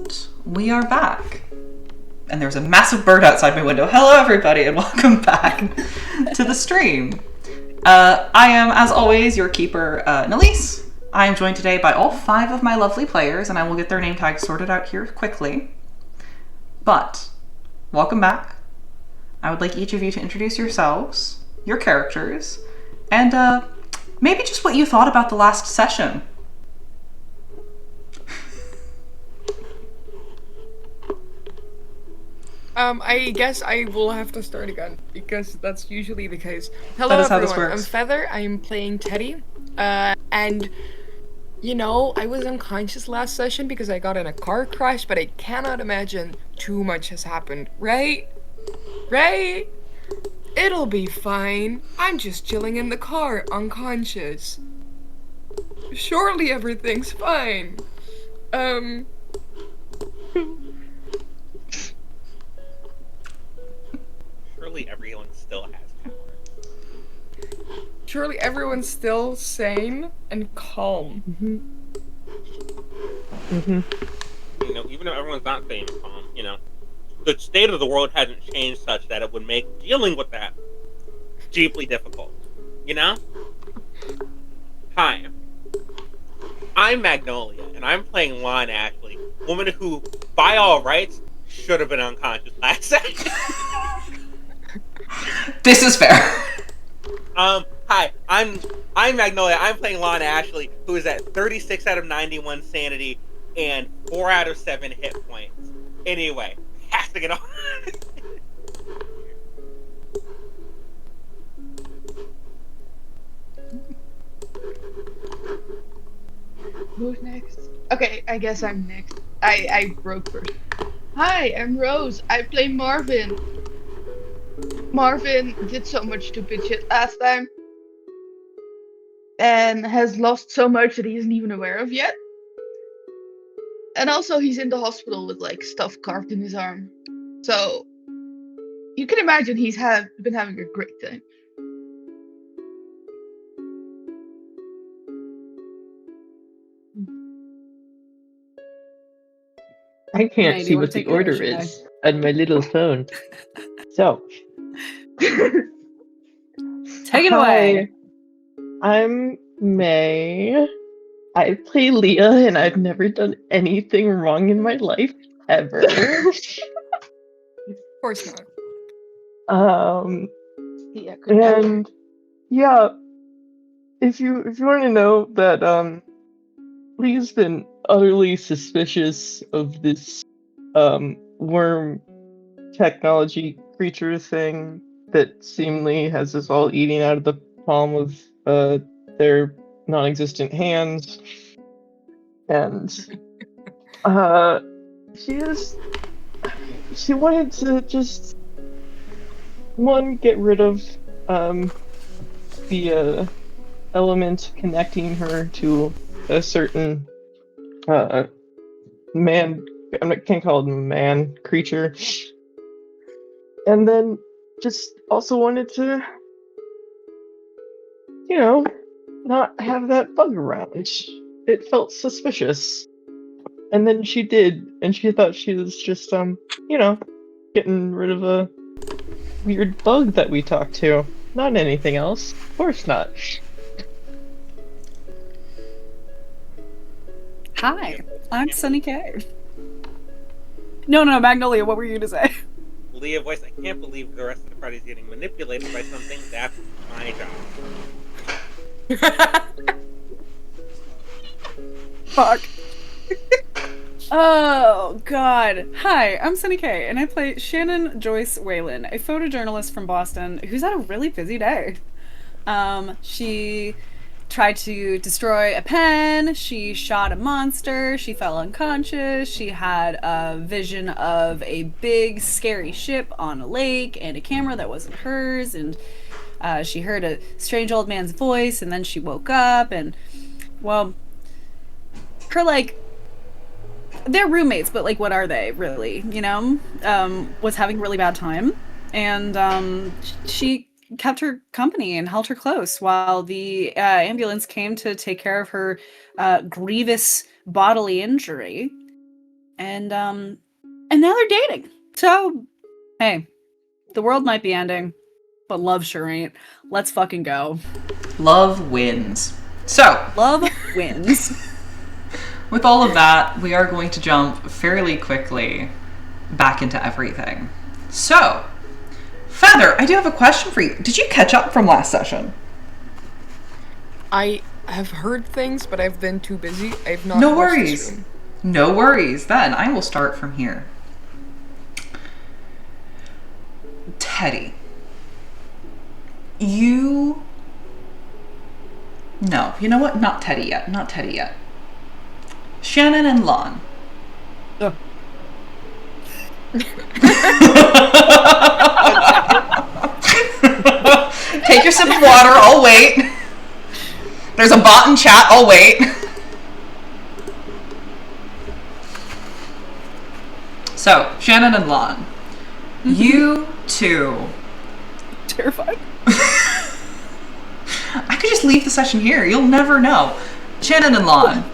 And we are back. And there's a massive bird outside my window. Hello, everybody, and welcome back to the stream. I am, as always, your keeper, Nalise. I am joined today by all 5 of my lovely players, and I will get their name tags sorted out here quickly. But, welcome back. I would like each of you to introduce yourselves, your characters, and maybe just what you thought about the last session. I guess I will have to start again, because that's usually the case. Hello That is how everyone, this I'm works. Feather, I'm playing Teddy, and, you know, I was unconscious last session because I got in a car crash, but I cannot imagine too much has happened, right? Right? It'll be fine. I'm just chilling in the car, unconscious. Surely everything's fine. Surely everyone still has power. Surely everyone's still sane and calm. You know, even if everyone's not sane and calm, you know, the state of the world hasn't changed such that it would make dealing with that deeply difficult. You know? Hi. I'm Magnolia, and I'm playing Lahn Ashley, woman who, by all rights, should have been unconscious last session. This is fair. Hi, I'm Magnolia. I'm playing Lahn Ashley, who is at 36 out of 91 sanity and 4 out of 7 hit points. Anyway, passing it on. Who's next? Okay, I guess I'm next. I broke first. Hi, I'm Rose. I play Marvin. Marvin did so much stupid shit last time. And has lost so much that he isn't even aware of yet. And also he's in the hospital with like stuff carved in his arm. So you can imagine he's been having a great time. I can't Hey, do see you wanna what the take it or order should I? is on my little phone. So, Take it away. Hi, I'm May. I play Lia, and I've never done anything wrong in my life ever. Of course not. Yeah, could never. And yeah, if you want to know that Lia's been utterly suspicious of this worm technology creature thing that seemingly has us all eating out of the palm of their non-existent hands, and she wanted to just get rid of the element connecting her to a certain man. I can't call it a man creature. And then just also wanted to, you know, not have that bug around. It felt suspicious. And then she did, and she thought she was just, you know, getting rid of a weird bug that we talked to. Not anything else. Of course not. Hi, I'm Sunny K. No, Magnolia, what were you to say? Lia voice, I can't believe the rest of the party's getting manipulated by something. That's my job. Fuck. Oh, God. Hi, I'm Sunny K, and I play Shannon Joyce Whelan, a photojournalist from Boston who's had a really busy day. She tried to destroy a pen, she shot a monster, she fell unconscious, she had a vision of a big, scary ship on a lake, and a camera that wasn't hers, and she heard a strange old man's voice, and then she woke up, and, well, her, like, they're roommates, but, like, what are they, really, you know? Was having a really bad time, and she kept her company and held her close while the ambulance came to take care of her grievous bodily injury. And now they're dating. So, hey, the world might be ending, but love sure ain't. Let's fucking go. Love wins. So, Love wins. with all of that, we are going to jump fairly quickly back into everything. So, Feather, I do have a question for you. Did you catch up from last session? I have heard things, but I've been too busy. I've not. No watched the worries. stream. No worries. Then I will start from here. Teddy. No, you know what? Not Teddy yet. Not Teddy yet. Shannon and Lahn. Oh. Take your sip of water. I'll wait. There's a bot in chat. I'll wait. So, Shannon and Lahn. You two. Terrified. I could just leave the session here. You'll never know. Shannon and Lahn.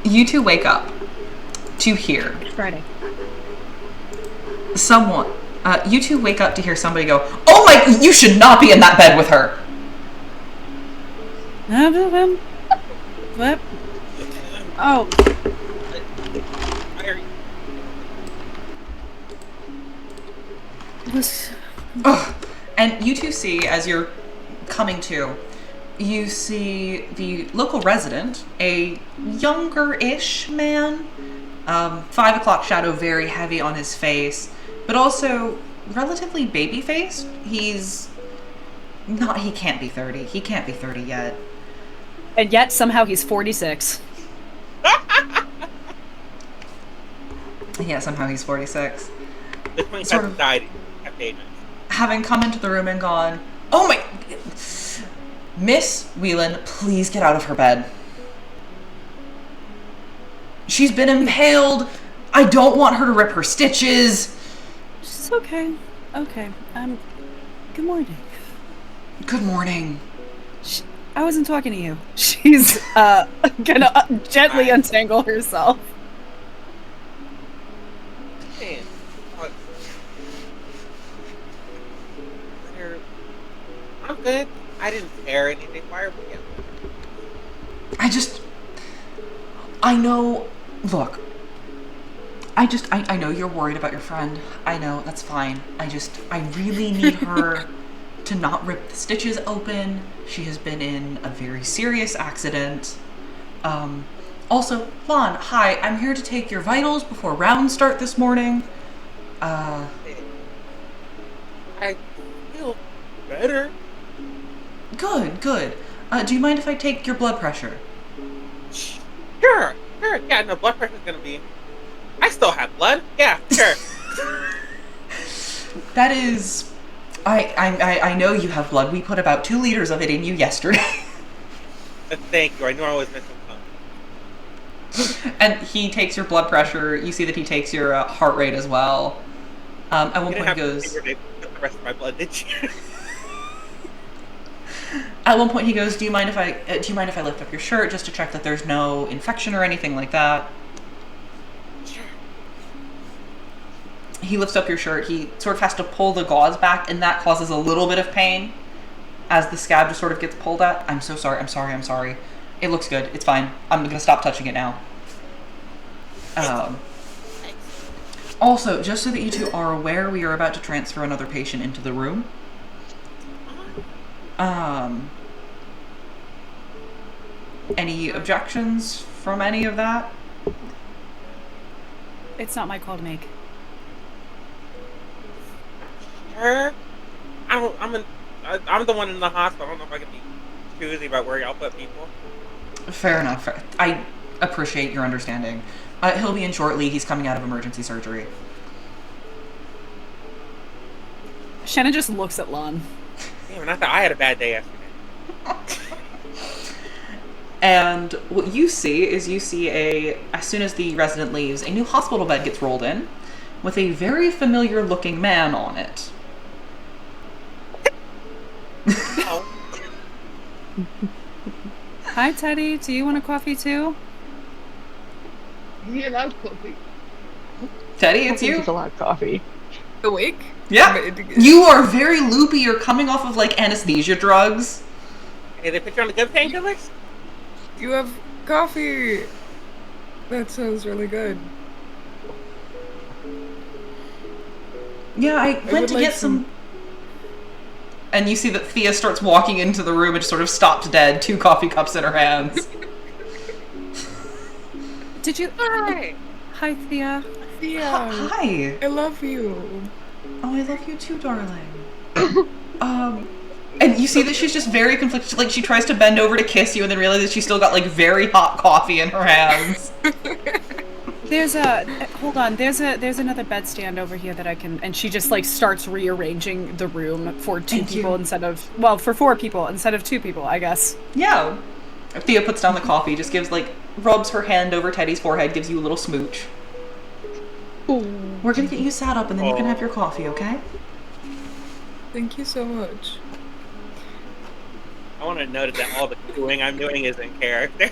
You two wake up to hear Friday. someone. You two wake up to hear somebody go, "Oh my! You should not be in that bed with her." What? Oh. Ugh. And you two see, as you're coming to, you see the local resident, a younger-ish man, 5 o'clock shadow very heavy on his face, but also relatively baby-faced. He can't be 30. He can't be 30 yet. And yet somehow he's 46. Yeah, somehow he's 46. The 25th Sort of- died at payments. Having come into the room and gone, "Oh my... Miss Whelan, please get out of her bed. She's been impaled. I don't want her to rip her stitches." It's okay. Okay. Good morning. Good morning. I wasn't talking to you. She's gonna gently untangle herself. Man, I'm good. I didn't tear anything. Why are we getting I know, look, I know you're worried about your friend. I know, that's fine. I really need her to not rip the stitches open. She has been in a very serious accident. Also, Lahn, hi, I'm here to take your vitals before rounds start this morning. I feel better. Good. Do you mind if I take your blood pressure? Sure. Yeah, no, blood pressure's gonna be... I still have blood. Yeah, sure. That is... I know you have blood. We put about 2 liters of it in you yesterday. Thank you. I knew I was missing some. And he takes your blood pressure. You see that he takes your heart rate as well. At one point he goes... The rest of my blood, did you? At one point he goes, do you mind if I lift up your shirt just to check that there's no infection or anything like that? Sure. He lifts up your shirt. He sort of has to pull the gauze back, and that causes a little bit of pain as the scab just sort of gets pulled at. I'm so sorry. I'm sorry. It looks good. It's fine. I'm gonna stop touching it now. Also, just so that you two are aware, we are about to transfer another patient into the room. Any objections from any of that? It's not my call to make. Sure. I'm the one in the hospital. I don't know if I can be choosy about where y'all put people. Fair enough. I appreciate your understanding. He'll be in shortly. He's coming out of emergency surgery. Shannon just looks at Lahn. Damn, I thought I had a bad day yesterday. And what you see is as soon as the resident leaves, a new hospital bed gets rolled in with a very familiar looking man on it. Oh. Hi, Teddy. Do you want a coffee too? Is he allowed coffee? Teddy, it's you. It's a lot of coffee. Awake? Yeah. You are very loopy. You're coming off of like anesthesia drugs. Hey, they put you on the good painkillers? You have coffee. That sounds really good. Yeah, I went would to like get some. And you see that Thea starts walking into the room and just sort of stops dead, 2 coffee cups in her hands. Did you? Hi! Hi, Thea. Yeah. Hi. I love you. Oh, I love you too, darling. And you see that she's just very conflicted. Like, she tries to bend over to kiss you and then realizes she's still got, like, very hot coffee in her hands. There's a hold on. There's another bedstand over here that I can. And she just like starts rearranging the room for 2 people instead of for 4 people instead of 2 people, I guess. Yeah. Thea puts down the coffee, just gives like rubs her hand over Teddy's forehead, gives you a little smooch. Ooh. We're gonna get you sat up and then you can have your coffee, okay? Thank you so much. I want to note that all the cooing I'm doing is in character.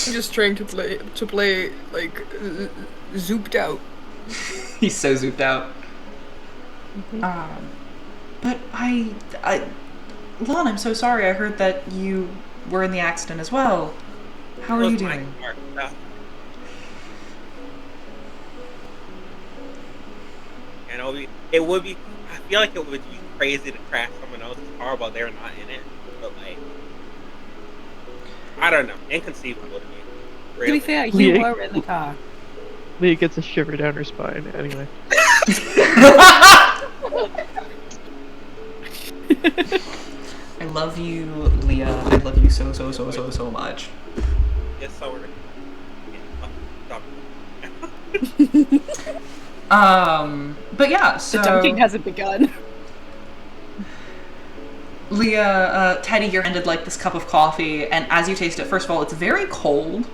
I'm just trying to play like zooped out. He's so zooped out. Mm-hmm. But Lahn, I'm so sorry. I heard that you were in the accident as well. How are you doing? And it would be. I feel like it would be crazy to crash someone else's car while they're not in it. But like, I don't know, inconceivable to me. Really. To be fair, you were in the car. Lia gets a shiver down her spine. Anyway. I love you, Lia. I love you so much. Yes, so we're. But yeah, so The dunking hasn't begun. Lia, Teddy, you're handed like this cup of coffee, and as you taste it, first of all, it's very cold,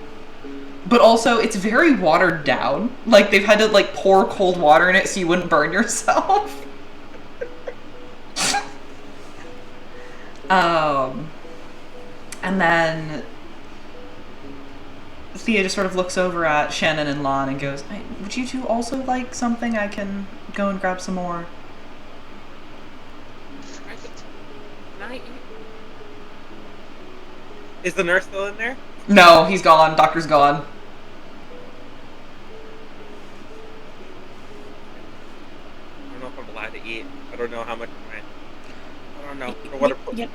but also it's very watered down. Like they've had to like pour cold water in it so you wouldn't burn yourself. And then Thea just sort of looks over at Shannon and Lahn and goes, hey, would you two also like something? I can go and grab some more. Is the nurse still in there? No, he's gone. Doctor's gone. I don't know if I'm allowed to eat. I don't know how much I don't know. Or what Yeah.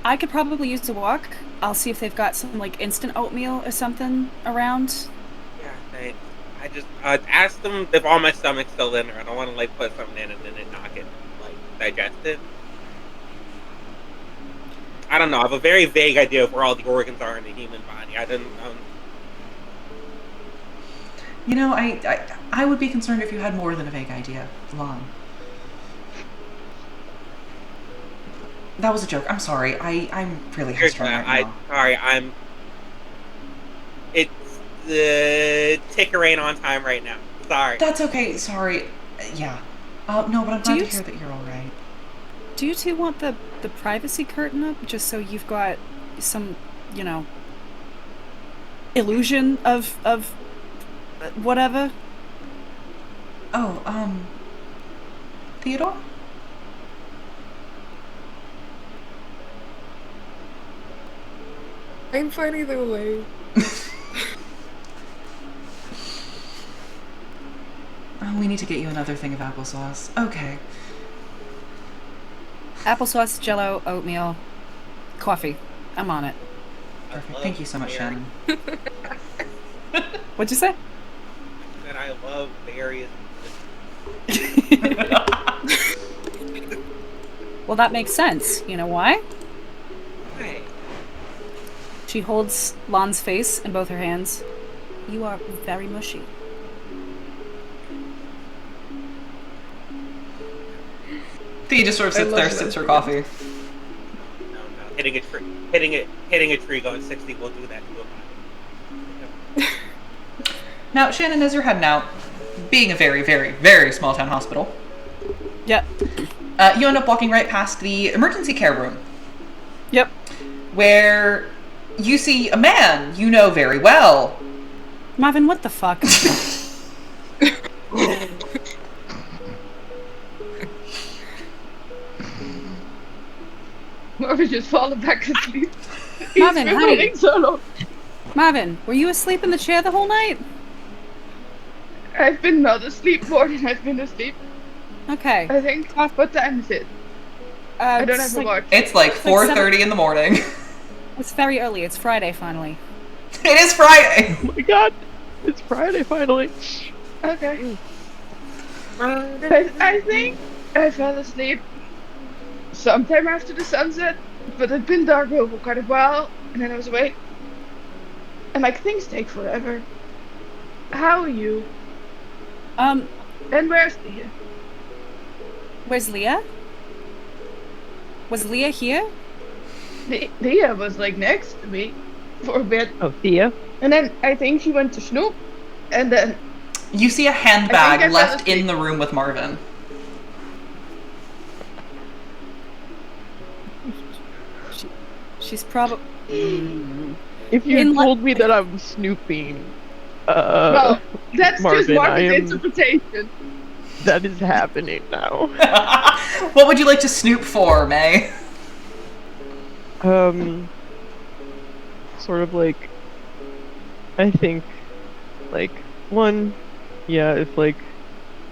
I could probably use a walk. I'll see if they've got some like instant oatmeal or something around. Yeah, thanks. I just asked them if all my stomach's still in there. I don't want to like put something in and then it not get like digested. I don't know. I have a very vague idea of where all the organs are in the human body. I didn't. You know, I would be concerned if you had more than a vague idea, Lahn. That was a joke. I'm sorry. I'm really high-strung right now. It's the ticker ain't on time right now. Sorry. That's okay. Sorry. Yeah. No, but I'm glad to hear that you're all right. Do you two want the privacy curtain up just so you've got some, you know, illusion of whatever? Oh, Theodore? I'm fine either way. Oh, we need to get you another thing of applesauce. Okay. Applesauce, Jello, oatmeal, coffee. I'm on it. Perfect. Thank you so much, Shannon. What'd you say? And I love berries. Well, that makes sense. You know why? Hey. She holds Lahn's face in both her hands. You are very mushy. Thea just sort of sits there, sips her coffee. No. Hitting a tree going 60 will do that to a body. Now, Shannon, as you're heading out, being a very, very, very small town hospital, Yep. You end up walking right past the emergency care room, Yep. where you see a man you know very well. Marvin, what the fuck? Marvin just fallen back asleep. Marvin, He's been honey. waiting so long. Marvin, were you asleep in the chair the whole night? I've been not asleep more than I've been asleep, Okay. I think. What time is it? I don't have a watch. It's like like 4:30 in the morning. It's very early. It's Friday, finally. It is Friday. Oh my god, it's Friday finally. Okay. I think I fell asleep sometime after the sunset, but it'd been dark over quite a while, and then I was awake. And like, things take forever. How are you? And where's Lia? Where's Lia? Was Lia here? Lia was like next to me for a bit, Oh, Thea? and then I think she went to Snoop, and then You see a I handbag fell left asleep. in the room with Marvin. She's probably. If you In told me that I'm snooping, well, that's Marvin, just Marvin's I am- interpretation. that is happening now. What would you like to snoop for, May? Sort of like, I think, like, one, yeah, if like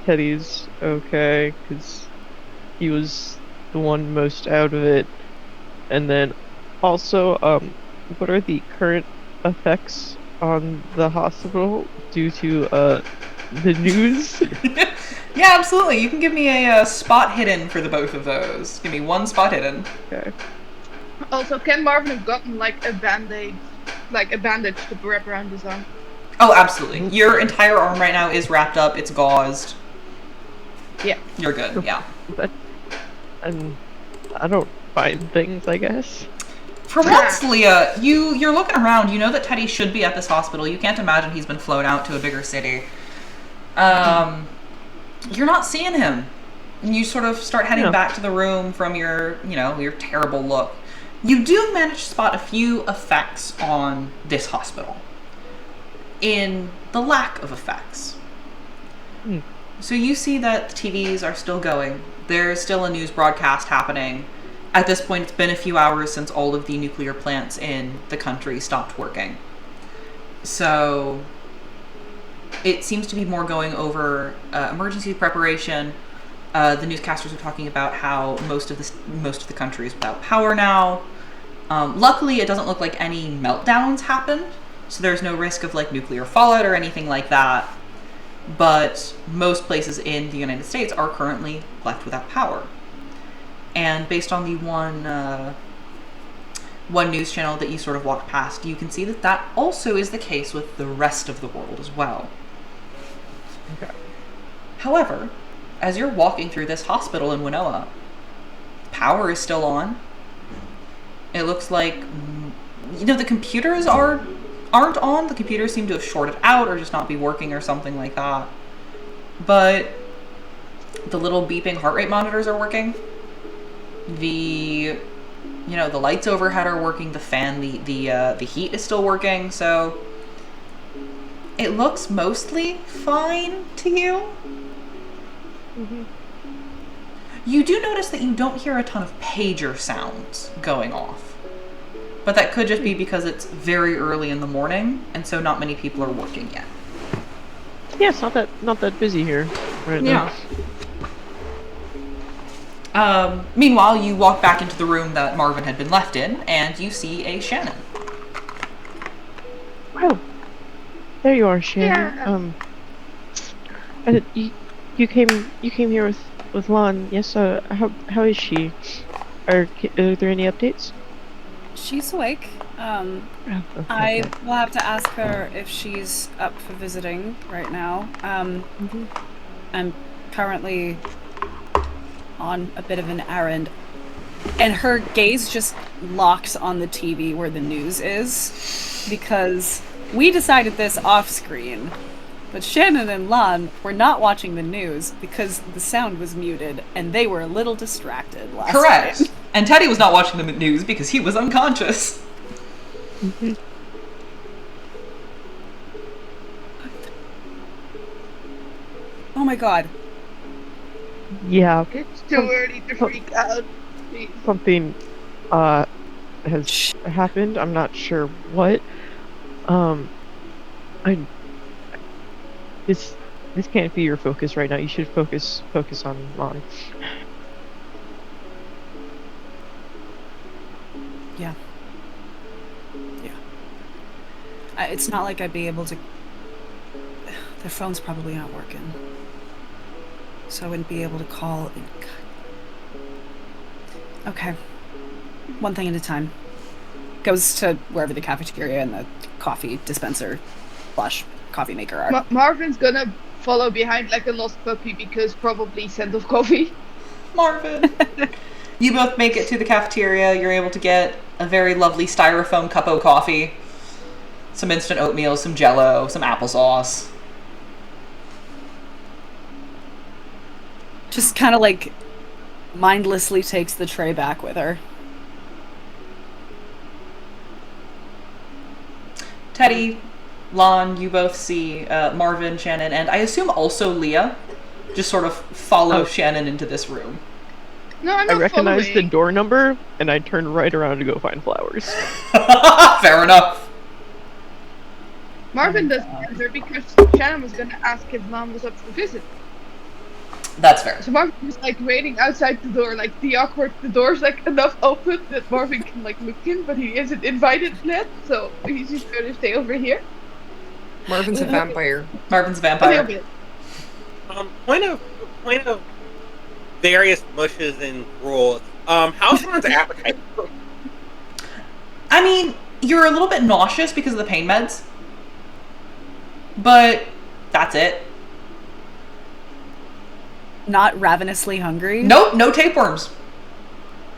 Teddy's okay, because he was the one most out of it, and then also, what are the current effects on the hospital due to the news? Yeah, absolutely. You can give me a spot hidden for the both of those. Give me one spot hidden. Okay. Also, can Marvin have gotten like a bandage to wrap around his arm? Oh, absolutely. Your entire arm right now is wrapped up. It's gauzed. Yeah. You're good. Yeah. But, and I don't find things, I guess. For once, Leah, you're looking around. You know that Teddy should be at this hospital. You can't imagine he's been flown out to a bigger city. You're not seeing him. And you sort of start heading No. back to the room from your terrible look. You do manage to spot a few effects on this hospital. In the lack of effects. Hmm. So you see that the TVs are still going. There's still a news broadcast happening. At this point, it's been a few hours since all of the nuclear plants in the country stopped working. So it seems to be more going over emergency preparation. The newscasters are talking about how most of the country is without power now. Luckily, it doesn't look like any meltdowns happened, so there's no risk of like nuclear fallout or anything like that. But most places in the United States are currently left without power. And based on the one news channel that you sort of walked past, you can see that that also is the case with the rest of the world as well. Okay. However, as you're walking through this hospital in Winoa, power is still on. It looks like, the computers aren't on. The computers seem to have shorted out or just not be working or something like that. But the little beeping heart rate monitors are working. The lights overhead are working. The fan, the heat is still working. So it looks mostly fine to you. Mm-hmm. You do notice that you don't hear a ton of pager sounds going off. But that could just be because it's very early in the morning, and so not many people are working yet. Yeah, it's not that busy here right now. Meanwhile, you walk back into the room that Marvin had been left in, and you see a Shannon. Wow. There you are, Shannon. Yeah. And you came here with Lahn. Yes. How is she? Are there any updates? She's awake. Oh, I okay. will have to ask her if she's up for visiting right now. I'm currently on a bit of an errand, and her gaze just locks on the TV where the news is, because we decided this off screen, but Shannon and Lahn were not watching the news because the sound was muted and they were a little distracted last Correct. night. And Teddy was not watching the news because he was unconscious. Oh my god. Yeah, It's too early to freak out. Please. something has happened. I'm not sure what. I this can't be your focus right now. You should focus on Lahn. Yeah. It's not like I'd be able to... Their phone's probably not working. So I wouldn't be able to call... Okay. One thing at a time. Goes to wherever the cafeteria and the coffee dispenser / coffee maker are. Marvin's gonna follow behind like a lost puppy because probably scent of coffee. Marvin. You both make it to the cafeteria. You're able to get a very lovely styrofoam cup of coffee, some instant oatmeal, some Jell-O, some applesauce. Just kind of like mindlessly takes the tray back with her. Teddy, Lahn, you both see Marvin, Shannon, and I assume also Lia just sort of follow Shannon into this room. No, I'm I not recognize the following. door number, and I turn right around to go find flowers. Fair enough. Marvin doesn't answer because Shannon was gonna ask if Mom was up for visit. That's fair. So Marvin was like waiting outside the door, like the door's like enough open that Marvin can like look in, but he isn't invited yet, so he's just gonna stay over here. Marvin's a vampire. Marvin's a A little vampire. bit. Point of various mushes and rules. How's someone's appetite? I mean, you're a little bit nauseous because of the pain meds, but that's it. Not ravenously hungry. Nope, no tapeworms.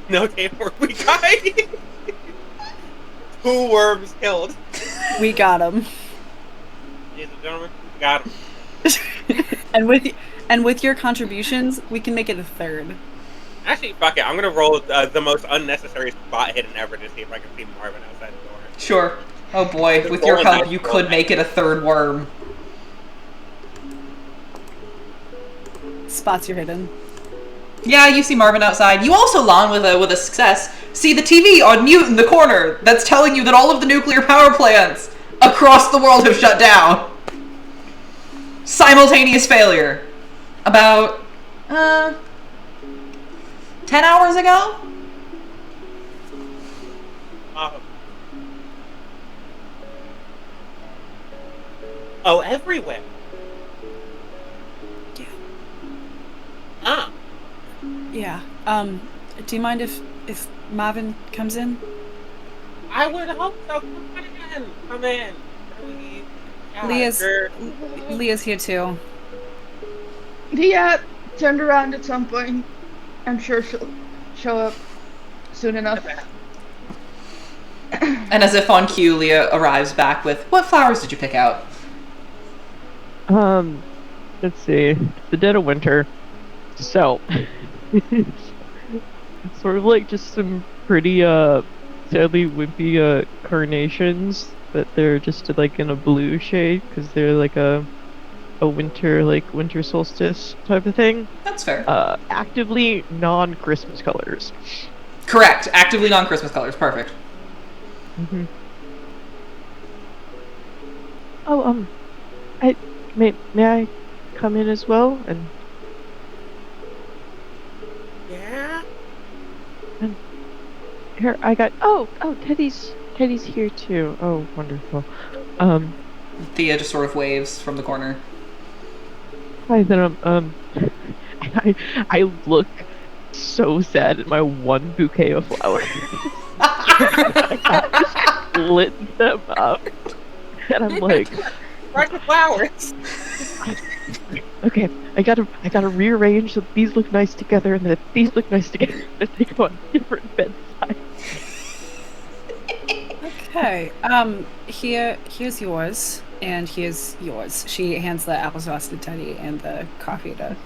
No tapeworm. We got 2 worms killed. We got him. Ladies and gentlemen, we got him. And with your contributions, we can make it a 3rd. Actually, fuck it. I'm gonna roll the most unnecessary spot hidden ever to see if I can see Marvin outside the door. Sure. Oh boy, with your help, you could make it a 3rd worm. Spots you're hidden. Yeah, you see Marvin outside. You also, Lahn, with a success, see the TV on mute in the corner that's telling you that all of the nuclear power plants across the world have shut down. Simultaneous failure. About 10 hours ago? Oh, everywhere. Yeah. Ah. Yeah. Do you mind if Marvin comes in? I would hope so. Come in. Please. Yeah, Leah's here too. Leah turned around at some point. I'm sure she'll show up soon enough. And as if on cue, Leah arrives back with, what flowers did you pick out? Let's see. It's the dead of winter. So, it's sort of like just some pretty, sadly wimpy, carnations, but they're just like in a blue shade, because they're like a winter solstice type of thing. That's fair. Actively non-Christmas colors. Correct. Actively non-Christmas colors. Perfect. Mm-hmm. Oh, may I come in as well? And Yeah? here I got. Oh, Teddy's here too. Oh, wonderful. Thea just sort of waves from the corner. Hi then. I look so sad at my one bouquet of flowers. I split them up, and I'm like, Right, the flowers. okay, I gotta rearrange so these look nice together, and that these look nice together, and they go on different bedsides. Okay. Here's yours, and here's yours. She hands the applesauce to Teddy and the coffee to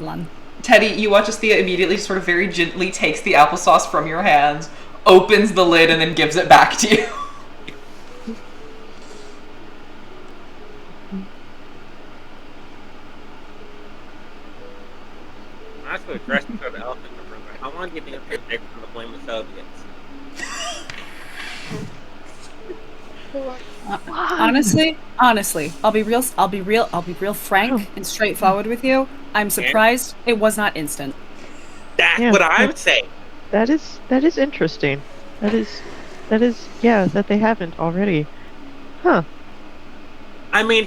Lahn. Teddy, you watch as Thea immediately sort of very gently takes the applesauce from your hands, opens the lid, and then gives it back to you. victim to blame the Soviets. Honestly, I'll be real frank and straightforward with you. I'm surprised it was not instant. That's what I'm saying. That is interesting. That is that they haven't already. Huh. I mean,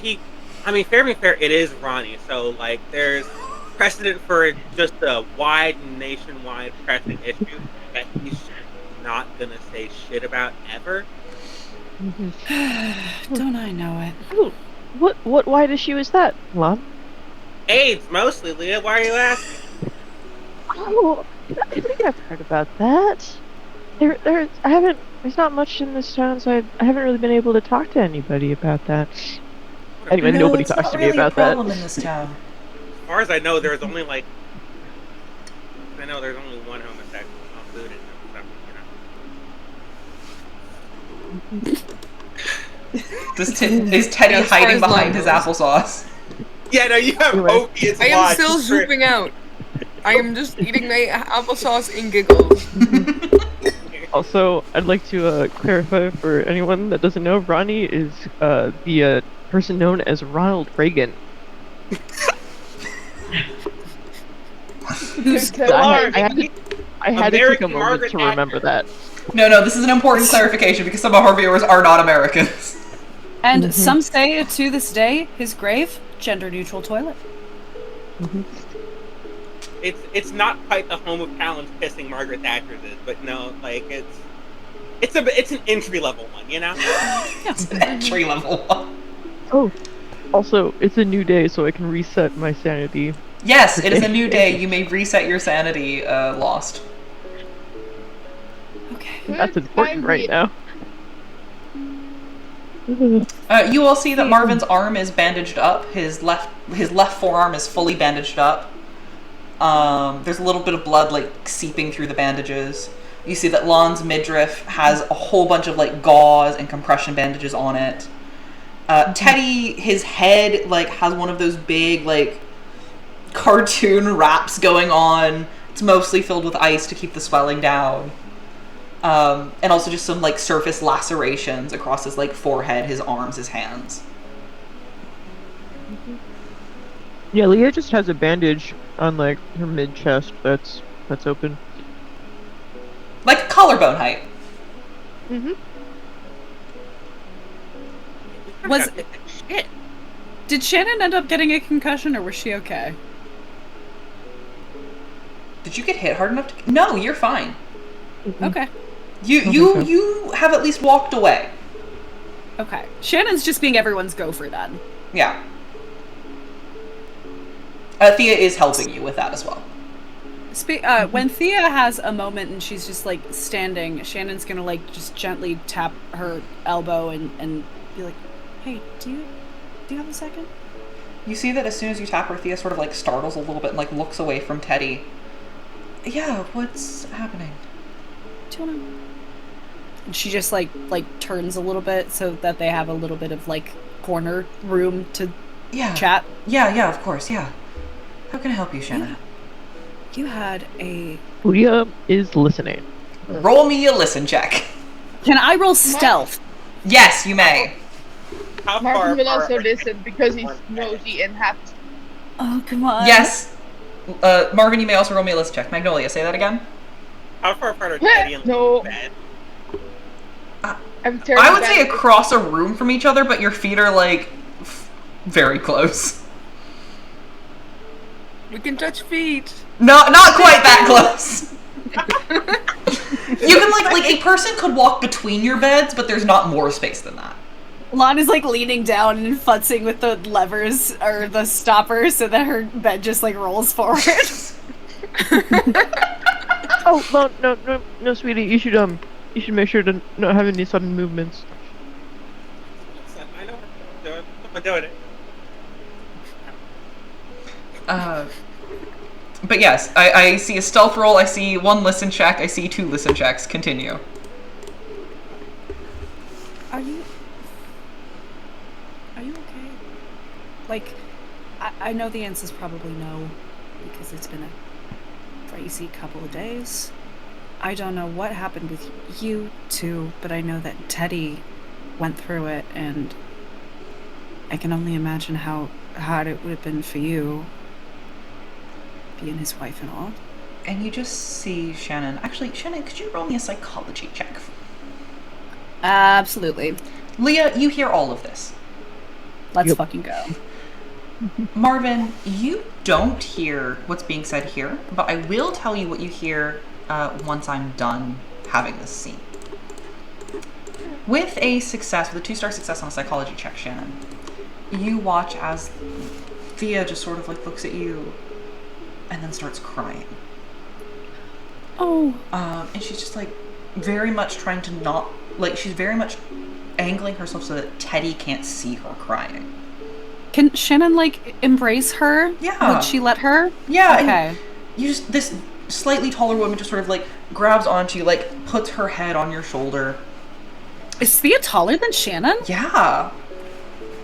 fair, it is Ronnie, so, like, there's precedent for just a nationwide pressing issue that he's not gonna say shit about ever. Don't I know it? Oh, why does she use that, Lahn? AIDS, mostly, Leah. Why are you asking? Oh, I think I've heard about that. There's not much in this town, so I haven't really been able to talk to anybody about that. Anyway, nobody it's talks not to really me about a problem that. in this town. As far as I know, there's only, like... there's only one homosexual included in something, Is Teddy As far hiding as behind Lahn his goes. applesauce? Yeah, no, you have Anyway. opiates. I am still zooping out. I am just eating my applesauce in giggles. Also, I'd like to clarify for anyone that doesn't know, Ronnie is the person known as Ronald Reagan. I had to take a American moment Margaret to remember that. No, this is an important clarification because some of our viewers are not Americans. And some say to this day, his grave, gender-neutral toilet. It's not quite the home of talent pissing Margaret Thatcher's is, but no, like it's an entry level one, you know? It's an entry level one. Oh, also, it's a new day, so I can reset my sanity. Yes, it is a new day. You may reset your sanity lost. Okay. That's important right now. You all see that Marvin's arm is bandaged up. His left forearm is fully bandaged up. There's a little bit of blood like seeping through the bandages. You see that Lahn's midriff has a whole bunch of like gauze and compression bandages on it. Teddy, his head like has one of those big like cartoon wraps going on. It's mostly filled with ice to keep the swelling down. And also just some like surface lacerations across his like forehead, his arms, his hands. Yeah, Leah just has a bandage on like her mid chest that's open. Like collarbone height. Shit. Did Shannon end up getting a concussion, or was she okay? Did you get hit hard enough to... No, you're fine. Okay. You have at least walked away. Okay. Shannon's just being everyone's gopher then. Yeah. Thea is helping you with that as well. When Thea has a moment and she's just like standing, Shannon's gonna like just gently tap her elbow and be like, "Hey, do you have a second?" You see that as soon as you tap her, Thea sort of like startles a little bit and like looks away from Teddy. Yeah, what's happening? Do you wanna... And she just like turns a little bit so that they have a little bit of like corner room to chat. Yeah, of course, yeah. How can I help you, Shannon? You had a... Leah is listening. Roll me a listen check. Can I roll stealth? Yes, you may. How far Marvin will apart also are listen because he's nosy and happy. Oh, come on. Yes. Marvin, you may also roll me a listen check. Magnolia, say that again. How far apart are Teddy and No. bed? I'm terrible. I would say across a room from each other, but your feet are like very close. We can touch feet. Not quite that close. You can like a person could walk between your beds, but there's not more space than that. Lahn is like leaning down and futzing with the levers or the stoppers so that her bed just like rolls forward. Oh no, sweetie, you should make sure to not have any sudden movements. I know I'm doing it. But yes, I see a stealth roll, I see one listen check, I see 2 listen checks. Continue. Are you okay? Like, I know the answer's probably no, because it's been a crazy couple of days. I don't know what happened with you two, but I know that Teddy went through it, and I can only imagine how hard it would have been for you, being his wife and all. And you just see Shannon. Actually, Shannon, could you roll me a psychology check? Absolutely. Lia, you hear all of this. Let's fucking go. Marvin, you don't hear what's being said here, but I will tell you what you hear once I'm done having this scene. With a 2-star success on a psychology check, Shannon, you watch as Thea just sort of like looks at you and then starts crying. Oh. And she's just like very much trying to not, like she's very much angling herself so that Teddy can't see her crying. Can Shannon, like, embrace her? Yeah. Would she let her? Yeah. Okay. And you just, this slightly taller woman just sort of like grabs onto you, like puts her head on your shoulder. Is Thea taller than Shannon? Yeah.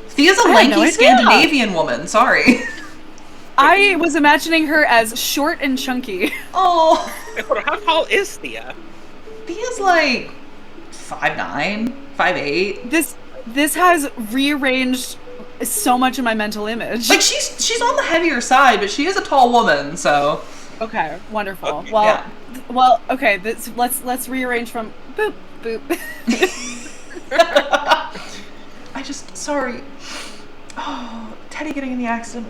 Thea's a I had no lanky idea. Scandinavian woman, sorry. I was imagining her as short and chunky. Oh. Wait, hold on, how tall is Thea? Thea's like 5'9", 5'8". This has rearranged so much of my mental image. Like she's on the heavier side, but she is a tall woman, so. Okay, wonderful. Okay, well, yeah. well, okay. Let's rearrange from boop boop. Sorry. Oh, Teddy getting in the accident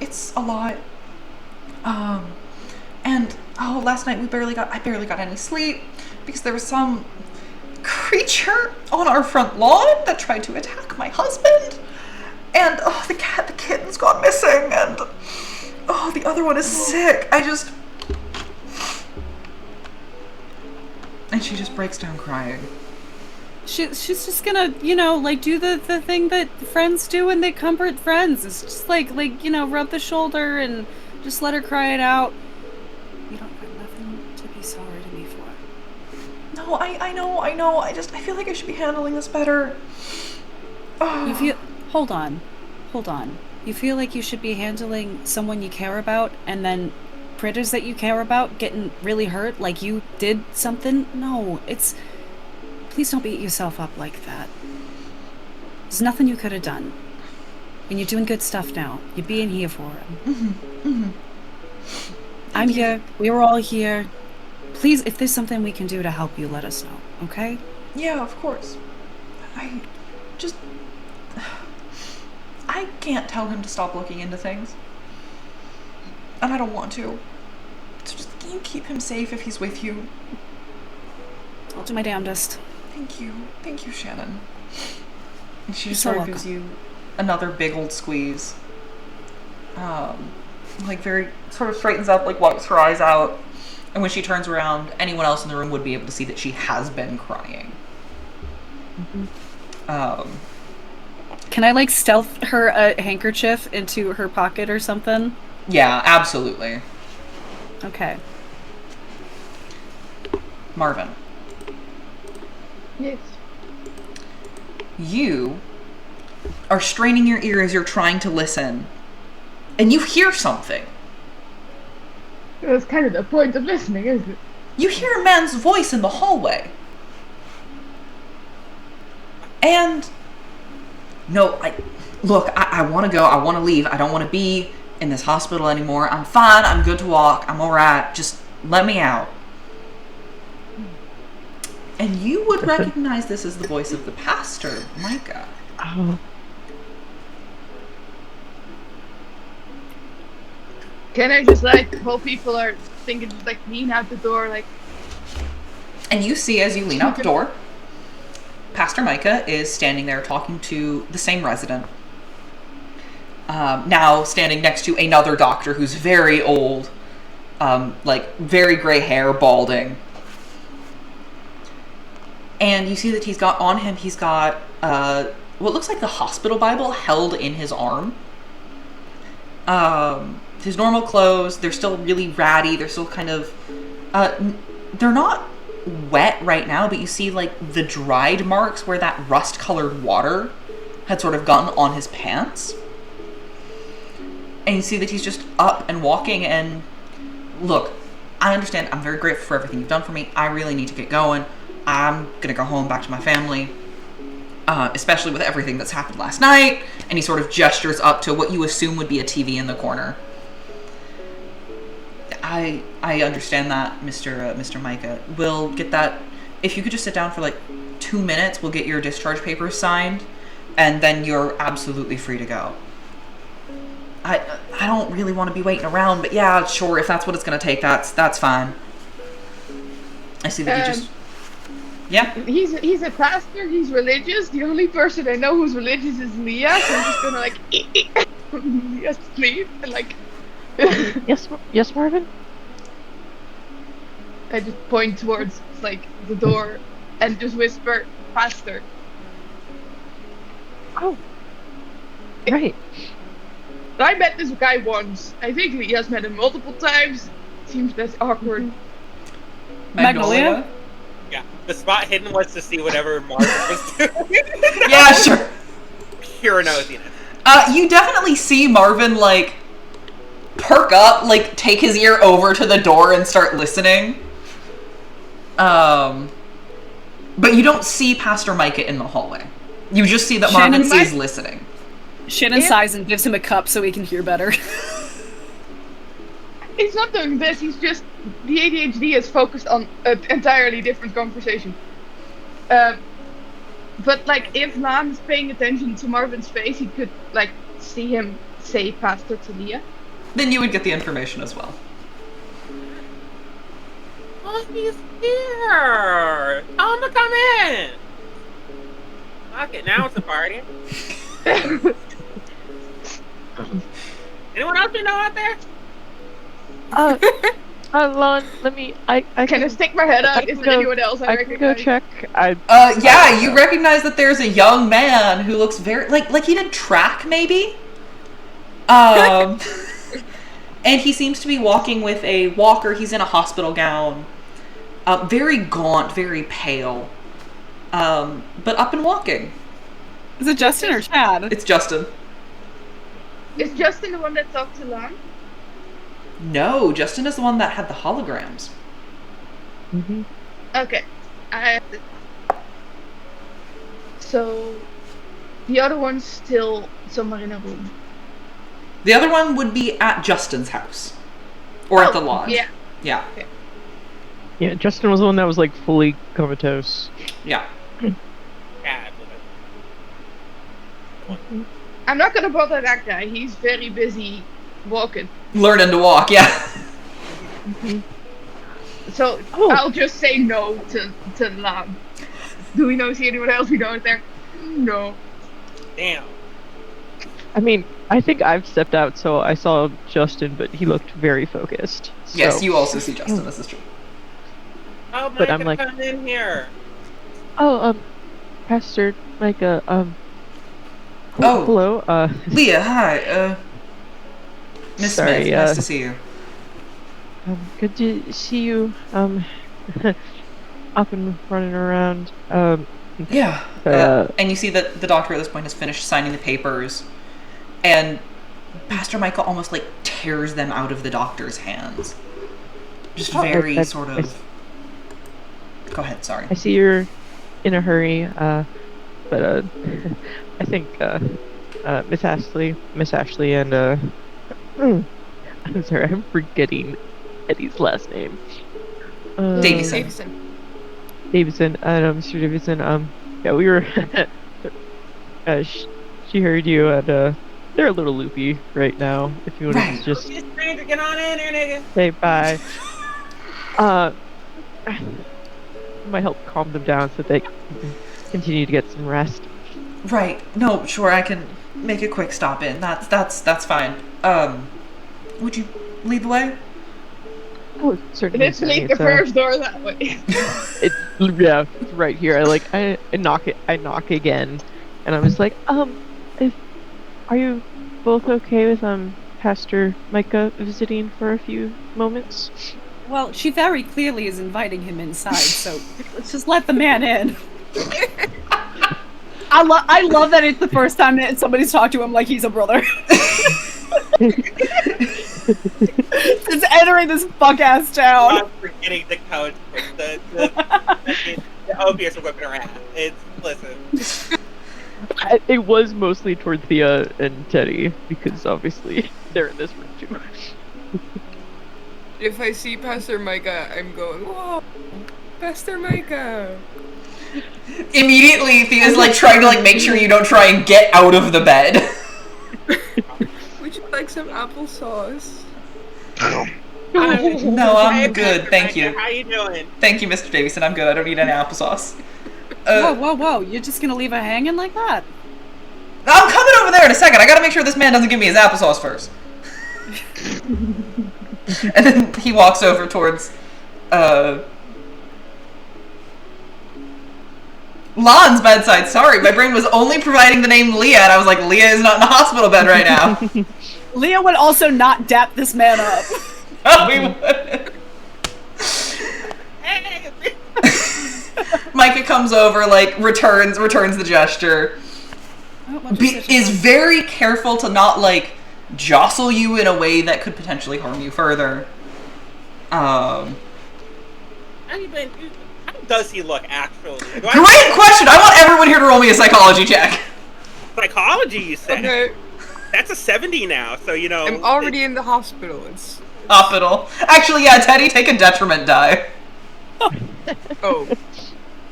it's a lot. And last night I barely got any sleep because there was some creature on our front lawn that tried to attack my husband. And the kitten's gone missing, and the other one is sick. And she just breaks down crying. She's just gonna, like do the thing that friends do when they comfort friends. It's just like rub the shoulder and just let her cry it out. You don't got nothing to be sorry to me for. No, I know. I feel like I should be handling this better. Oh. Hold on. You feel like you should be handling someone you care about and then critters that you care about getting really hurt like you did something? No, please don't beat yourself up like that. There's nothing you could have done. And you're doing good stuff now. You're being here for him. I'm here. We were all here. Please, if there's something we can do to help you, let us know, okay? Yeah, of course. I can't tell him to stop looking into things. And I don't want to. So just, can you keep him safe if he's with you? I'll do my damnedest. Thank you, Shannon. And she just You're so sort of gives you another big old squeeze. Like very sort of straightens up, like wipes her eyes out. And when she turns around, anyone else in the room would be able to see that she has been crying. Can I stealth her a handkerchief into her pocket or something? Yeah, absolutely. Okay. Marvin. Yes. You are straining your ear as you're trying to listen, and you hear something. That's kind of the point of listening, isn't it? You hear a man's voice in the hallway. And no, I want to go. I want to leave. I don't want to be in this hospital anymore. I'm fine. I'm good to walk. I'm all right. Just let me out. And you would recognize this as the voice of the pastor, Micah. Oh. Can I just while people are thinking just lean out the door And you see as you lean out the door, Pastor Micah is standing there talking to the same resident. Now standing next to another doctor who's very old, very gray hair, balding. And you see that he's got what looks like the hospital Bible held in his arm. His normal clothes, they're still really ratty. They're still kind of, they're not wet right now, but you see the dried marks where that rust-colored water had sort of gotten on his pants. And you see that he's just up and walking, and look, I understand. I'm very grateful for everything you've done for me. I really need to get going. I'm going to go home back to my family, especially with everything that's happened last night. And he sort of gestures up to what you assume would be a TV in the corner. I understand that, Mr. Micah. We'll get that. If you could just sit down for like 2 minutes, we'll get your discharge papers signed, and then you're absolutely free to go. I don't really want to be waiting around, but yeah, sure, if that's what it's going to take, that's fine. I see that you just... Yeah? He's a pastor, he's religious. The only person I know who's religious is Lia, so I'm just gonna like Lia's sleep and like Yes, Marvin? I just point towards like the door and just whisper, "Pastor." Oh. Right. I met this guy once. I think Lia's met him multiple times. Seems that's awkward. Magnolia? Yeah, the spot hidden was to see whatever Marvin was doing. Yeah, sure. Pure nosiness. You definitely see Marvin, like, perk up, like, take his ear over to the door and start listening. But you don't see Pastor Micah in the hallway. You just see that Marvin is listening. Shannon sighs and gives him a cup so he can hear better. He's not doing this, he's just... The ADHD is focused on an entirely different conversation. But, like, if Lahn's paying attention to Marvin's face, he could, like, see him say Pastor to Lia. Then you would get the information as well. Oh, he's here! Tell him to come in! Fuck it, now it's a party. Anyone else you know out there? Lon, let me. I Can I stick my head out? Is there anyone else I can recognize? go check. Yeah, you recognize that there's a young man who looks very like he did track maybe. And he seems to be walking with a walker. He's in a hospital gown. Very gaunt, very pale. But up and walking. Is it Justin or Chad? It's Justin. Is Justin the one that talked to Lahn? No, Justin is the one that had the holograms. Mm-hmm. Okay. So, the other one's still somewhere in a room. The other one would be at Justin's house. Or at the lodge. Yeah. Yeah. Okay. Yeah, Justin was the one that was like fully comatose. Yeah. Yeah, I'm not gonna bother that guy. He's very busy walking. Learning to walk, yeah. So I'll just say no to Lahn. Do we know see anyone else we know is there? No. damn. I mean, I think I've stepped out, so I saw Justin, but he looked very focused. Yes, so. you also see Justin, this is true. Oh, But Micah, I'm like- come in here. Oh, Pastor Micah, Oh. hello, Lia, hi, Miss Sorry, Smith, nice to see you. good to see you, up and running around, Yeah. And you see that the doctor at this point has finished signing the papers, and Pastor Michael almost like tears them out of the doctor's hands. Just very sort of... Go ahead, sorry. I see you're in a hurry, but I think Miss Ashley, and I'm sorry, I'm forgetting Eddie's last name. Davison. Davison, Mr. Davison. Yeah, we were. She heard you, and they're a little loopy right now. If you want to just You stranger, get on in here, nigga. say bye. Might help calm them down so they can continue to get some rest. Right. No, sure, I can make a quick stop in. That's fine. Would you lead the way? Oh, certainly. Let's leave the first door that way. It's right here. I knock again, and I'm just like, are you both okay with Pastor Micah visiting for a few moments? Well, she very clearly is inviting him inside, so let's just let the man in. I love that it's the first time that somebody's talked to him like he's a brother. It's entering this fuck-ass town. I'm forgetting the couch. The opiates are whipping around. Listen. It was mostly towards Thea and Teddy, because obviously they're in this room too. If I see Pastor Micah, I'm going, whoa, Pastor Micah. Immediately, Thea's like trying to like make sure you don't try and get out of the bed. Would you like some applesauce? No, I'm good, thank you. How you doing? Thank you, Mr. Davison. I'm good. I don't need any applesauce. Whoa! You're just gonna leave her hanging like that? I'm coming over there in a second. I gotta make sure this man doesn't give me his applesauce first. And then he walks over towards, Lahn's bedside. Sorry, my brain was only providing the name Lia, and I was like, Lia is not in a hospital bed right now. Lia would also not dap this man up. No, we wouldn't. Micah comes over, like, returns the gesture. Is very careful to not, like, jostle you in a way that could potentially harm you further. How does he look, actually? Great question! I want everyone here to roll me a psychology check. Psychology, you said? Okay, That's a 70 now, so, you know... I'm already in the hospital. It's Hospital. Actually, yeah, Teddy, take a detriment die. oh,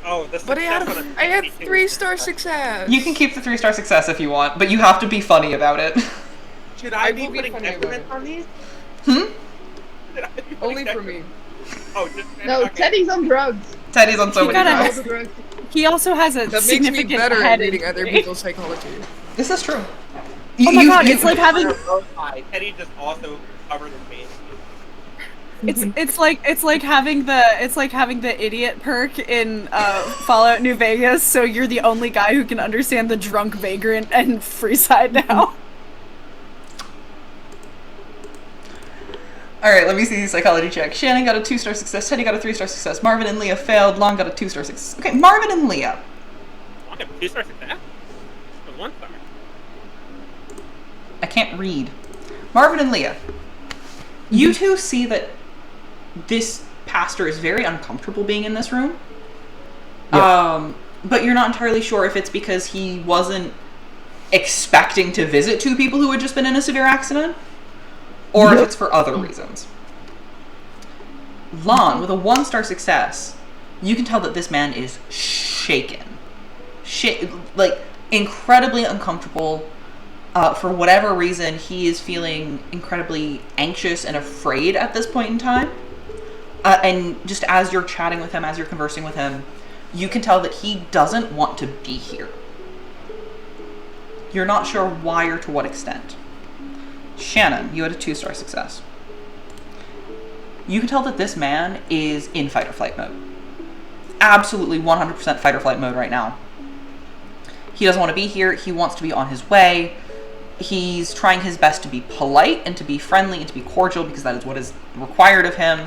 Oh, the but I had success on a 3-star success. You can keep the 3-star success if you want, but you have to be funny about it. Should I I be will be putting funny about detriments it. on these? Hmm? Should I be putting Only for detriments? me. Oh, just... No, okay. Teddy's on drugs. Teddy's on so You many gotta- drugs. All the drugs. He also has a That makes me significant better head at reading other injury. people's psychology. This is true. Oh my god, it's like having Teddy just also covered his face. it's like having the idiot perk in Fallout New Vegas, so you're the only guy who can understand the drunk vagrant and Freeside now. Alright, let me see the psychology check. Shannon got a 2-star success, Teddy got a 3-star success, Marvin and Lia failed, Lahn got a 2-star success. Okay, Marvin and Lia. I have 2-star success? Or 1-star? I can't read. Marvin and Lia. You two see that this pastor is very uncomfortable being in this room. Yep. But you're not entirely sure if it's because he wasn't expecting to visit two people who had just been in a severe accident, or if Yep. it's for other reasons. Lahn, with a 1-star success, you can tell that this man is shaken. Like, incredibly uncomfortable. For whatever reason, he is feeling incredibly anxious and afraid at this point in time. And just as you're chatting with him, as you're conversing with him, you can tell that he doesn't want to be here. You're not sure why or to what extent. Shannon, you had a 2-star success. You can tell that this man is in fight or flight mode. Absolutely 100% fight or flight mode right now. He doesn't want to be here. He wants to be on his way. He's trying his best to be polite and to be friendly and to be cordial because that is what is required of him.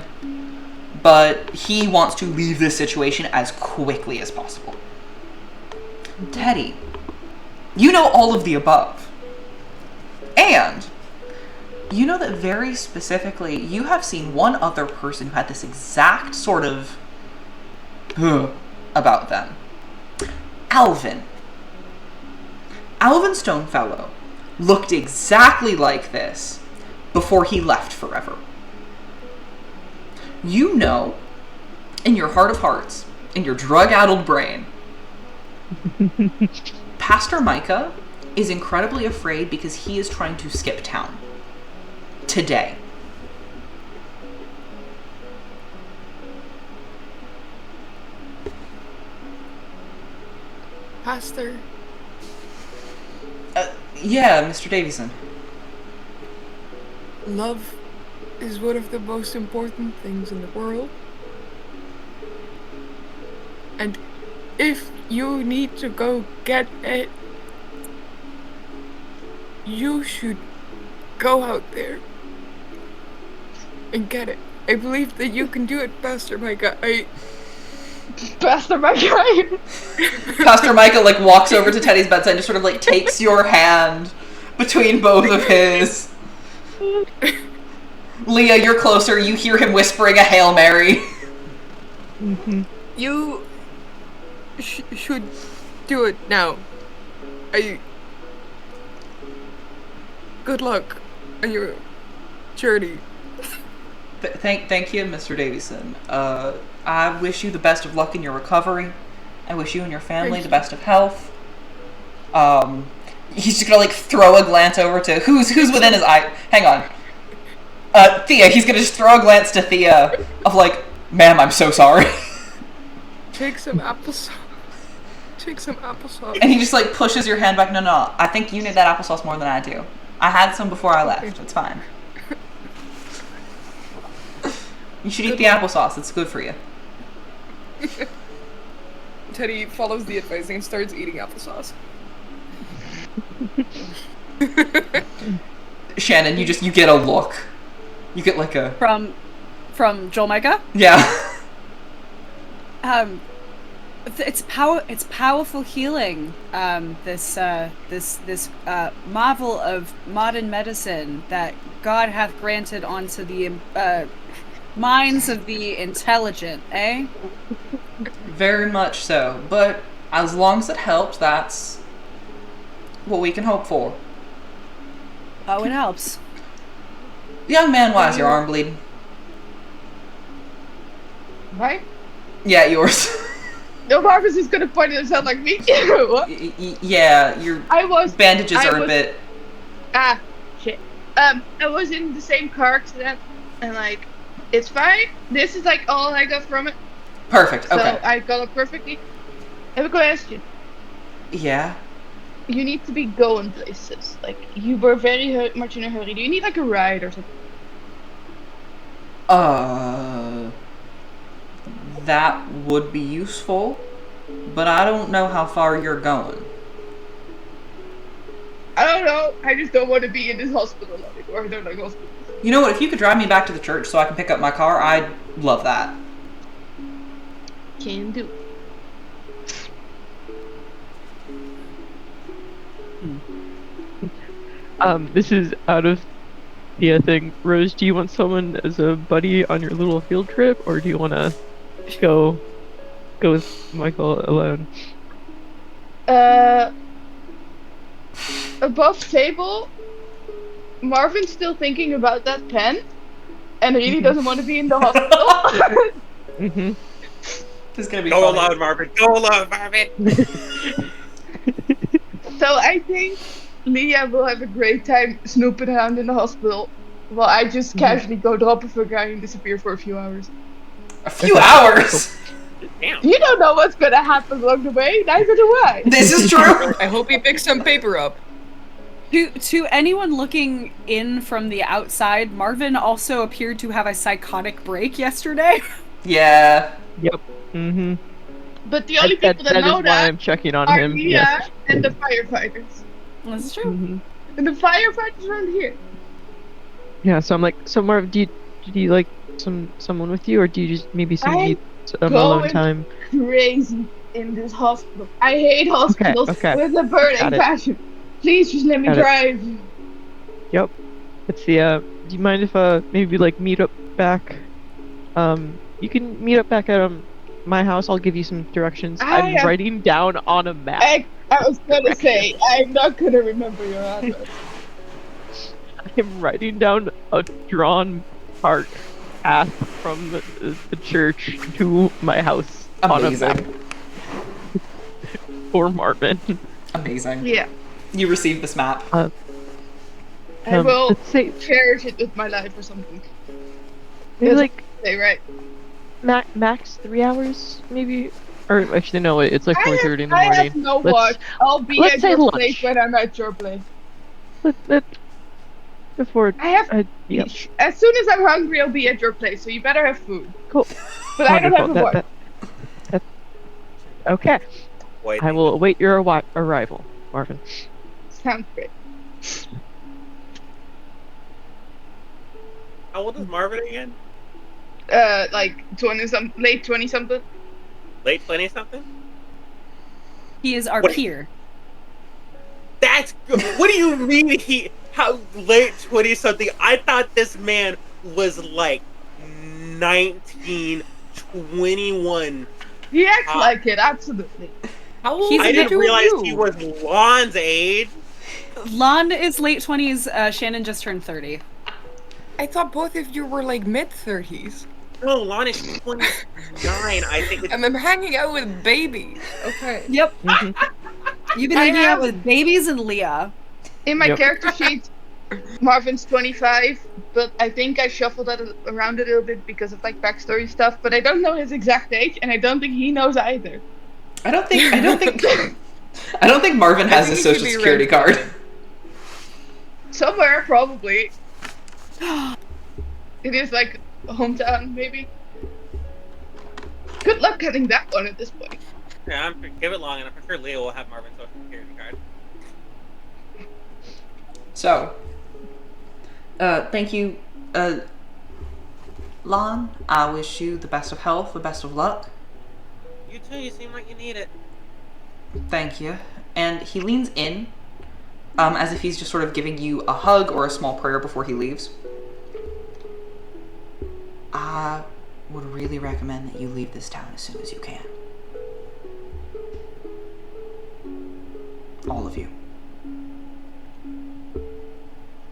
But he wants to leave this situation as quickly as possible. Teddy, you know all of the above. And you know that very specifically, you have seen one other person who had this exact sort of about them. Alvin. Alvin Stonefellow looked exactly like this before he left forever. You know, in your heart of hearts, in your drug-addled brain, Pastor Micah is incredibly afraid because he is trying to skip town. Today. Pastor, Yeah, Mr. Davison. love is one of the most important things in the world. And if you need to go get it, you should go out there and get it. I believe that you can do it, Pastor Micah. Pastor Micah, right? Pastor Micah, like, walks over to Teddy's bedside and just sort of, like, takes your hand between both of his. Lia, you're closer. You hear him whispering a Hail Mary. Mm-hmm. You should do it now. Good luck on your journey. Thank you, Mr. Davison. I wish you the best of luck in your recovery. I wish you and your family the best of health. He's just gonna like throw a glance over to who's within his eye. Hang on. Thea. He's gonna just throw a glance to Thea of like, ma'am, I'm so sorry. Take some applesauce. Take some applesauce. And he just like pushes your hand back. No. I think you need that applesauce more than I do. I had some before I left. It's fine. You should eat the applesauce. It's good for you. Teddy follows the advice and starts eating applesauce. Shannon, you get a look. You get like a From Joel Micah? yeah. It's powerful healing. This marvel of modern medicine that God hath granted onto the minds of the intelligent, eh? Very much so. But as long as it helps, that's what we can hope for. Oh, it helps. Young man, why is your arm bleeding? Right? Yeah, yours. No, Marvin's just gonna point at himself like me. What? Yeah, your bandages are a bit. Ah, shit. I was in the same car accident, and like, it's fine. This is like all I got from it. Perfect. Okay. So I got it perfectly. I have a question. Yeah. You need to be going places. Like, you were very much in a hurry. Do you need like a ride or something? That would be useful, but I don't know how far you're going. I don't know. I just don't want to be in this hospital anymore. I don't like hospitals. You know what? If you could drive me back to the church so I can pick up my car, I'd love that. Can do. This is out of the thing. Rose, do you want someone as a buddy on your little field trip, or do you want to go with Michael alone? Above table, Marvin's still thinking about that pen, and really doesn't want to be in the hospital. Mm-hmm. This is gonna be Go funny. alone, Marvin. Go alone, Marvin. So I think Lia will have a great time snooping around in the hospital, while I just casually go drop off a guy and disappear for a few hours. A few hours? Damn. You don't know what's gonna happen along the way, neither do I. This is true. I hope he picks some paper up. To anyone looking in from the outside, Marvin also appeared to have a psychotic break yesterday. Yeah. Yep. Mm-hmm. But the only people that know is why I'm checking on are him. Lia Yes. and the firefighters. This is true. Mm-hmm. And the firefighters around here. Yeah. So I'm like, so Marv, do you like someone with you, or do you just maybe need some going alone time? Crazy in this hospital. I hate hospitals okay. with a burning Got it. passion. Please just let me Got it. drive. Yep. Let's see. Do you mind if maybe like meet up back? You can meet up back at my house. I'll give you some directions. I'm writing down on a map. I was gonna say I'm not gonna remember your address. I'm writing down a drawn path from the church to my house on a map. Amazing. For Marvin. Amazing. Yeah, You received this map. I will Let's say cherish it with my life or something. maybe like Say right. max 3 hours, maybe. Or actually, no. It's like 4:30 in the I morning. have no Let's- watch. I'll be let's at say your lunch. place when I'm at your place. Before. I have. Yep. As soon as I'm hungry, I'll be at your place. So you better have food. Cool. But I don't have a watch. That- okay. Wait. I will await your arrival, Marvin. Sounds great. How old is Marvin again? Like 20 something, late 20 something. Late 20 something? He is our What- peer. That's good. What do you mean how late 20 something? I thought this man was like 19, 21. He acts like it, absolutely. How old He's are I the didn't two of realize you? he was Lon's age. Lahn is late 20s. Shannon just turned 30. I thought both of you were like mid-30s. No, Lon is 29. I think it's And I'm hanging out with babies. Okay. Yep. You've been I hanging out have- with babies and Leah. In my Yep. character sheet, Marvin's 25, but I think I shuffled that around a little bit because of like backstory stuff. But I don't know his exact age, and I don't think he knows either. I don't think Marvin has think his he should social be security red. card. Somewhere, probably. It is like a hometown, maybe. Good luck getting that one at this point. yeah, give it long enough. I'm sure Leo will have Marvin's social security card. So, thank you, Lon. I wish you the best of health, the best of luck. You too. You seem like you need it. Thank you. And he leans in, as if he's just sort of giving you a hug or a small prayer before he leaves. I would really recommend that you leave this town as soon as you can. All of you.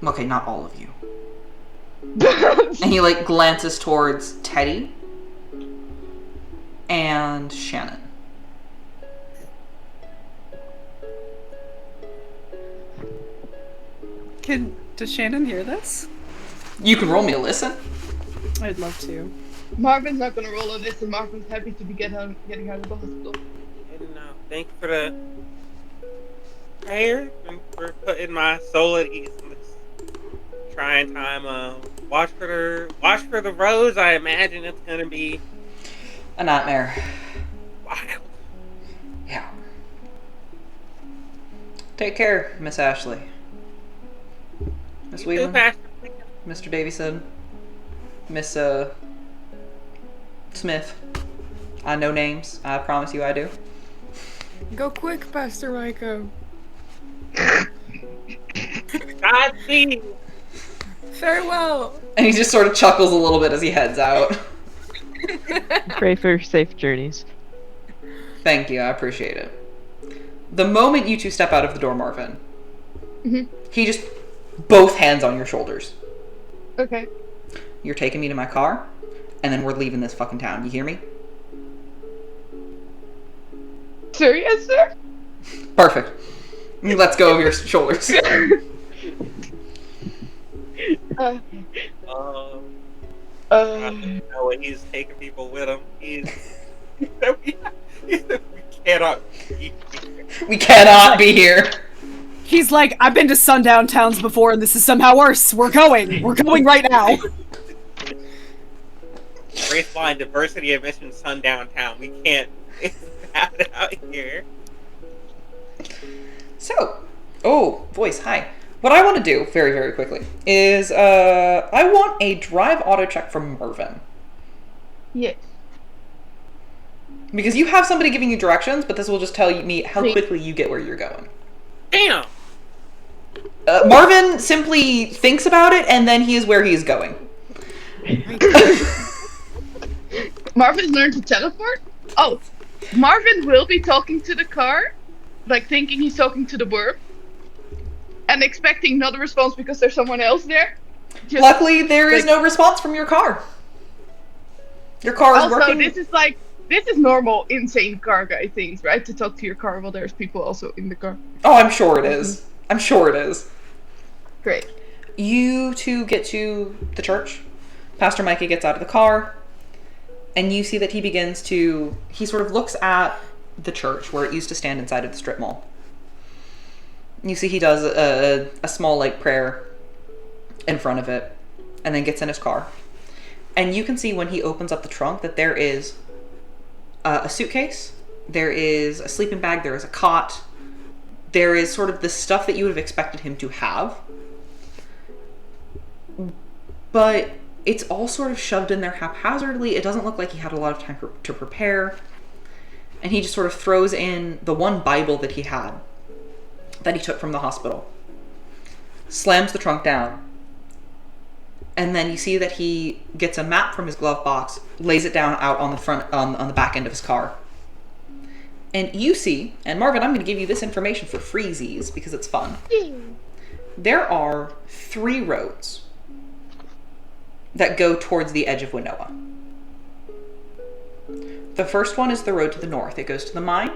Okay, not all of you. And he like glances towards Teddy and Shannon. Does Shannon hear this? You can roll me a listen. I'd love to. Marvin's not gonna roll on this, and Marvin's happy to be getting out of the hospital. And thank you for the prayer and for putting my soul at ease in this trying time. Watch for the roads. I imagine it's gonna be A nightmare. wild. Yeah. Take care, Miss Ashley. Miss You too, Whelan, Pastor. Mr. Davison, Miss Smith. I know names. I promise you I do. Go quick, Pastor Micah. Godspeed. Farewell. And he just sort of chuckles a little bit as he heads out. Pray for safe journeys. Thank you, I appreciate it. The moment you two step out of the door, Marvin, he just both hands on your shoulders. Okay. You're taking me to my car, and then we're leaving this fucking town. You hear me? Sir, yes, sir. Perfect. Let's go of your shoulders. Uh, I don't know when he's taking people with him. He said we cannot be here. We cannot be here. He's like, I've been to sundown towns before, and this is somehow worse. We're going. We're going right now. Race line, diversity, admission, sundown town. We can't. It's bad out here. So, voice, hi. What I want to do, very, very quickly, is I want a drive auto check from Marvin. yes. Because you have somebody giving you directions, but this will just tell me how quickly you get where you're going. Damn. Marvin simply thinks about it, and then he is where he is going. Marvin's learned to teleport? Oh, Marvin will be talking to the car, like thinking he's talking to the worm, and expecting not a response because there's someone else there. Just, Luckily, there is like- no response from your car. Your car is also, working. this is normal insane car guy things, right? To talk to your car while there's people also in the car. Oh, I'm sure it is. I'm sure it is. Great. You two get to the church. Pastor Micah gets out of the car, and you see that he sort of looks at the church where it used to stand inside of the strip mall. You see he does a small like prayer in front of it, and then gets in his car. And you can see when he opens up the trunk that there is a suitcase, there is a sleeping bag, there is a cot, there is sort of the stuff that you would have expected him to have. But it's all sort of shoved in there haphazardly. It doesn't look like he had a lot of time to prepare. And he just sort of throws in the one Bible that he had, that he took from the hospital. Slams the trunk down. And then you see that he gets a map from his glove box, lays it down out on the front, on the back end of his car. And you see, and Marvin, I'm going to give you this information for freezies because it's fun. There are 3 roads that go towards the edge of Winoa. The first one is the road to the north. It goes to the mine.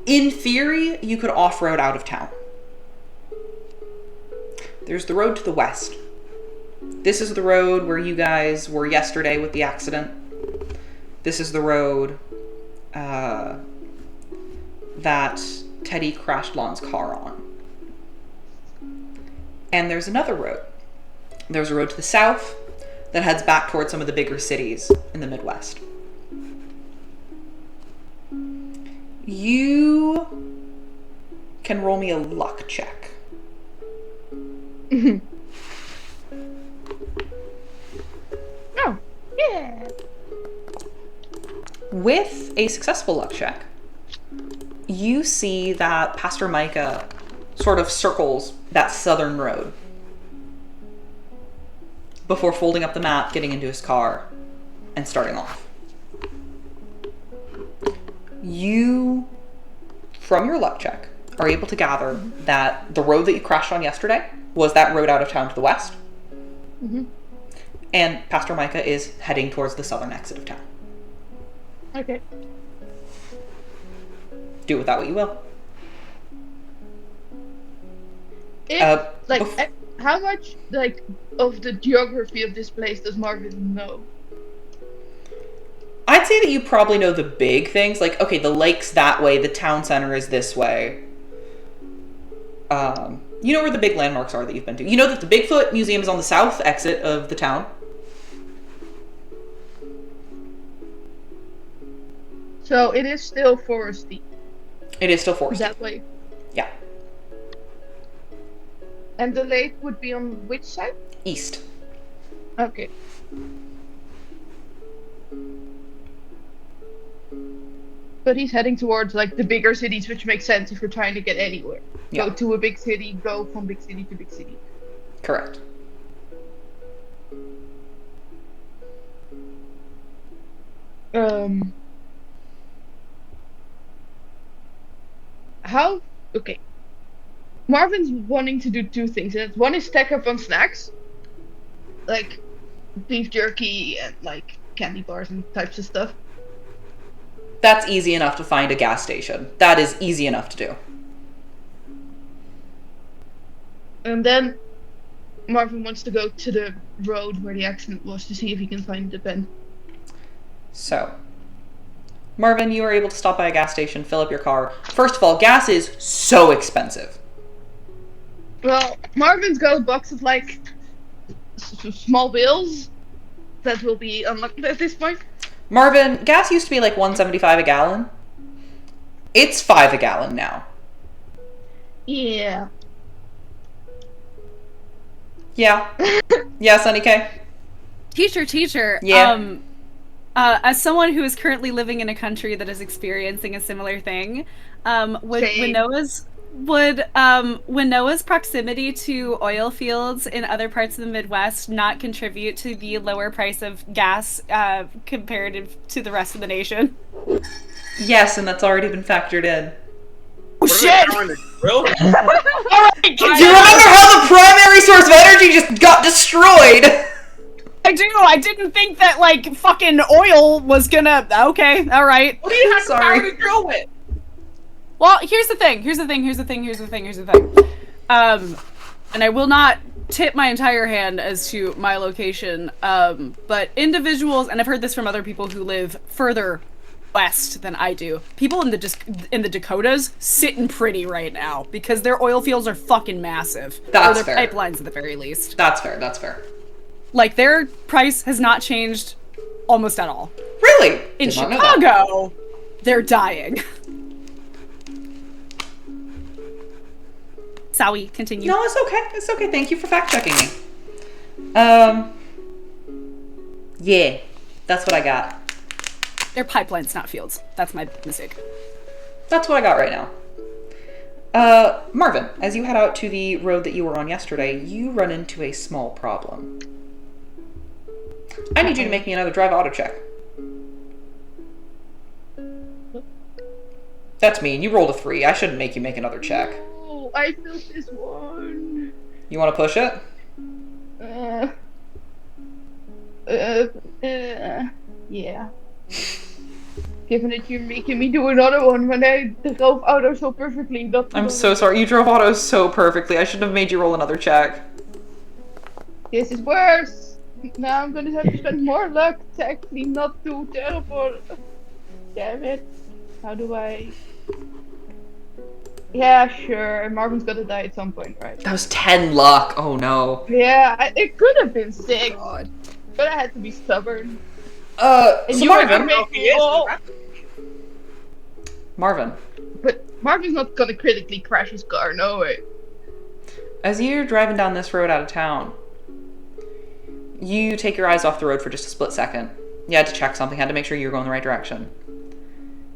In theory, you could off-road out of town. There's the road to the west. This is the road where you guys were yesterday with the accident. This is the road that Teddy crashed Lahn's car on. And there's another road. There's a road to the south that heads back towards some of the bigger cities in the Midwest. You can roll me a luck check. Oh, yeah. With a successful luck check, you see that Pastor Micah sort of circles that southern road before folding up the map, getting into his car, and starting off. You, from your luck check, are able to gather that the road that you crashed on yesterday was that road out of town to the west. Mm-hmm. And Pastor Micah is heading towards the southern exit of town. Okay. Do with that what you will. How much, like, of the geography of this place does Marvin know? I'd say that you probably know the big things. Like, okay, the lake's that way, the town center is this way. You know where the big landmarks are that you've been to. You know that the Bigfoot Museum is on the south exit of the town. So it is still foresty. It is still forested. That way. Yeah. And the lake would be on which side? East. Okay. But he's heading towards, like, the bigger cities, which makes sense if you're trying to get anywhere. Yeah. Go to a big city, go from big city to big city. Correct. Okay. Marvin's wanting to do 2 things. And one is stack up on snacks. Like beef jerky and like candy bars and types of stuff. That's easy enough to find a gas station. That is easy enough to do. And then Marvin wants to go to the road where the accident was to see if he can find the pen. So, Marvin, you are able to stop by a gas station, fill up your car. First of all, gas is so expensive. Well, Marvin's got a box of, like, small bills that will be unlocked at this point. Marvin, gas used to be like $1.75 a gallon. It's $5 a gallon now. Yeah. Yeah. Yeah, Sunny K? Teacher. Yeah. As someone who is currently living in a country that is experiencing a similar thing, would Winoa's proximity to oil fields in other parts of the Midwest not contribute to the lower price of gas comparative to the rest of the nation? Yes, and that's already been factored in. Oh shit! Alright, Do you remember how the primary source of energy just got destroyed? I do. I didn't think that, like, fucking oil was gonna... Okay, alright. what do you have Sorry. power to drill with? Well, here's the thing. And I will not tip my entire hand as to my location, but individuals, and I've heard this from other people who live further west than I do, people in the Dakotas sitting pretty right now because their oil fields are fucking massive. That's or their fair. pipelines at the very least. That's fair. Like, their price has not changed almost at all. Really? In Did not know that. Chicago, they're dying. Sorry, continue. No, it's okay. Thank you for fact checking me. Yeah, that's what I got. They're pipelines, not fields. That's my mistake. That's what I got right now. Marvin, as you head out to the road that you were on yesterday, you run into a small problem. I need you to make me another drive auto check. That's mean. You rolled a 3. I shouldn't make you make another check. Oh, I felt this one. You want to push it? Yeah. Given that you're making me do another one when I drove auto so perfectly. I'm so sorry. You drove auto so perfectly. I shouldn't have made you roll another check. This is worse. Now I'm gonna have to spend more luck to actually not do terrible. Damn it. How do I... Yeah, sure. Marvin's gonna die at some point, right? That was 10 luck. Oh no. Yeah, it could have been 6. God. But I had to be stubborn. So you were gonna Marvin. make me roll. Marvin. But Marvin's not gonna critically crash his car, no way. As you're driving down this road out of town, you take your eyes off the road for just a split second. You had to check something, had to make sure you were going the right direction.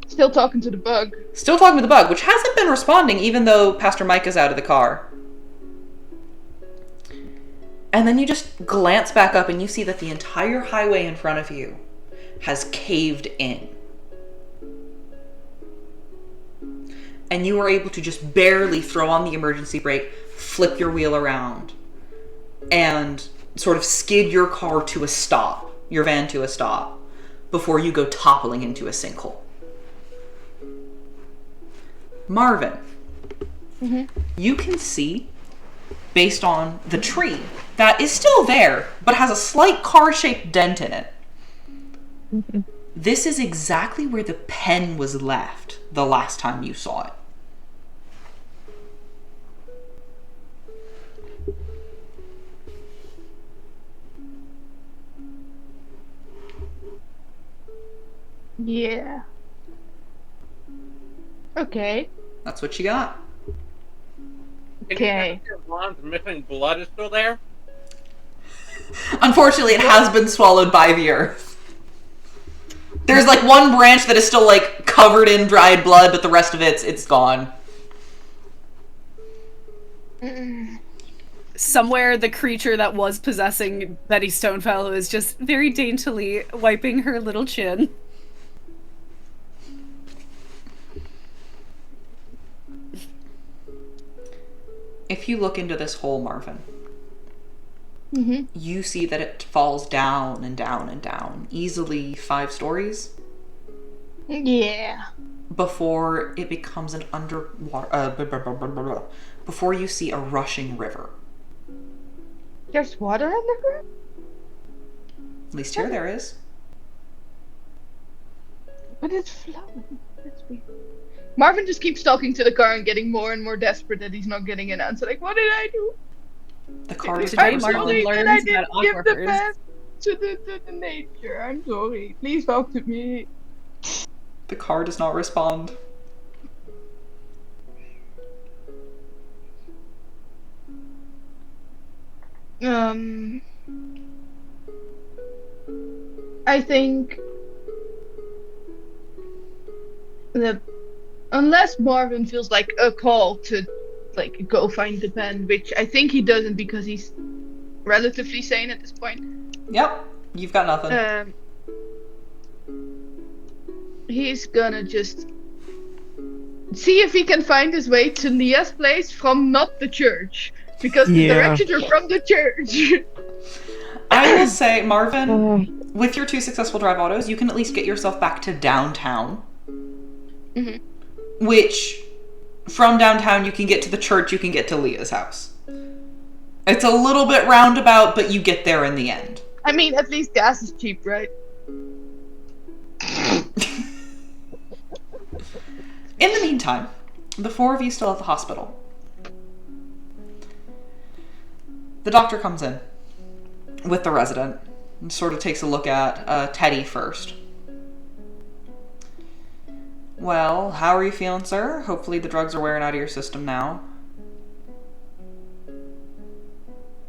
Still talking to the bug. Still talking to the bug, which hasn't been responding even though Pastor Mike is out of the car. And then you just glance back up and you see that the entire highway in front of you has caved in. And you are able to just barely throw on the emergency brake, flip your wheel around, and sort of skid your car to a stop, your van to a stop, before you go toppling into a sinkhole. Marvin, you can see, based on the tree, that is still there, but has a slight car-shaped dent in it. This is exactly where the pen was left the last time you saw it. Yeah. Okay. That's what you got. Okay. Lahn's missing blood is still there. Unfortunately, it has been swallowed by the earth. There's like one branch that is still like covered in dried blood, but the rest of it's gone. Somewhere the creature that was possessing Betty Stonefellow is just very daintily wiping her little chin. If you look into this hole, Marvin, you see that it falls down and down and down, easily 5 stories. Yeah. Before it becomes an underwater, before you see a rushing river. There's water underground? At least here there is. But it's flowing. That's weird. Marvin just keeps talking to the car and getting more and more desperate that he's not getting an answer. Like, what did I do? The car does Today not Marvin respond. learns I didn't that give the aquifers. pass to the nature. I'm sorry. Please talk to me. The car does not respond. I think that unless Marvin feels like a call to like go find the pen, which I think he doesn't because he's relatively sane at this point. Yep, you've got nothing. He's gonna just see if he can find his way to Lia's place from not the church, because the directions are from the church. I will say, Marvin, with your 2 successful drive autos, you can at least get yourself back to downtown. Which, from downtown, you can get to the church, you can get to Lia's house. It's a little bit roundabout, but you get there in the end. I mean, at least gas is cheap, right? In the meantime, the 4 of you still at the hospital. The doctor comes in with the resident and sort of takes a look at Teddy first. Well, how are you feeling, sir? Hopefully the drugs are wearing out of your system now.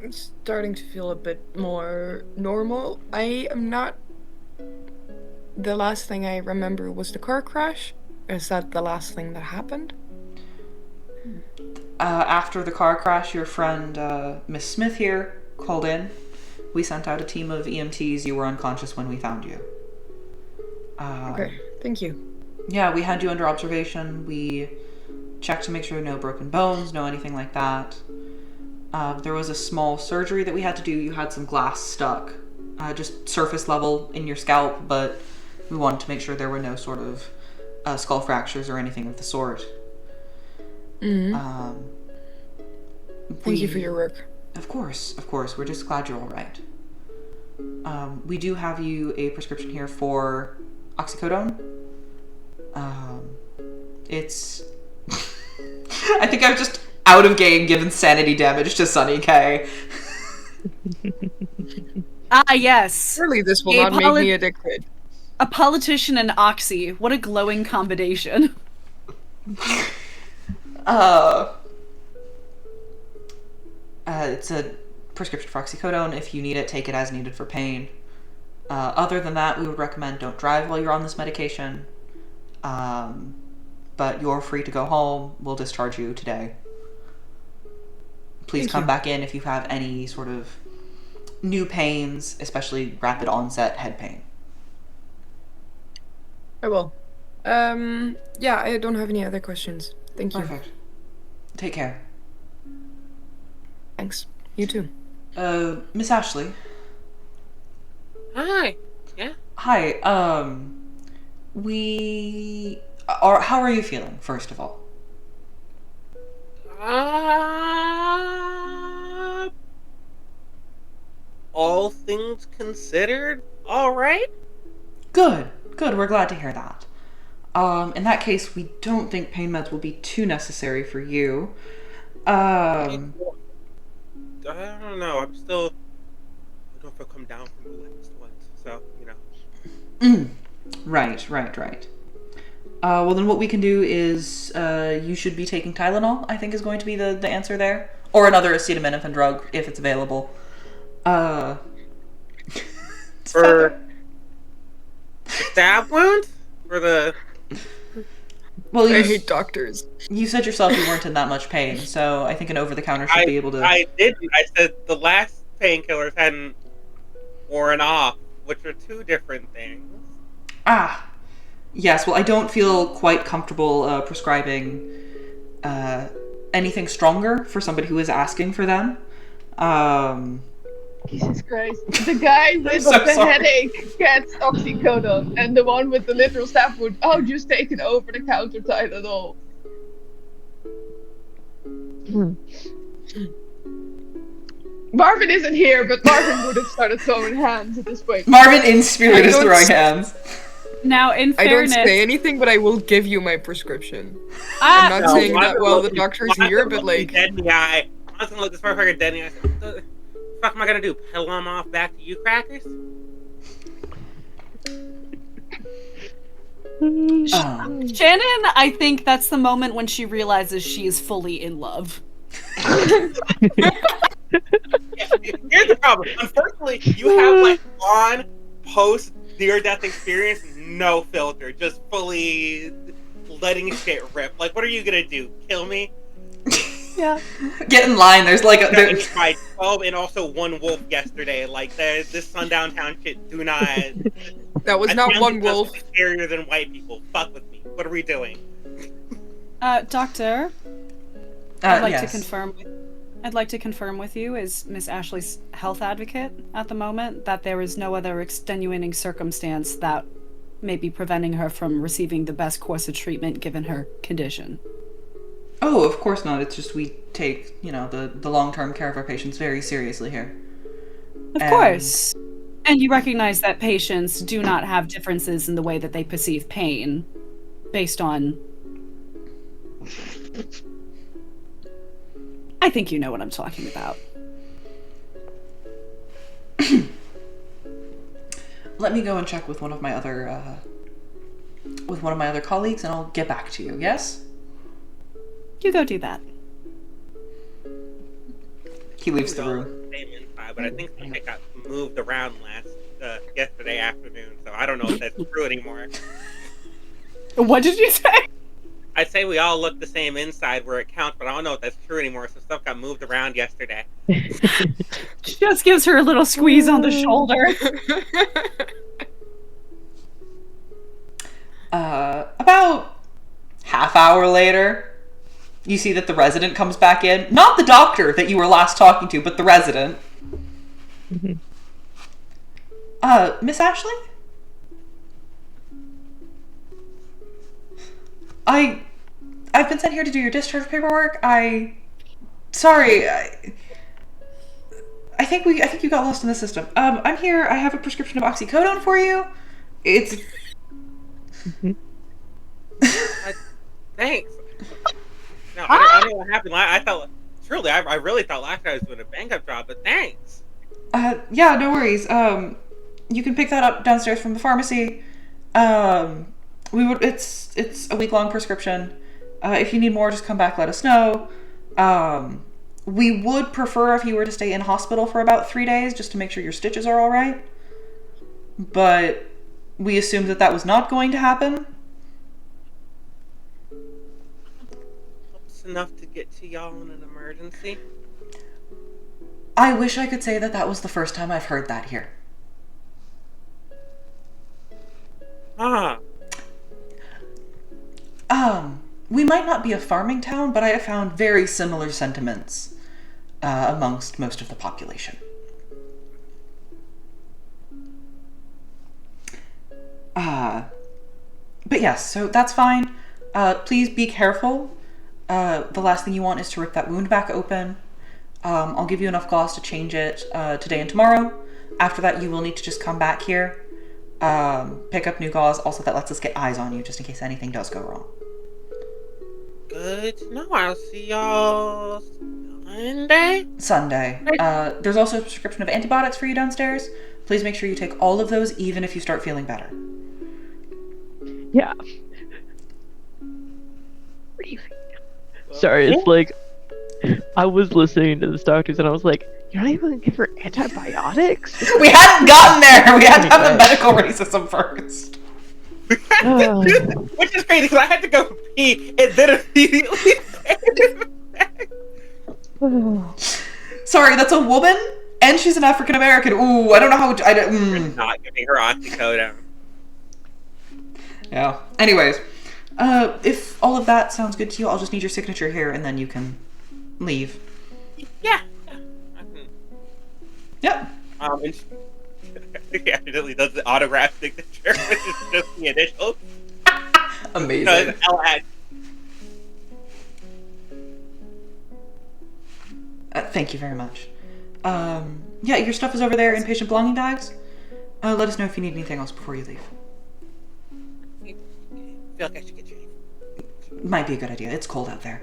I'm starting to feel a bit more normal. I am not... The last thing I remember was the car crash. Is that the last thing that happened? After the car crash, your friend, Miss Smith here, called in We sent out a team of EMTs. You were unconscious when we found you. Okay, thank you. Yeah, we had you under observation. We checked to make sure no broken bones, no anything like that. There was a small surgery that we had to do. You had some glass stuck, just surface level in your scalp, but we wanted to make sure there were no sort of skull fractures or anything of the sort. Mm-hmm. Thank you for your work. Of course. We're just glad you're all right. We do have you a prescription here for oxycodone. It's... I think I've just out of game given sanity damage to Sunny K. Ah, yes. Surely this will not make me addicted. A politician and Oxy. What a glowing combination. It's a prescription for oxycodone. If you need it, take it as needed for pain. Other than that, we would recommend don't drive while you're on this medication. But you're free to go home. We'll discharge you today. Please come back in if you have any sort of new pains, especially rapid onset head pain. I will. Yeah, I don't have any other questions. Thank you. Perfect. Take care. Thanks. You too. Miss Ashley. Hi. Yeah. Hi. We are. How are you feeling? First of all. All things considered, all right. Good. We're glad to hear that. In that case, we don't think pain meds will be too necessary for you. I don't know. I don't know if I'll come down from the last one, so you know. Right. Well, then what we can do is you should be taking Tylenol, I think is going to be the answer there. Or another acetaminophen drug, if it's available. For the stab wound? For the... Well, I hate doctors. You said yourself you weren't in that much pain, so I think an over-the-counter should be able to... I didn't. I said the last painkillers hadn't worn off, which are two different things. Ah, yes. Well, I don't feel quite comfortable prescribing anything stronger for somebody who is asking for them. Jesus Christ. The guy with so the sorry. headache gets oxycodone, and the one with the literal stab wound, just take an over-the-counter Tylenol. Marvin isn't here, but Marvin would have started throwing hands at this point. Marvin in spirit is throwing hands. Now, in I don't fairness, say anything, but I will give you my prescription. I'm not saying that while the doctor's here, but like... Dead in the eye. I was gonna look this motherfucker dead in the eye. What the fuck am I gonna do? Pedal him off back to you crackers? Shannon, I think that's the moment when she realizes she is fully in love. Yeah, here's the problem. Unfortunately, you have like on post near-death experience, no filter, just fully letting shit rip. Like, what are you gonna do? Kill me? Yeah. Get in line. There's like a... Got eaten by 12 and also one wolf yesterday. Like, this sundown town shit, do not... That was not one wolf. Scarier than white people. Fuck with me. What are we doing? Doctor, I'd like to yes. confirm. I'd like to confirm with you, as Miss Ashley's health advocate at the moment, that there is no other extenuating circumstance that may be preventing her from receiving the best course of treatment given her condition. Oh, of course not. It's just we take, the long-term care of our patients very seriously here. Of course. And you recognize that patients do not have differences in the way that they perceive pain based on... I think you know what I'm talking about. Let me go and check with one of my other colleagues, and I'll get back to you. Yes? You go do that. He leaves the room. But I think it got moved around yesterday afternoon, so I don't know if that's true anymore. What did you say? I'd say we all look the same inside where it counts, but I don't know if that's true anymore. Some stuff got moved around yesterday. She just gives her a little squeeze on the shoulder. About half hour later, you see that the resident comes back in. Not the doctor that you were last talking to, but the resident. Miss Ashley? I've been sent here to do your discharge paperwork. Sorry. I think you got lost in the system. I'm here. I have a prescription of oxycodone for you. It's. Thanks. No, I don't know what happened. I really thought last night I was doing a bang-up job, but thanks. Yeah, no worries. You can pick that up downstairs from the pharmacy. It's a week-long prescription. If you need more, just come back, let us know. We would prefer if you were to stay in hospital for about 3 days, just to make sure your stitches are alright. But we assumed that was not going to happen. Close enough to get to y'all in an emergency. I wish I could say that was the first time I've heard that here. We might not be a farming town, but I have found very similar sentiments amongst most of the population. But yes, so that's fine. Please be careful. The last thing you want is to rip that wound back open. I'll give you enough gauze to change it today and tomorrow. After that, you will need to just come back here, pick up new gauze. Also, that lets us get eyes on you, just in case anything does go wrong. Good to know. I'll see y'all Sunday. There's also a prescription of antibiotics for you downstairs. Please make sure you take all of those, even if you start feeling better. Yeah. Sorry, it's like, I was listening to the doctors and I was like, you're not even gonna give her antibiotics? We hadn't gotten there! We had to have the medical racism first. Which is crazy, because I had to go pee and then immediately Sorry, that's a woman, and she's an African American. Ooh, I don't know how. We're not giving her oxycodone. Yeah. Anyways, if all of that sounds good to you, I'll just need your signature here, and then you can leave. Yeah. Yep. And he accidentally does the autograph signature, which is just the initials. Amazing. Thank you very much. Yeah, your stuff is over there in patient belonging bags. Let us know if you need anything else before you leave. I feel like I should get changed. Might be a good idea. It's cold out there.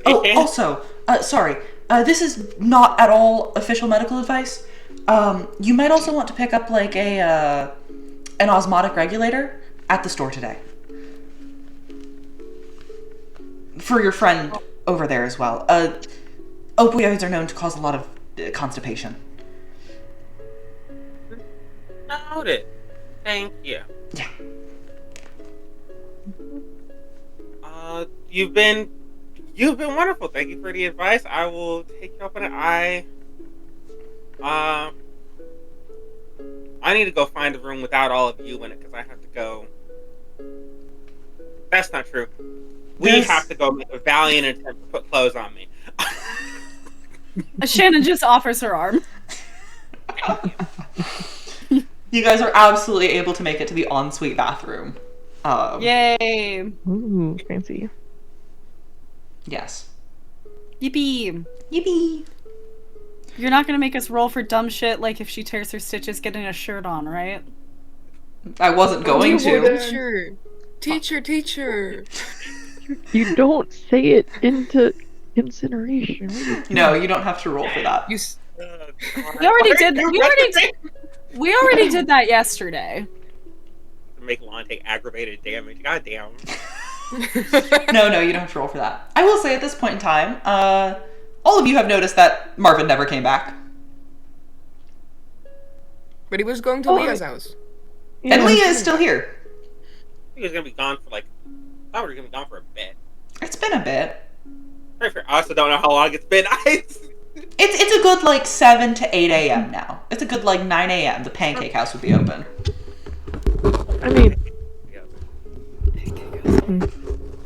Oh, also, sorry. This is not at all official medical advice. You might also want to pick up like an osmotic regulator at the store today. For your friend over there as well. Opioids are known to cause a lot of constipation. Noted. Thank you. Yeah. You've been wonderful. Thank you for the advice. I will take you up on it. I need to go find a room without all of you in it because I have to go. That's not true. We have to go make a valiant attempt to put clothes on me. Shannon just offers her arm. You guys are absolutely able to make it to the ensuite bathroom. Yay! Ooh, fancy. Yes. Yippee! Yippee! You're not gonna make us roll for dumb shit like if she tears her stitches getting a shirt on, right? I wasn't going to. Teacher. You don't say it into incineration. No, you don't have to roll for that. We already did. We already did that yesterday. Make Lahn take aggravated damage. God damn. No, you don't have to roll for that. I will say at this point in time, all of you have noticed that Marvin never came back. But he was going to Leah's house. And Lia is still here. He was gonna be gone for like. I thought we were gonna be gone for a bit. It's been a bit. I also don't know how long it's been. It's a good like 7 to 8 a.m. now. It's a good like 9 a.m. The pancake house would be open. I mean,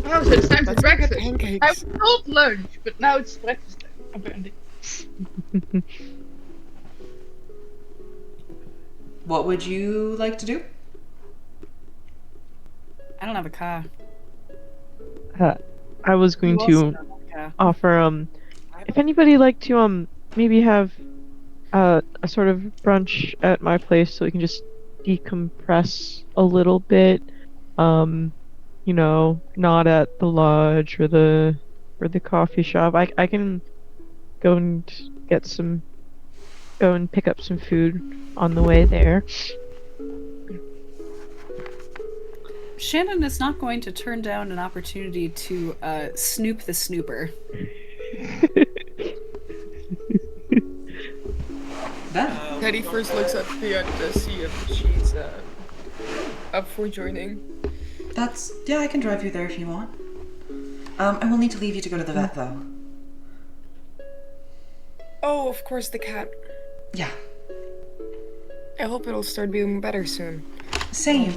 Oh, so it's time for Let's go get breakfast. I pancakes. was told lunch, but now it's breakfast time, apparently. What would you like to do? I don't have a car. I was going You also to don't have a car. offer if anybody like to maybe have a sort of brunch at my place so we can just decompress a little bit. You know, not at the lodge or the coffee shop. I can go and pick up some food on the way there. Shannon is not going to turn down an opportunity to snoop the snooper. Then. Teddy first looks at Thea to see if she's up for joining. Yeah, I can drive you there if you want. I will need to leave you to go to the vet though. Oh, of course, the cat. Yeah. I hope it'll start being better soon. Same.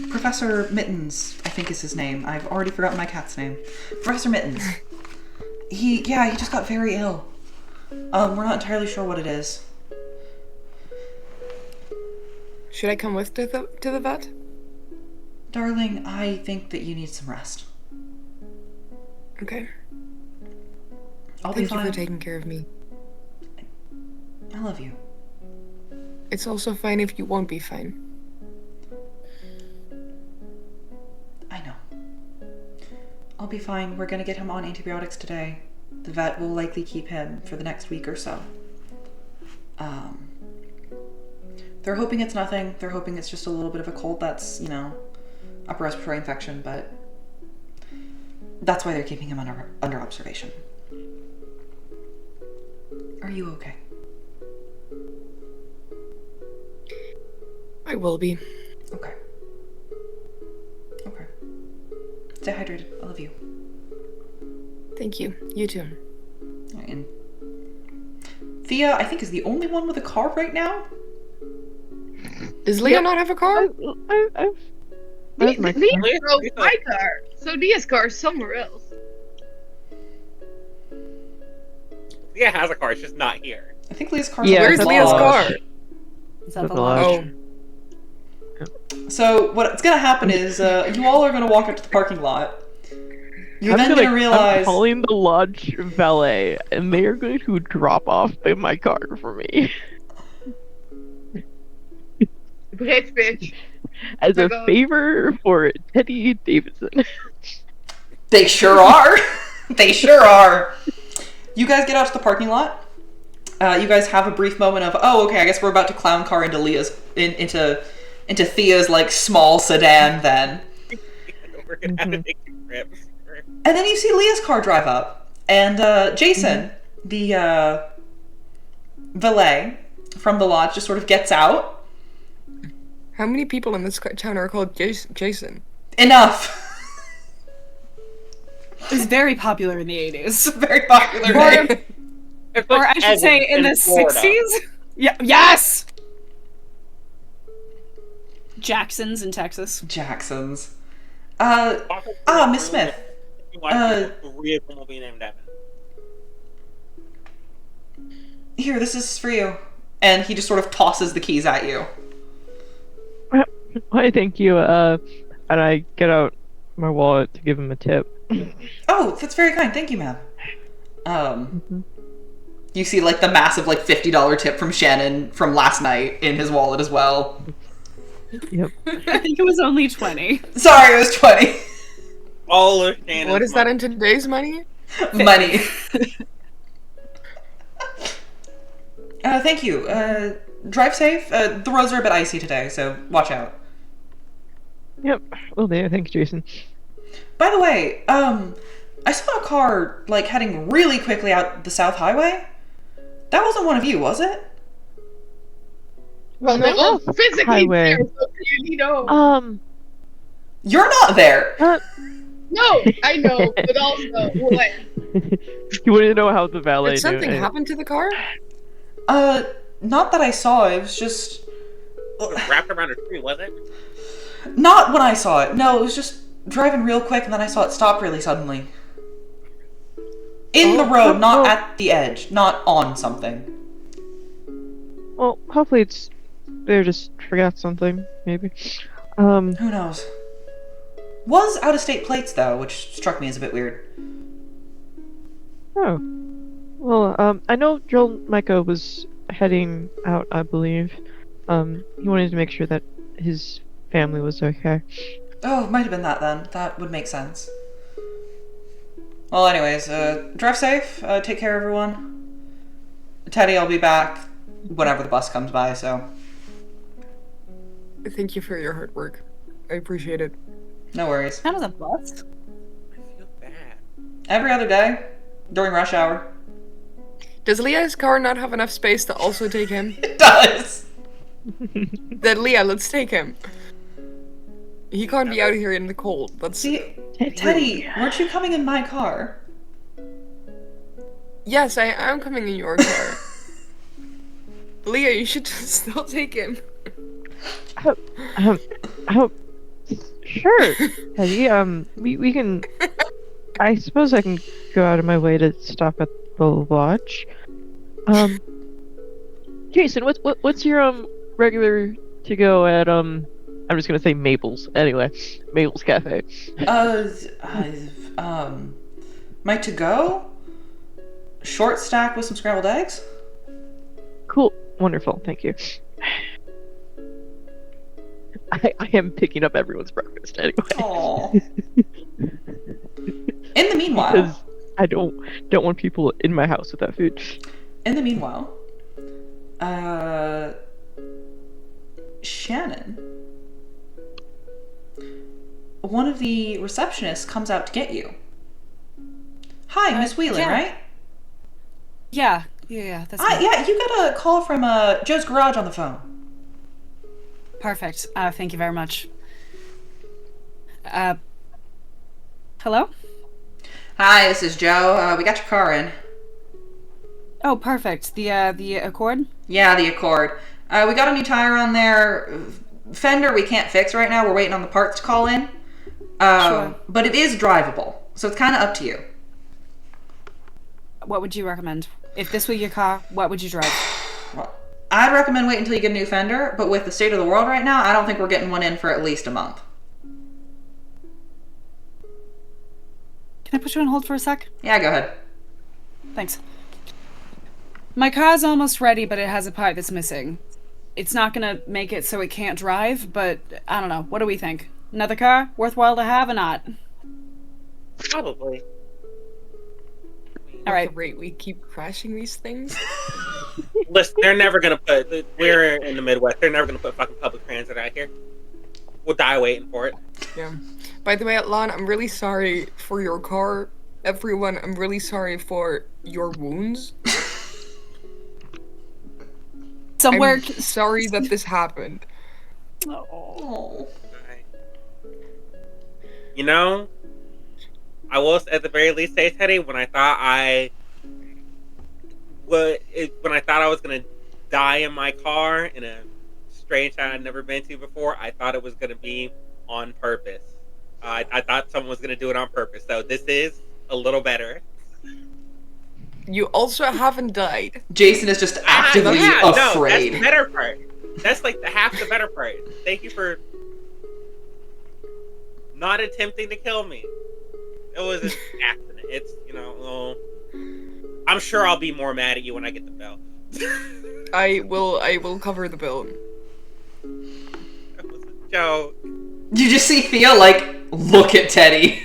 Professor Mittens, I think is his name. I've already forgotten my cat's name. Professor Mittens. He just got very ill. We're not entirely sure what it is. Should I come with to the vet? Darling, I think that you need some rest. Okay. I'll be Thank you fine. for taking care of me. I love you. It's also fine if you won't be fine. I know. I'll be fine. We're gonna get him on antibiotics today. The vet will likely keep him for the next week or so. They're hoping it's nothing. They're hoping it's just a little bit of a cold that's, upper respiratory infection, but that's why they're keeping him under observation. Are you okay? I will be. Okay. Okay. Stay hydrated. I love you. Thank you. You too. All right, and Thea, I think, is the only one with a car right now. Does Leah not have a car? I've my car. Lia drove my car, so Lia's car is somewhere else. Leah has a car, it's just not here. I think Leah's car's Yeah, at Where's the Leah's lodge. car? Is that the The lodge? lodge. Oh. So what's gonna happen is you all are gonna walk up to the parking lot. You're then I'm gonna realize. I'm calling the lodge valet, and they are going to drop off my car for me Great bitch. as Oh my a God. favor for Teddy Davidson. They sure are. They sure are. You guys get out to the parking lot. You guys have a brief moment of, oh, okay, I guess we're about to clown car into into Thea's like small sedan then. We're gonna have to take some trips. And then you see Leah's car drive up, and Jason, the valet from the lodge, just sort of gets out. How many people in this town are called Jason? Enough. It was very popular in the 80s. Very popular Or- name. It's Or like I should say in the Florida. 60s? Yeah, yes! Jackson's in Texas. Jacksons. Miss Smith. Three of them will be named Evan. Here, this is for you. And he just sort of tosses the keys at you. Why, thank you. And I get out my wallet to give him a tip. Oh, that's very kind. Thank you, ma'am. You see, like, the massive, like, $50 tip from Shannon from last night in his wallet as well. Yep. I think it was only 20. Sorry, it was 20. All of Shannon's What is that money. in today's money? Money. Thank you. Drive safe. The roads are a bit icy today, so watch out. Yep. Well, there. Thank you, Jason. By the way, I saw a car, like, heading really quickly out the South Highway. That wasn't one of you, was it? Well, they're all physically Highway. there, so clearly no. You're not there. No, I know, but also what? You want to know how the valet Did something knew? happen to the car? Not that I saw. It was just It was wrapped around a tree, was it? not when I saw it. No, it was just driving real quick, and then I saw it stop really suddenly. In the road, not at the edge, not on something. Well, hopefully they just forgot something, maybe. Who knows? Was out-of-state plates, though, which struck me as a bit weird. Oh. Well, I know Joel Micah was heading out, I believe. He wanted to make sure that his family was okay. Oh, it might have been that then. That would make sense. Well, anyways, drive safe. Take care, everyone. Teddy, I'll be back whenever the bus comes by, so... Thank you for your hard work. I appreciate it. No worries. That was a bus. I feel bad. Every other day, during rush hour. Does Leah's car not have enough space to also take him? It does! Then Leah, let's take him. He can't be out here in the cold. Let's See, Teddy, weren't you coming in my car? Yes, I am coming in your car. Leah, you should still take him. Sure, Teddy. We can. I suppose I can go out of my way to stop at the lodge. Jason, what's your regular to go at I'm just gonna say Mabel's anyway. Mabel's Cafe. My to-go? Short stack with some scrambled eggs? Cool, wonderful, thank you. I am picking up everyone's breakfast anyway. Aww. In the meanwhile... Because I don't want people in my house with that food. In the meanwhile... Shannon... One of the receptionists comes out to get you. Hi, Miss Whelan, yeah. right? Yeah, that's me. Yeah, you got a call from Joe's garage on the phone. Perfect. Thank you very much. Hello? Hi, this is Joe. We got your car in. Oh, perfect. The Accord? Yeah, the Accord. We got a new tire on there. Fender we can't fix right now. We're waiting on the parts to call in. Sure. But it is drivable, so it's kind of up to you. What would you recommend? If this were your car, what would you drive? Well, I'd recommend waiting until you get a new fender, but with the state of the world right now, I don't think we're getting one in for at least a month. Can I put you on hold for a sec? Yeah, go ahead. Thanks. My car's almost ready, but it has a part that's missing. It's not gonna make it so it can't drive, but I don't know. What do we think? Another car? Worthwhile to have or not? Probably. All right. At the rate we keep crashing these things. Listen, they're never gonna put. We're in the Midwest. They're never gonna put fucking public transit out here. We'll die waiting for it. Yeah. By the way, Lahn, I'm really sorry for your car. Everyone, I'm really sorry for your wounds. Somewhere. I'm sorry that this happened. Oh. You know, I will at the very least say, Teddy, when I thought I was gonna die in my car in a strange town I'd never been to before, I thought it was gonna be on purpose. I thought someone was gonna do it on purpose. So this is a little better. You also haven't died. Jason is just actively afraid. No, that's the better part. That's like half the better part. Thank you for not attempting to kill me. It was an accident. It's, I'm sure I'll be more mad at you when I get the belt. I will cover the bill. That was a joke. You just see Thea look at Teddy.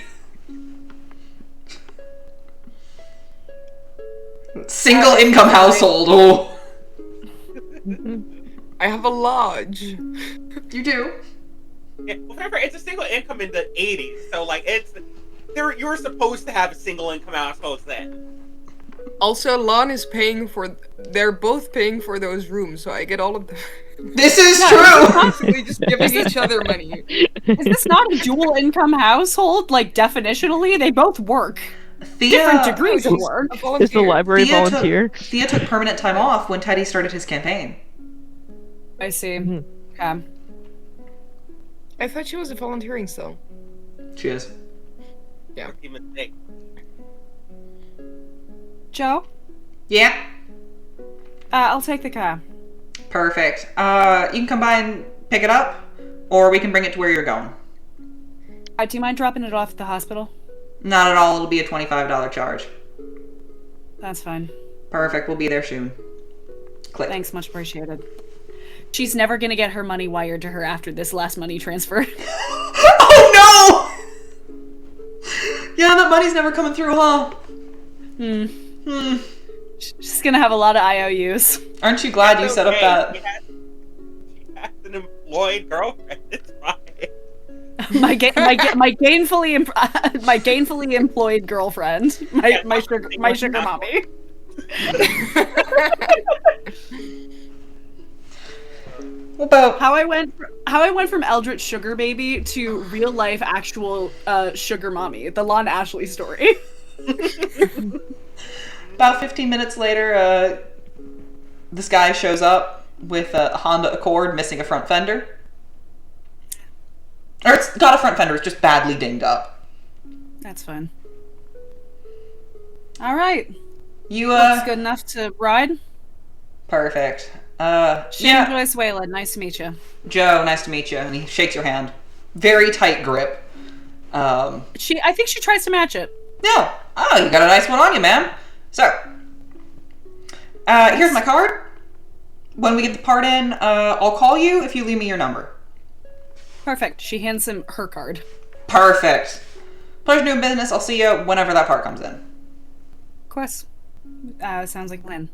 Single income household. Oh. I have a lodge. You do? Yeah, well, remember, it's a single income in the 80s, so you were supposed to have a single income household then. Also, Lahn is they're both paying for those rooms, so I get all of the This is No, true! Constantly just giving each other money. Is this not a dual income household? Like, definitionally, they both work. Different Thea, degrees of she's work. a Is the volunteer. library Thea volunteer? Thea took permanent time off when Teddy started his campaign. I see. Mhm. Okay. I thought she was volunteering still. She is. Rookie mistake. Joe, Yeah. I'll take the car. Perfect. You can come by and pick it up, or we can bring it to where you're going. Do you mind dropping it off at the hospital? Not at all. It'll be a $25 charge. That's fine. Perfect. We'll be there soon. Click. Thanks, much appreciated. She's never gonna get her money wired to her after this last money transfer. Oh no! Yeah, that money's never coming through, huh? She's gonna have a lot of IOUs. Aren't you glad you set up that? She has an employed girlfriend. It's fine. my gainfully employed girlfriend, my sugar mommy. What about How I went from Eldritch Sugar Baby to real life actual Sugar Mommy, the Lahn Ashley story. about 15 minutes later? This guy shows up with a Honda Accord missing a front fender. Or it's not a front fender, it's just badly dinged up. That's fine. All right, You looks good enough to ride. Perfect. Shannon Yeah, Joyce Whelan, nice to meet you. Joe, nice to meet you. And he shakes your hand. Very tight grip. I think she tries to match it. No. Oh, you got a nice one on you, ma'am. So, here's my card. When we get the part in, I'll call you if you leave me your number. Perfect. She hands him her card. Perfect. Pleasure doing business. I'll see you whenever that part comes in. Of course. Sounds like a plan.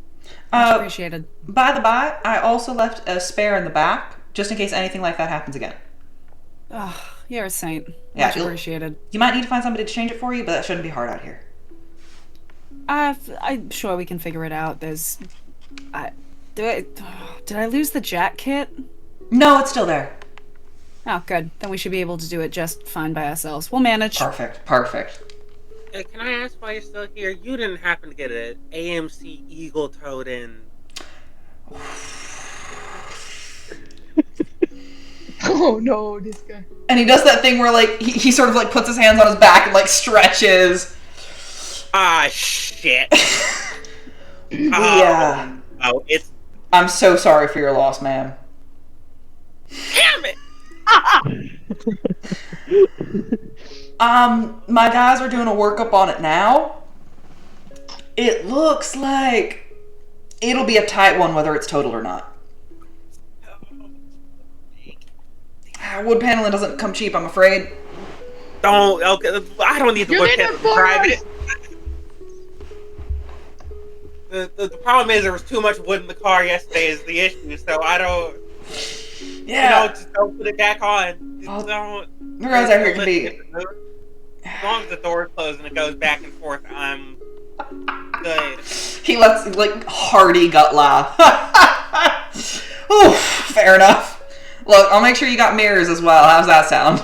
Much appreciated. By the by, I also left a spare in the back, just in case anything like that happens again. Oh, you're a saint. Yeah, Much appreciated. You might need to find somebody to change it for you, but that shouldn't be hard out here. I'm sure we can figure it out. Did I lose the jack kit? No, it's still there. Oh, good. Then we should be able to do it just fine by ourselves. We'll manage. Perfect. Perfect. Hey, can I ask why you're still here? You didn't happen to get an AMC Eagle Toad in. Oh no, this guy. And he does that thing where, like, he sort of, like, puts his hands on his back and, like, stretches. Ah, shit. Yeah. Oh, it's. I'm so sorry for your loss, ma'am. Damn it! My guys are doing a workup on it now. It looks like it'll be a tight one whether it's total or not. Wood paneling doesn't come cheap, I'm afraid. Don't. Okay, I don't need the You wood need panel a to drive bonus! it. The problem is there was too much wood in the car yesterday is the issue, so I don't. Yeah. Just don't put it back on. Just Well, don't. the roads out here can be. As long as the door is closed and it goes back and forth, I'm good. He lets, like, hearty gut laugh. Ooh, fair enough. Look, I'll make sure you got mirrors as well. How's that sound?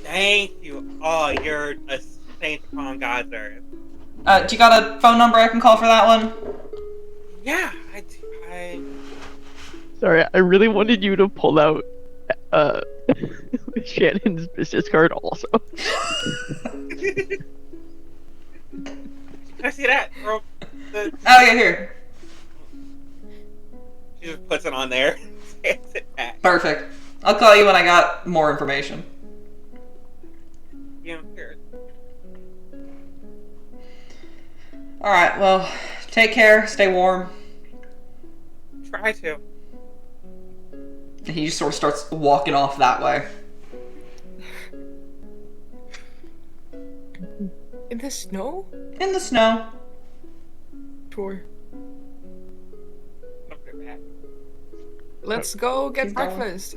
Thank you. Oh, you're a saint upon God's earth. Do you got a phone number I can call for that one? Yeah, I Sorry, I really wanted you to pull out Shannon's business card also. Can I see that? Bro? Oh, yeah, here. She just puts it on there. Hands it back. Perfect. I'll call you when I got more information. Yeah, here. Alright, well, take care, stay warm. Try to. And he just sort of starts walking off that way. In the snow? In the snow. Sure. Let's go get Keep going. breakfast.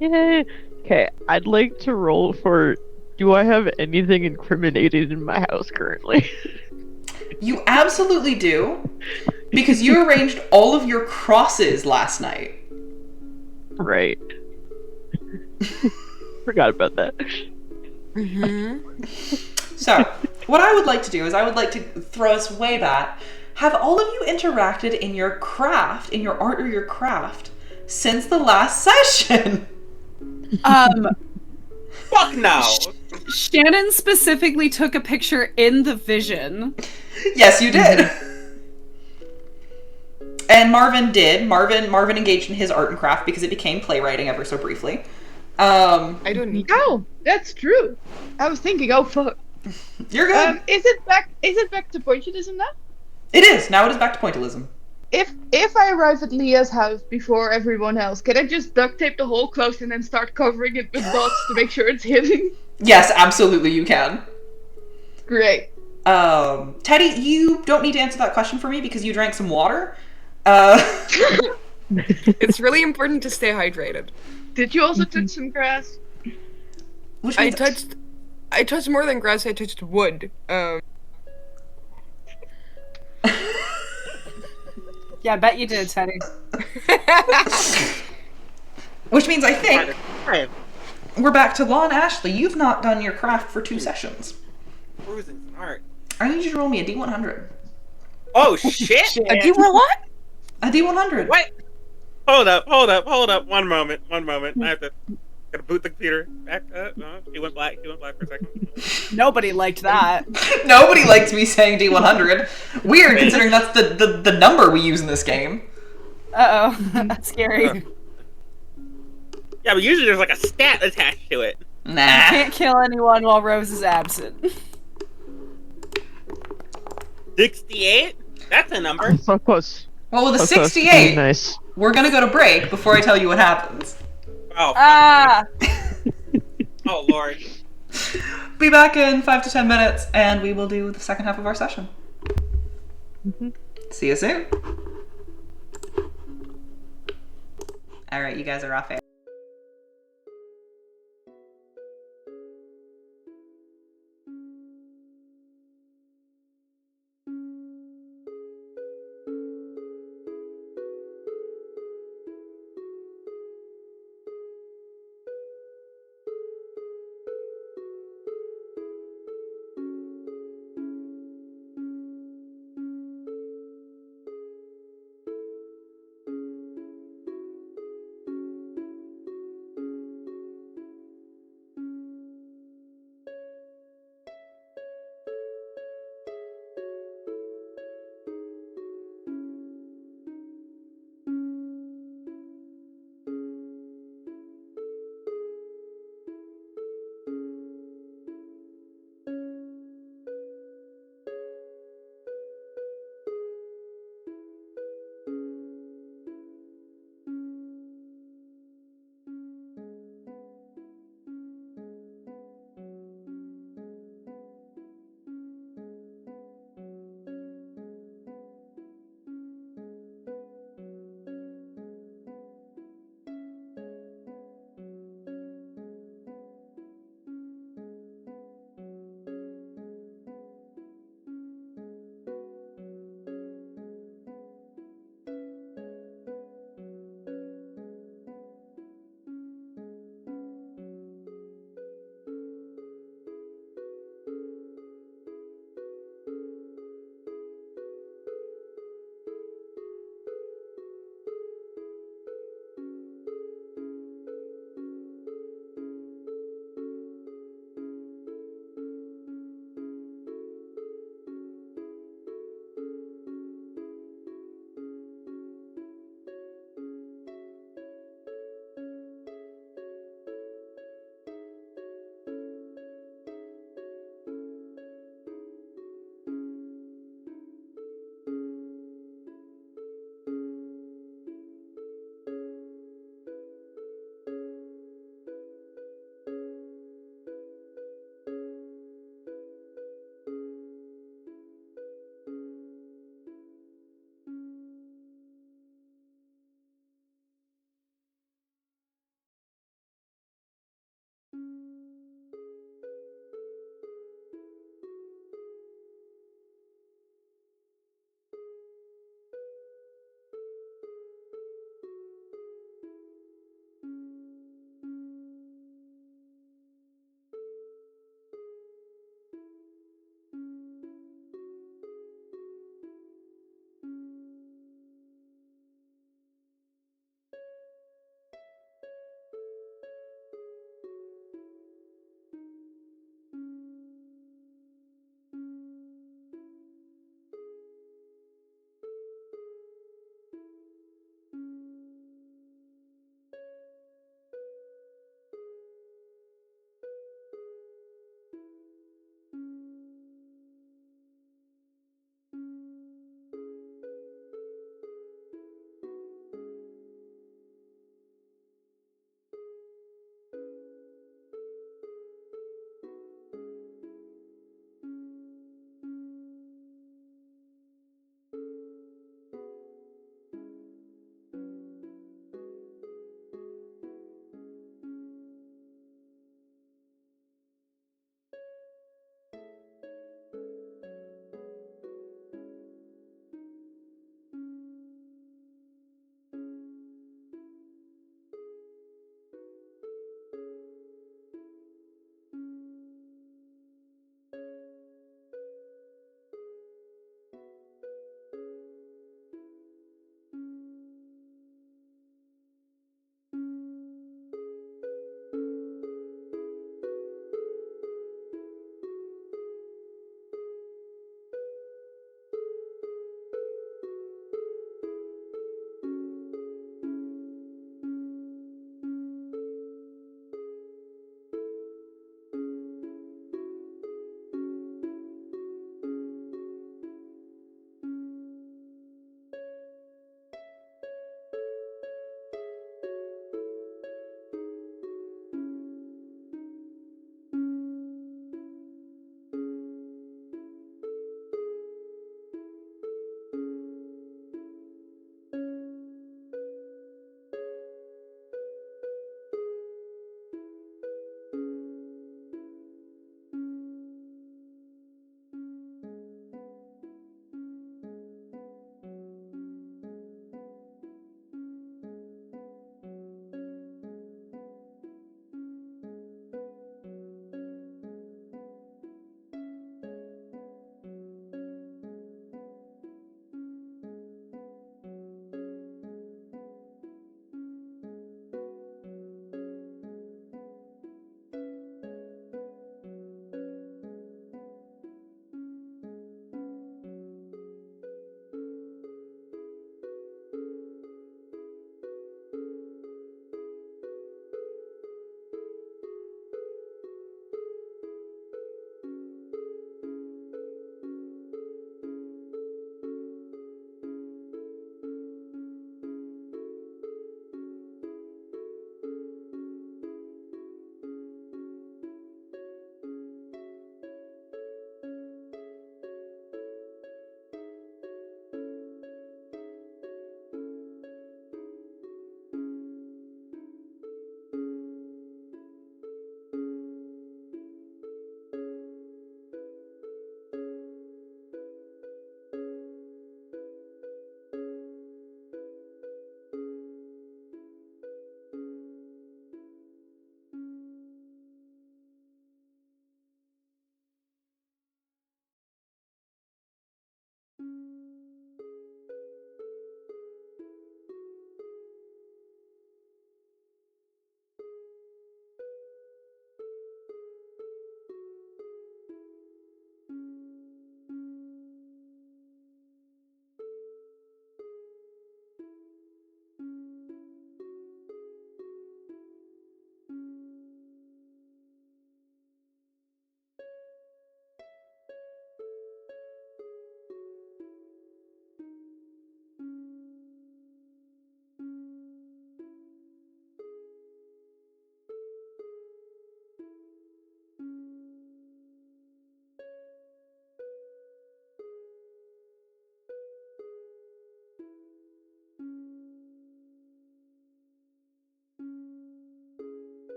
Yay! Okay, I'd like to roll for. Do I have anything incriminated in my house currently? You absolutely do. Because you arranged all of your crosses last night. Right. Forgot about that. Mm-hmm. So, what I would like to do is I would like to throw us way back. Have all of you interacted in your craft, in your art or your craft, since the last session? Fuck no. Shannon specifically took a picture in the vision. Yes, you did. And Marvin did. Marvin engaged in his art and craft because it became playwriting ever so briefly. I don't need to. Oh, that's true. I was thinking, oh fuck. You're good. Is it back to pointillism now? It is. Now it is back to pointillism. If I arrive at Leah's house before everyone else, can I just duct tape the hole closed and then start covering it with dots to make sure it's hidden? Yes, absolutely you can. Great. Teddy, you don't need to answer that question for me because you drank some water. It's really important to stay hydrated. Did you also touch some grass? Which I means touched more than grass. I touched wood. Yeah, I bet you did, Teddy. Which means I think I am we're back to Lahn Ashley. You've not done your craft for 2 sessions. cruising smart. I need you to roll me a D100. Oh shit! You were what? A D100. What? Hold up. One moment. I have to gotta boot the computer back up. She went black for a second. Nobody liked that. Nobody likes me saying D100. Weird, considering that's the number we use in this game. Uh-oh. That's scary. Yeah, but usually there's like a stat attached to it. Nah. Can't kill anyone while Rose is absent. 68? That's a number. So close. Well, with a So close. 68, Nice. we're gonna go to break before I tell you what happens. Oh, fuck. Ah! Oh, Lord. Be back in 5 to 10 minutes, and we will do the second half of our session. See you soon. All right, you guys are off air.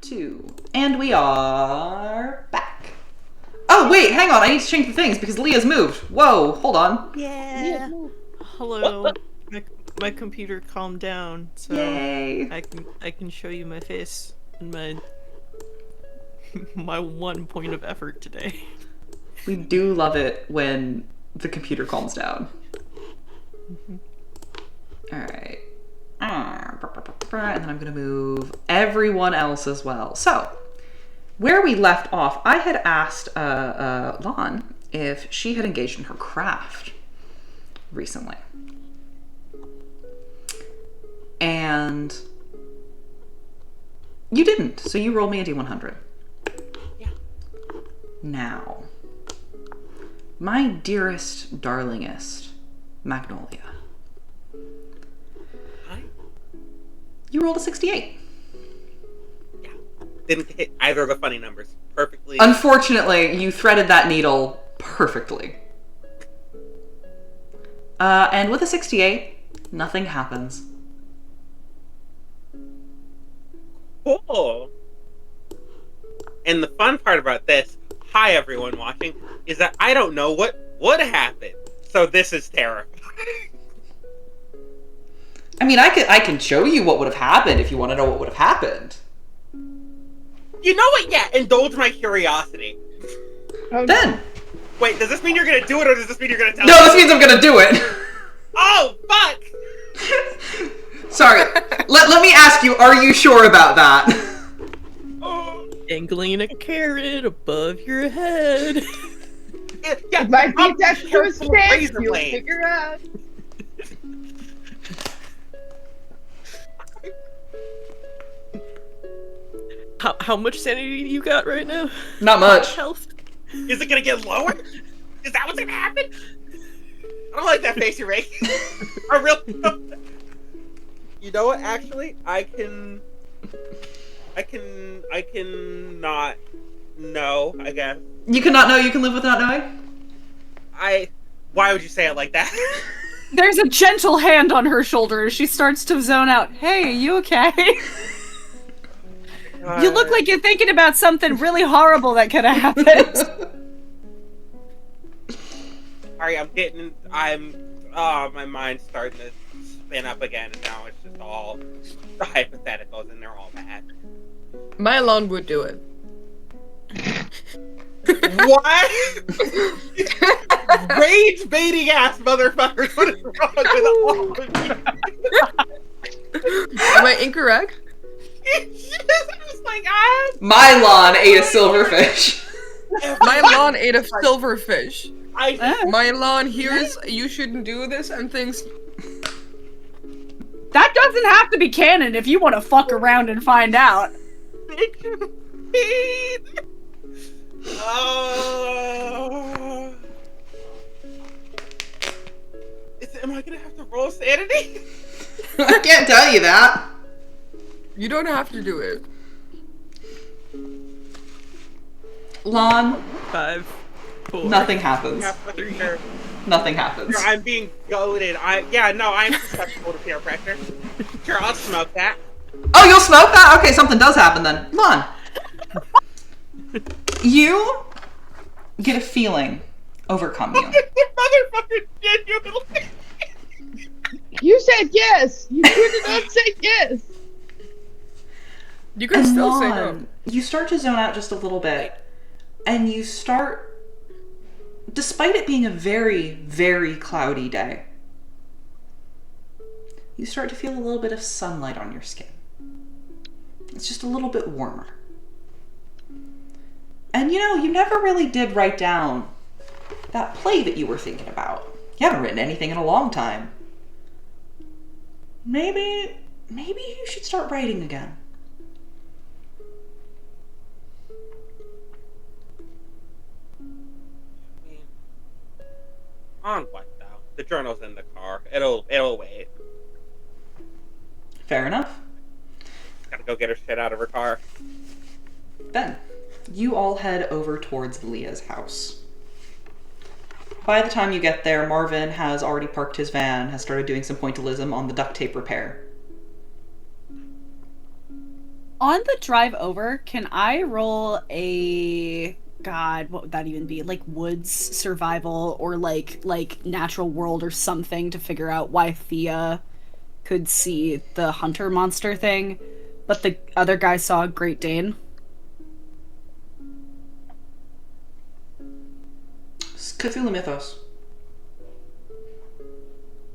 2. And we are back. Oh, wait, hang on. I need to change the things because Leah's moved. Whoa, hold on. Yeah. Hello. My computer calmed down, so Yay. I can show you my face and my one point of effort today. We do love it when the computer calms down. Alright. And then I'm going to move everyone else as well. So, where we left off, I had asked Lahn if she had engaged in her craft recently. And you didn't, so you rolled me a d100. Yeah. Now, my dearest, darlingest, Magnolia. Hi. You rolled a 68. Yeah. Didn't hit either of the funny numbers perfectly. Unfortunately, you threaded that needle perfectly. And with a 68, nothing happens. Cool. And the fun part about this, hi everyone watching, is that I don't know what would happen. So this is terrifying. I mean, I can show you what would have happened if you want to know what would have happened. You know what? Yeah, indulge my curiosity. Oh, Then. Wait, does this mean you're gonna do it, or does this mean you're gonna tell No, me? this means I'm gonna do it. Oh, fuck! Sorry. Let me ask you, are you sure about that? Oh. Dangling a carrot above your head. Yeah, It might be I'm that sure first some step. razor You'll blade. figure out. How much sanity do you got right now? Not much. Health? Is it gonna get lower? Is that what's gonna happen? I don't like that face you're making. I really don't. You know what? Actually, I can not know. I guess. You cannot know, you can live without knowing? Why would you say it like that? There's a gentle hand on her shoulder as she starts to zone out. Hey, you okay? You look like you're thinking about something really horrible that could have happened. Sorry, my mind's starting to spin up again, and now it's just all hypotheticals, and they're all bad. My lawn would do it. What? Rage baiting ass motherfuckers! What is wrong with all of you? Am I incorrect? It's like, ah! My lawn ate a silverfish. My lawn ate a silverfish. I My lawn hears you shouldn't do this and thinks, That doesn't have to be canon if you want to fuck around and find out. Oh. Am I gonna have to roll sanity? I can't tell you that. you don't have to do it. Lon, 5, 4. nothing happens. Yeah, fucking sure. Nothing happens. Sure, I'm being goaded. I'm susceptible to peer pressure. Sure, I'll smoke that. Oh, you'll smoke that? Okay, something does happen then. Lon. You get a feeling overcome you. Motherfucker, genuinely. You said yes. You could not say yes. You can still say no. Lon, you start to zone out just a little bit, and you start, despite it being a very, very cloudy day, you start to feel a little bit of sunlight on your skin. It's just a little bit warmer. And you never really did write down that play that you were thinking about. You haven't written anything in a long time. Maybe you should start writing again. On what though? The journal's in the car. It'll wait. Fair enough. Gotta go get her shit out of her car. Then, you all head over towards Leah's house. By the time you get there, Marvin has already parked his van, has started doing some pointillism on the duct tape repair. On the drive over, can I roll a... God, what would that even be? Like woods survival or like natural world or something to figure out why Thea could see the hunter monster thing, but the other guy saw a Great Dane? It's Cthulhu Mythos.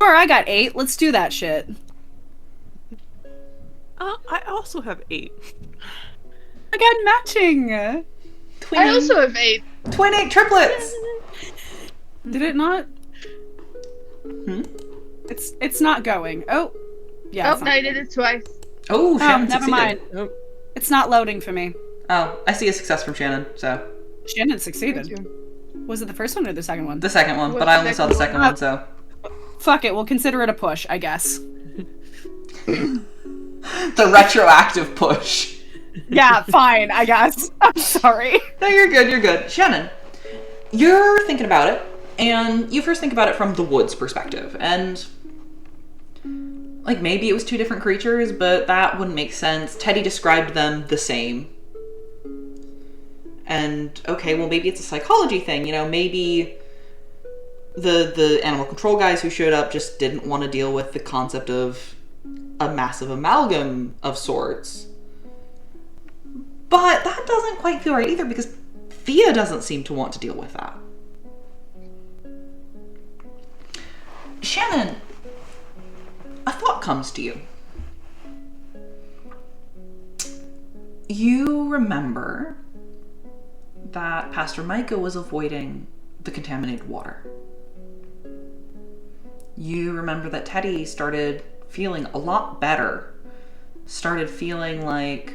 Sure, I got 8. Let's do that shit. I also have 8. I got matching! Twinning. I also have 8. Twin 8 triplets! Did it not? Hmm? It's not going. Oh. Yeah. Oh, no, I did it twice. Oh, Shannon never succeeded. mind. It's not loading for me. Oh, I see a success from Shannon, so. Shannon succeeded. Was it the first one or the second one? The second one, What's but I the only saw the second second one, so. Fuck it, we'll consider it a push, I guess. The retroactive push. Yeah, fine, I guess. I'm sorry. No, you're good, you're good. Shannon, you're thinking about it, and you first think about it from the woods perspective, and like maybe it was 2 different creatures, but that wouldn't make sense. Teddy described them the same. And okay, well maybe it's a psychology thing, you know, maybe the animal control guys who showed up just didn't want to deal with the concept of a massive amalgam of sorts. But that doesn't quite feel right either, because Thea doesn't seem to want to deal with that. Shannon, a thought comes to you. You remember that Pastor Micah was avoiding the contaminated water. You remember that Teddy started feeling a lot better. Started feeling like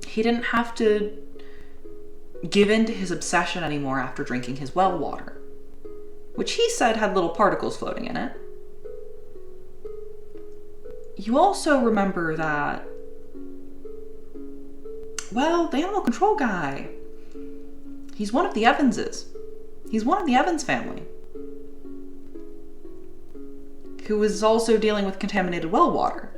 he didn't have to give in to his obsession anymore after drinking his well water, which he said had little particles floating in it. You also remember that, well, the animal control guy, he's one of the Evanses. He's one of the Evans family, who was also dealing with contaminated well water.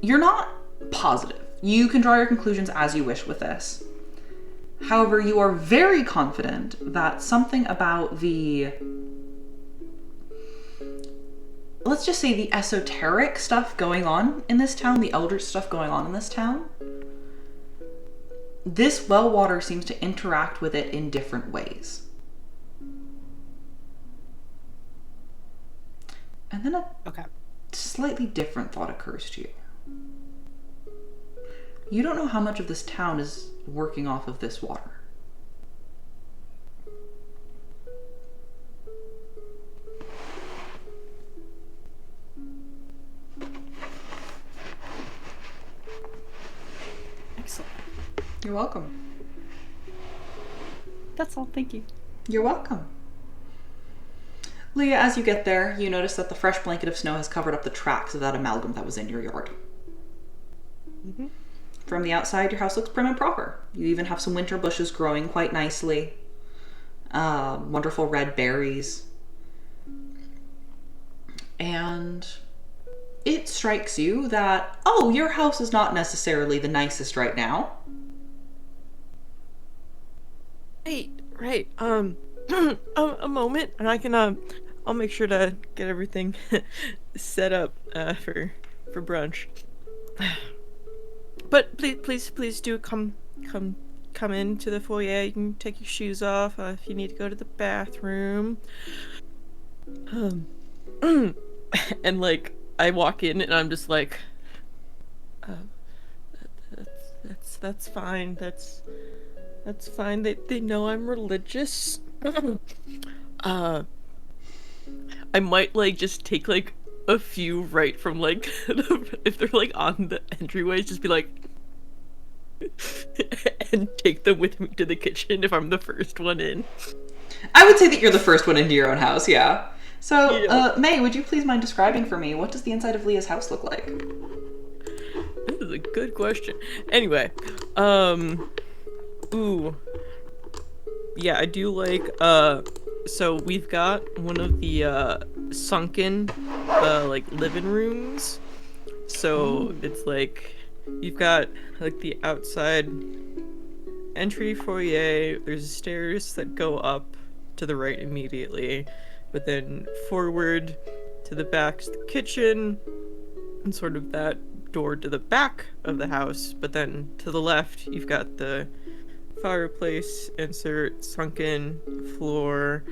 You're not positive. You can draw your conclusions as you wish with this. However, you are very confident that something about the, let's just say, the esoteric stuff going on in this town, the eldritch stuff going on in this town, this well water seems to interact with it in different ways. And then a slightly different thought occurs to you. You don't know how much of this town is working off of this water. Excellent. You're welcome. That's all, thank you. You're welcome. Lia, as you get there, you notice that the fresh blanket of snow has covered up the tracks of that amalgam that was in your yard. Mm-hmm. From the outside, your house looks prim and proper. You even have some winter bushes growing quite nicely. Wonderful red berries. And it strikes you that, oh, your house is not necessarily the nicest right now. Right. A moment, and I can I'll make sure to get everything set up for brunch. But please do come into the foyer. You can take your shoes off if you need to go to the bathroom. And like I walk in and I'm just like, that's fine. That's fine. They know I'm religious. I might like just take like a few right from like if they're like on the entryways, just be like and take them with me to the kitchen if I'm the first one in. I would say that you're the first one into your own house, yeah. So, Yeah. May, would you please mind describing for me, what does the inside of Leah's house look like? This is a good question. Anyway, ooh. Yeah, I do like, so we've got one of the, sunken, like, living rooms So it's like you've got like the outside entry foyer. There's stairs that go up to the right immediately, but then forward to the back's the kitchen, and sort of that door to the back of the house. But then to the left, you've got the fireplace insert, sunken floor,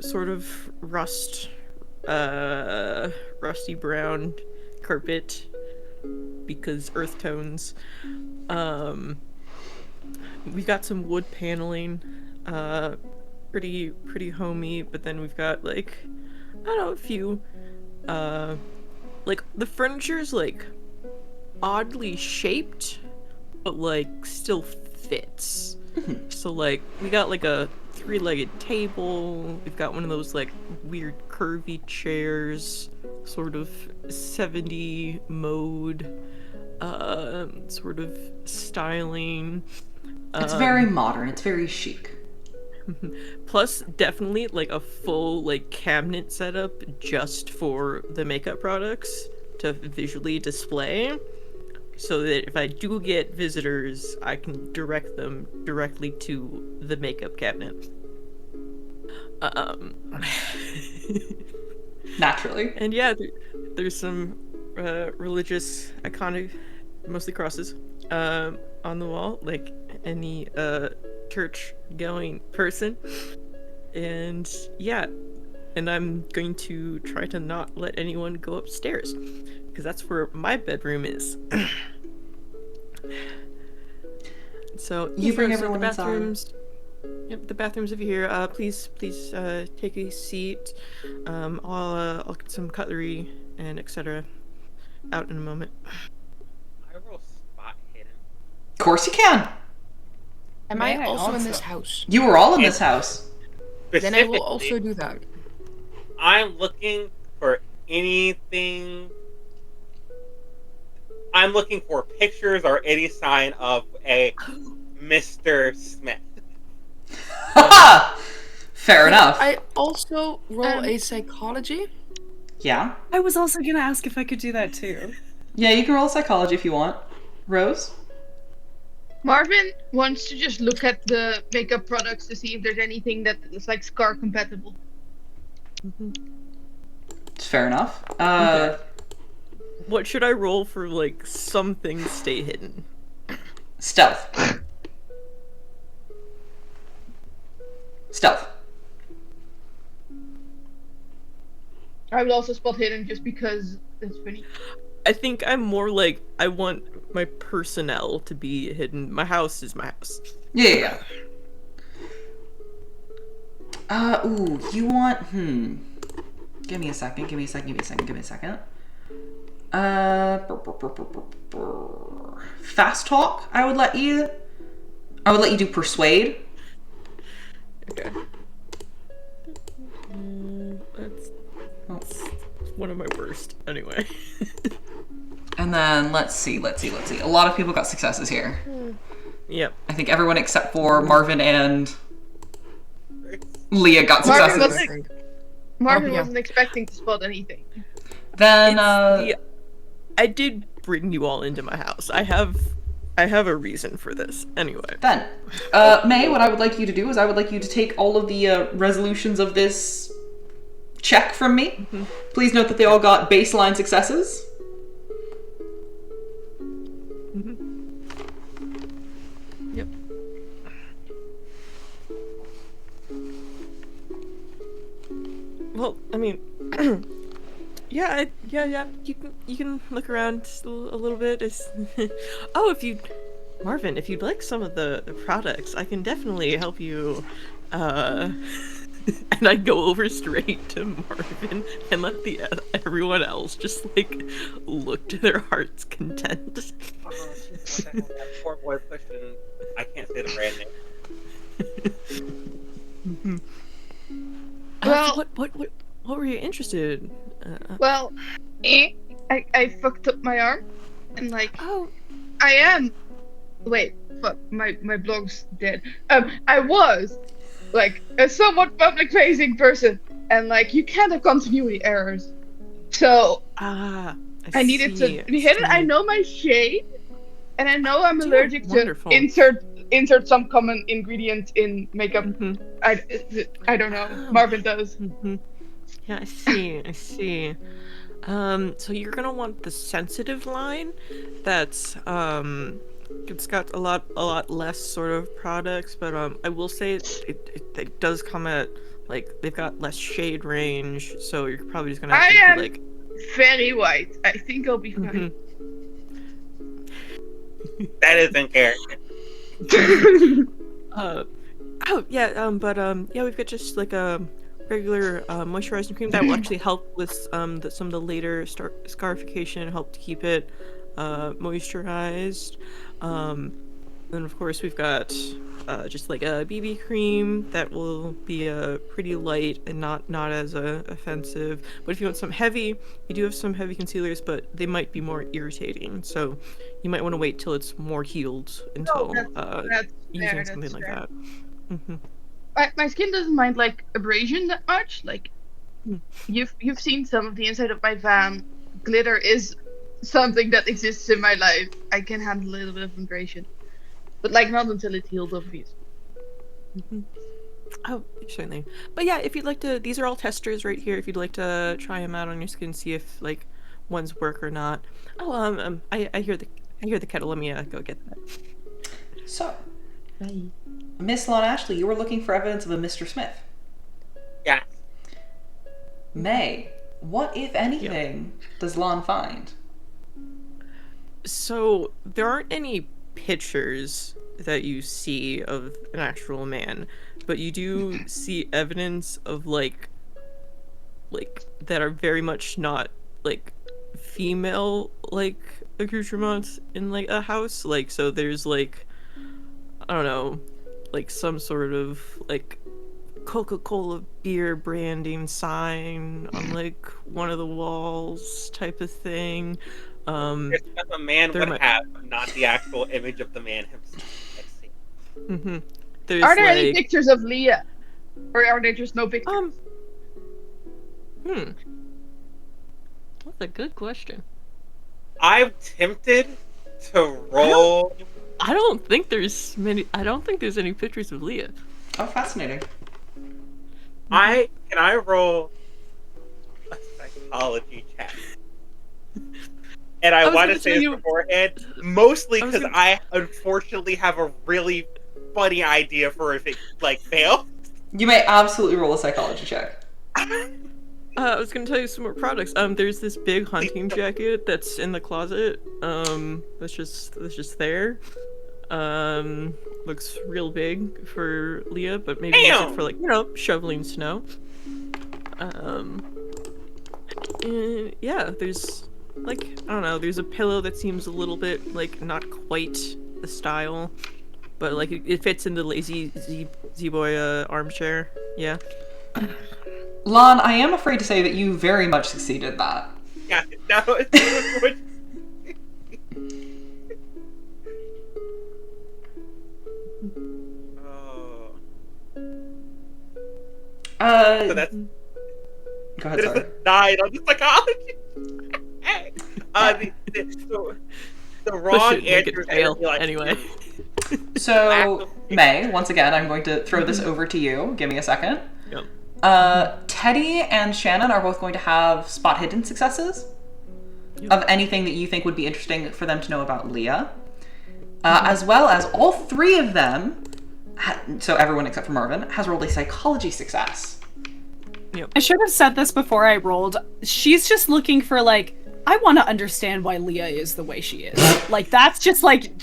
sort of rusty brown carpet because earth tones. We've got some wood paneling, pretty homey, but then we've got like, I don't know, a few, like the furniture's like oddly shaped, but like still fits. So like we got like a 3-legged table, we've got one of those like weird curvy chairs, sort of 70 mode sort of styling. It's very modern, it's very chic. Plus definitely like a full like cabinet setup just for the makeup products to visually display, so that if I do get visitors, I can direct them directly to the makeup cabinet. Naturally. And yeah, there's some religious iconic, mostly crosses, on the wall, like any church-going person. And yeah, and I'm going to try to not let anyone go upstairs, because that's where my bedroom is. So You bring so everyone the inside. bathrooms. Yep, the bathrooms over here. Please take a seat. I'll get some cutlery and etc. out in a moment. I roll spot hidden. Of course you can. Am May I I also in also? this house? You were all in this house. Then I will Specifically, also do that. I'm looking for anything. I'm looking for pictures or any sign of a Mr. Smith. Fair enough. I also roll Um, a psychology. Yeah. I was also gonna ask if I could do that too. Yeah, you can roll psychology if you want. Rose? Marvin wants to just look at the makeup products to see if there's anything that is like scar compatible. Fair enough. Okay. What should I roll for like some things stay hidden? Stealth. Stealth. I will also spot hidden just because it's funny. I think I'm more like I want my personnel to be hidden. My house is my house. Yeah. Ooh, you want, Give me a second. Fast talk, I would let you do persuade. Okay. That's one of my worst. Anyway. And then let's see. A lot of people got successes here. Yep. I think everyone except for Marvin and Leah got Marvin successes. Marvin yeah. wasn't expecting to spot anything. Then I did bring you all into my house. I have a reason for this. Anyway. Then, May, what I would like you to do is I would like you to take all of the resolutions of this check from me. Please note that they all got baseline successes. Yep. Well, I mean, yeah. You can look around a little bit. Oh, Marvin, if you'd like some of the products, I can definitely help you. And I'd go over straight to Marvin and let everyone else just like look to their heart's content. That poor boy pushing. I can't say the brand name. Well- What were you interested? Well, I fucked up my arm, and like Oh, I am. Wait, fuck, my blog's dead. I was like a somewhat public-facing person, and like you can't have continuity errors. So I needed to be hidden. I know my shade, and I know I'm allergic wonderful. to insert some common ingredient in makeup. I don't know. Marvin does. Yeah, I see. So you're gonna want the sensitive line. That's it's got a lot less sort of products, but I will say it does come at like they've got less shade range, so you're probably just gonna have to be like very white. I think I'll be fine. That is in character. We've got just like a regular moisturizing cream that will actually help with some of the later scarification, help to keep it moisturized. Then of course we've got just like a BB cream that will be pretty light and not as offensive. But if you want some heavy, we do have some heavy concealers, but they might be more irritating. So you might want to wait till it's more healed until using something like that. My skin doesn't mind like abrasion that much. Like you've seen some of the inside of my van. Glitter is something that exists in my life. I can handle a little bit of abrasion, but like not until it's healed, obviously. Oh, certainly. But yeah, if you'd like to, these are all testers right here. If you'd like to try them out on your skin, see if like ones work or not. Oh, I hear the kettle. Let me go get that. So, Miss Lahn Ashley, you were looking for evidence of a Mr. Smith. Yeah. May, what, if anything, does Lahn find? So, there aren't any pictures that you see of an actual man, but you do see evidence of like that are very much not like female like accoutrements in like a house. Like, so there's like, I don't know, like some sort of like Coca-Cola beer branding sign on like one of the walls type of thing. It's what a man would have, but not the actual image of the man himself. I see. Are there any pictures of Lia? Or are there just no pictures? That's a good question. I'm tempted to roll. I don't think there's any pictures of Lia. Oh, fascinating. Can I roll a psychology check? And I want to say this beforehand, mostly because I unfortunately have a really funny idea for if it like fails. You may absolutely roll a psychology check. I was gonna tell you some more products. There's this big hunting jacket that's in the closet. That's just there. Looks real big for Lia, but maybe use it for like, shoveling snow. And yeah, there's like, I don't know, there's a pillow that seems a little bit like not quite the style, but like it fits in the lazy Z-boy armchair. Yeah. Lahn, I am afraid to say that you very much succeeded that. Yeah, no, it's so that's go ahead, sorry. Died on the psychology. The wrong answer like, anyway. So, May, once again, I'm going to throw this over to you. Give me a second. Yep. Teddy and Shannon are both going to have spot hidden successes of anything that you think would be interesting for them to know about Lia. As well as all three of them, so everyone except for Marvin, has rolled a psychology success. Yep. I should have said this before I rolled. She's just looking for like, I want to understand why Lia is the way she is. Like, that's just like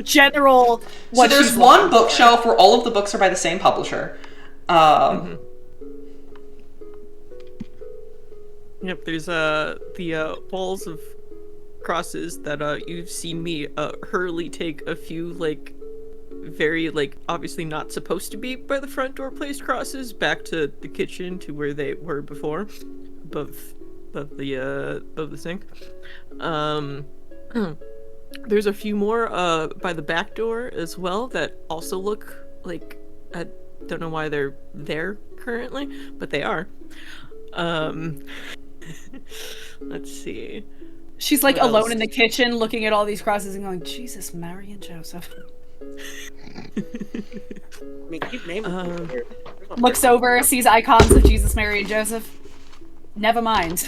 general. What so there's one bookshelf where all of the books are by the same publisher. Yep, there's the walls of crosses that you've seen me hurriedly take a few like very like obviously not supposed to be by the front door placed crosses back to the kitchen to where they were before, above the sink. There's a few more by the back door as well that also look like, I don't know why they're there currently, but they are. Let's see. She's like What alone else? in the kitchen looking at all these crosses and going, Jesus, Mary and Joseph. I mean, keep naming them. Looks over, sees icons of Jesus, Mary, and Joseph. Never mind.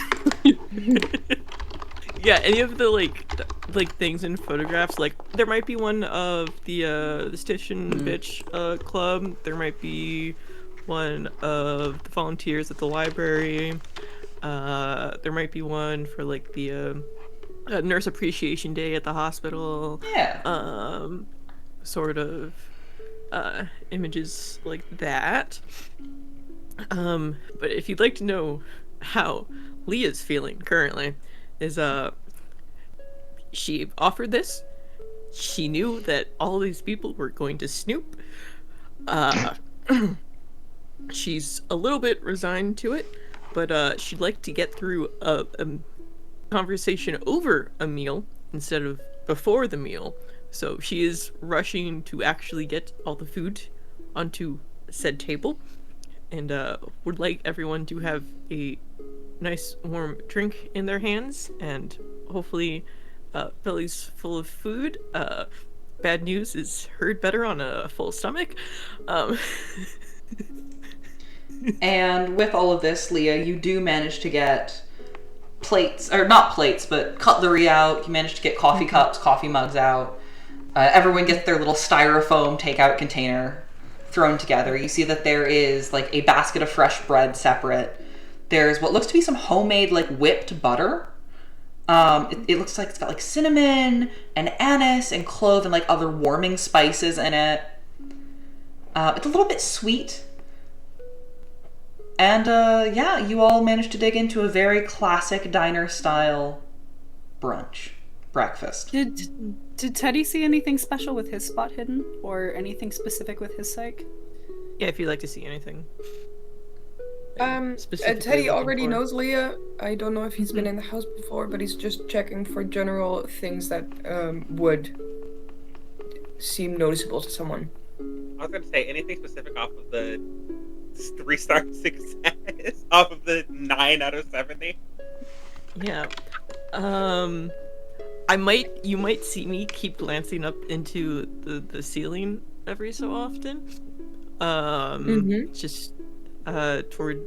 Yeah, any of the like things in photographs, like there might be one of the Stitch and Bitch club. There might be one of the volunteers at the library. There might be one for like the Nurse Appreciation Day at the hospital. Yeah. Sort of images like that. But if you'd like to know how Leah's feeling currently, is she offered this. She knew that all these people were going to snoop. She's a little bit resigned to it, but she'd like to get through a conversation over a meal instead of before the meal. So she is rushing to actually get all the food onto said table, and would like everyone to have a nice warm drink in their hands, and hopefully bellies full of food. Bad news is heard better on a full stomach. And with all of this, Leah, you do manage to get plates, or not plates, but cutlery out. You manage to get coffee cups, coffee mugs out. Everyone gets their little styrofoam takeout container thrown together. You see that there is like a basket of fresh bread separate. There's what looks to be some homemade like whipped butter. It looks like it's got like cinnamon and anise and clove and like other warming spices in it. It's a little bit sweet. And yeah, you all managed to dig into a very classic diner style breakfast. Did Teddy see anything special with his spot hidden, or anything specific with his psych? Yeah, if you'd like to see anything. Teddy looking already for. knows Leah. I don't know if he's been in the house before, but he's just checking for general things that would seem noticeable to someone. I was gonna say anything specific off of the 3-star success off of the 9 out of 70. Yeah. You might see me keep glancing up into the ceiling every so often. Just toward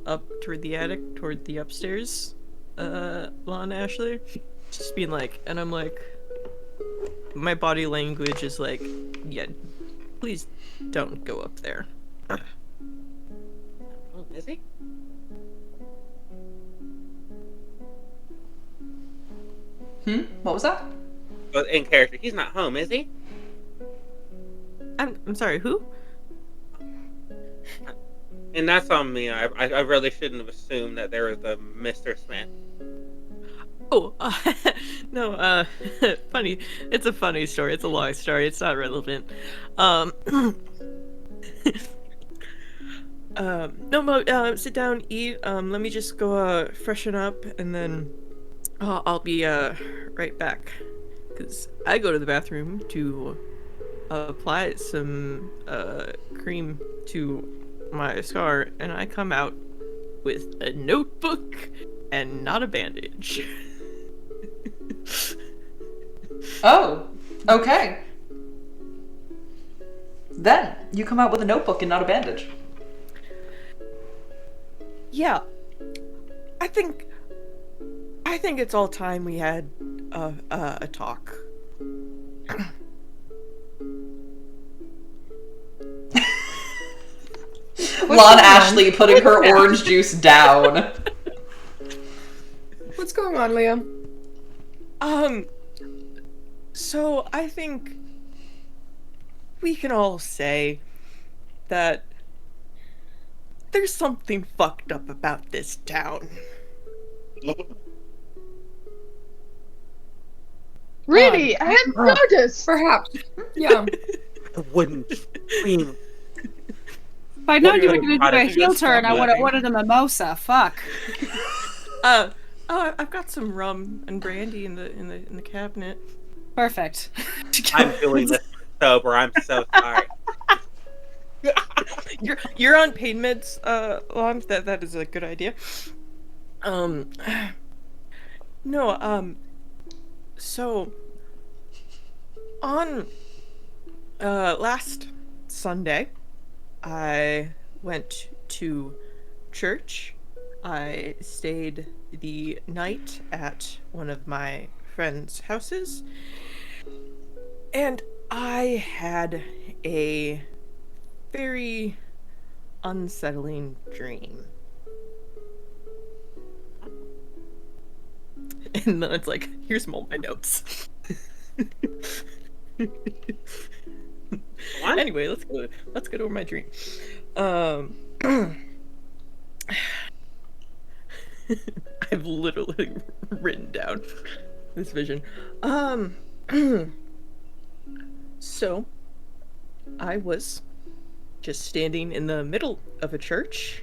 up toward the attic, toward the upstairs, Lahn Ashley. Just being like, and I'm like, my body language is like, yeah, please don't go up there. Oh, is he? What was that? Well, in character, he's not home, is he? I'm sorry, who? And that's on me. I really shouldn't have assumed that there was a Mr. Smith. Oh, no, funny. It's a funny story. It's a long story. It's not relevant. No, sit down, eat. Let me just go, freshen up, and then I'll be, right back. Because I go to the bathroom to apply some, cream to my scar, and I come out with a notebook and not a bandage. Oh, okay. Then you come out with a notebook and not a bandage. Yeah, I think it's all time we had a talk. Lahn Ashley putting her orange juice down. What's going on, Leah? So I think we can all say that there's something fucked up about this town. Really? I hadn't noticed. Perhaps. Yeah. I wouldn't scream. If I'd known What you are were you going to do a gonna heel just turn, I would have living? ordered a mimosa. Fuck. I've got some rum and brandy in the cabinet. Perfect. I'm doing this sober. I'm so sorry. You're on pain meds, Lahn. That is a good idea. No, so on last Sunday, I went to church. I stayed the night at one of my friends' houses, and I had a very unsettling dream. And then it's like, here's all my notes. What? Anyway, let's go over my dream. I've literally written down this vision. So I was just standing in the middle of a church.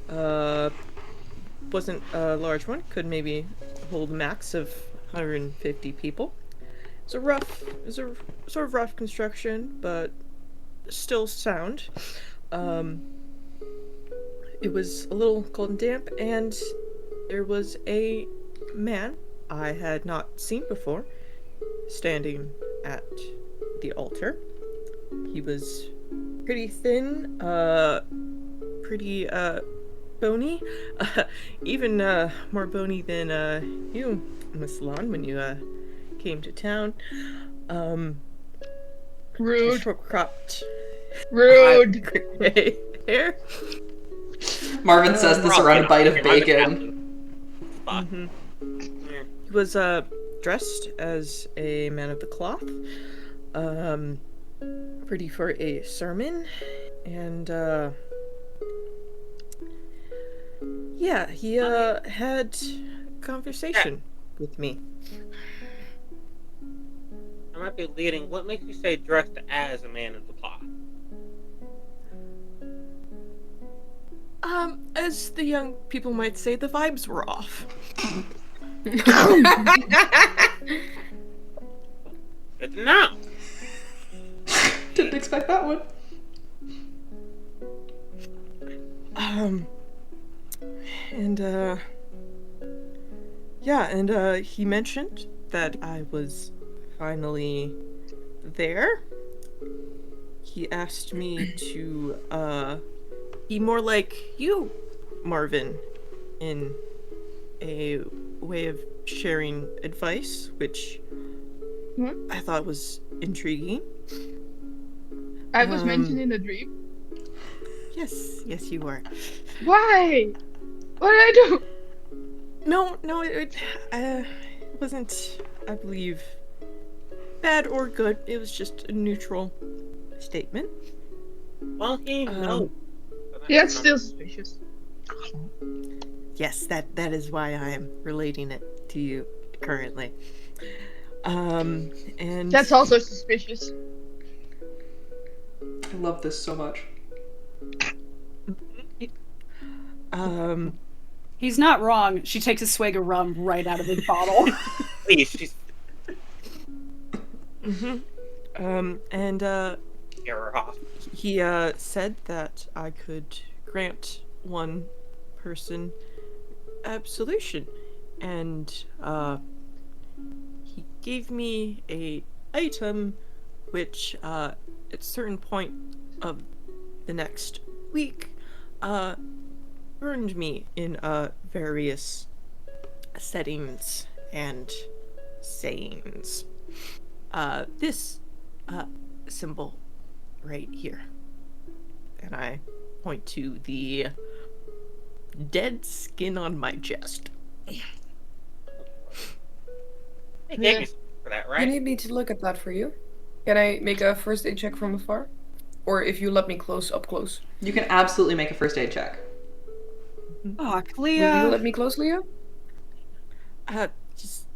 Wasn't a large one, could maybe hold a max of 150 people. It was a sort of rough construction, but still sound. It was a little cold and damp, and there was a man I had not seen before standing at the altar. He was pretty thin, pretty bony, even more bony than you, Miss Lahn, when you came to town. Rude. Short cropped Rude. gray hair. Marvin says this around a bite of bacon. Mm-hmm. He was dressed as a man of the cloth, ready for a sermon, and yeah, he had conversation with me. I might be leading. What makes you say dressed as a man of the cloth? As the young people might say, the vibes were off. Good to know. Didn't expect that one. And yeah, and he mentioned that I was finally there. He asked me to be more like you, Marvin, in a way of sharing advice, which I thought was intriguing. I was mentioned in a dream. Yes, you were. Why? What did I do? No, it wasn't, I believe, bad or good. It was just a neutral statement. Well, he knows. Yeah, it's still suspicious. Yes, that is why I am relating it to you currently. And That's also suspicious. I love this so much. He's not wrong. She takes a swig of rum right out of the bottle. Please, she's and tear her off. he said that I could grant one person absolution, and he gave me a item which at a certain point of the next week burned me in various settings and sayings. This symbol right here, and I point to the dead skin on my chest. They gave me something for that, You right? need me to look at that for you? Can I make a first aid check from afar? Or if you let me up close. You can absolutely make a first aid check. Oh, Will you Clea. let me close, Leo? Just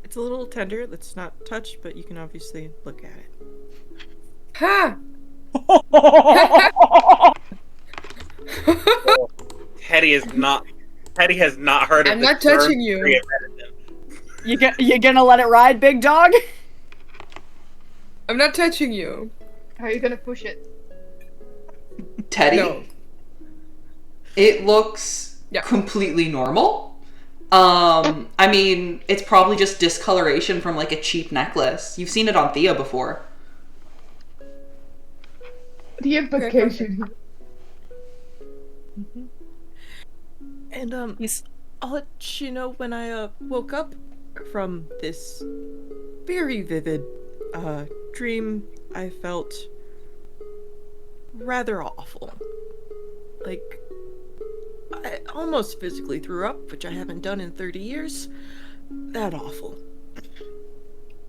it's a little tender. Let's not touch, but you can obviously look at it. Ha! Teddy has not heard of I'm the not term touching you. theory of medicine. You gonna let it ride, big dog? I'm not touching you. How are you gonna push it? Teddy, No. it looks Yeah. completely normal. I mean, it's probably just discoloration from like a cheap necklace. You've seen it on Thea before. The implication. And I'll let you know when I woke up from this very vivid dream. I felt rather awful. Like, I almost physically threw up, which I haven't done in 30 years. That awful.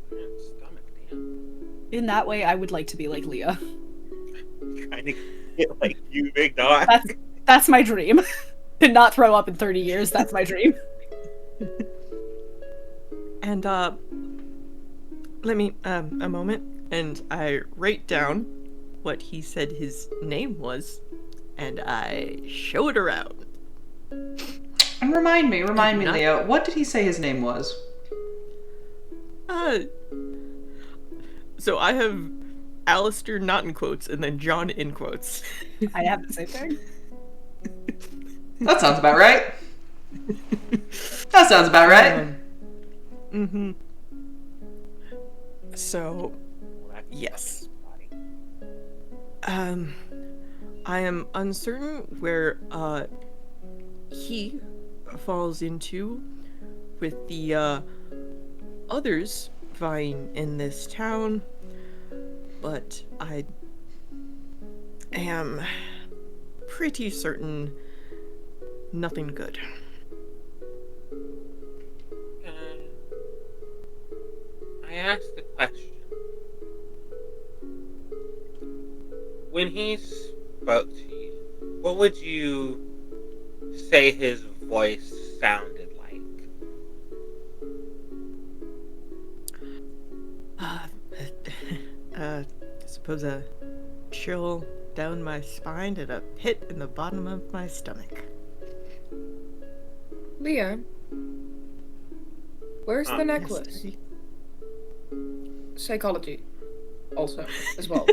Stomach, damn. In that way, I would like to be like Lia. Trying to get like you, big dog. That's my dream. To not throw up in 30 years, that's my dream. And let me a moment, and I write down what he said his name was, and I show it around. And remind me, Leo, what did he say his name was? So I have Alistair not in quotes, and then John in quotes. I have the same thing. That sounds about right. That sounds about right. So, yes. I am uncertain where he falls into with the others vying in this town, but I am pretty certain nothing good. I asked the question. When he spoke to you, what would you say his voice sounded like? I suppose a chill down my spine and a pit in the bottom of my stomach. Lia, where's the necklace? Yes, Psychology, also, as well.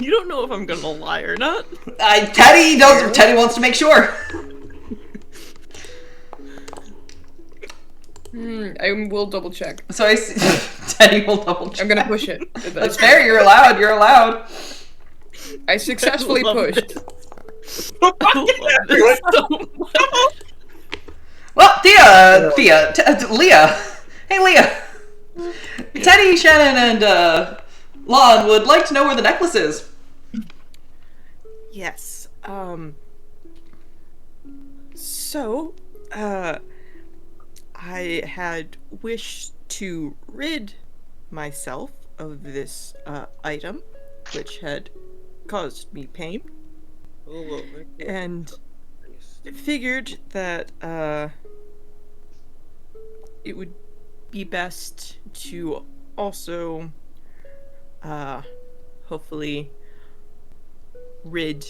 you don't know if I'm gonna lie or not. Teddy wants to make sure. I will double check. So I see, Teddy will double check. I'm gonna push it. That's fair. You're allowed. I successfully pushed. Well, Leah. Hey, Leah. Teddy, Shannon, and Lahn would like to know where the necklace is. Yes. So, I had wished to rid myself of this item, which had caused me pain, and figured that it would be best to also hopefully rid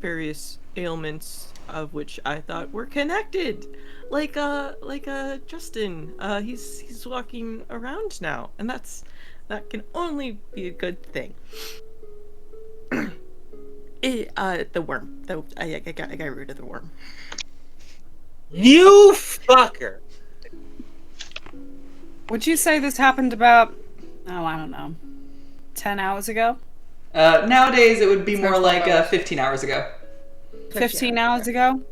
various ailments of which I thought were connected, like Justin. He's walking around now, and that can only be a good thing. The worm. I got rid of the worm. You fucker! Would you say this happened about, I don't know, 10 hours ago? Nowadays, it would be more like 15 hours ago. 15 hours ago?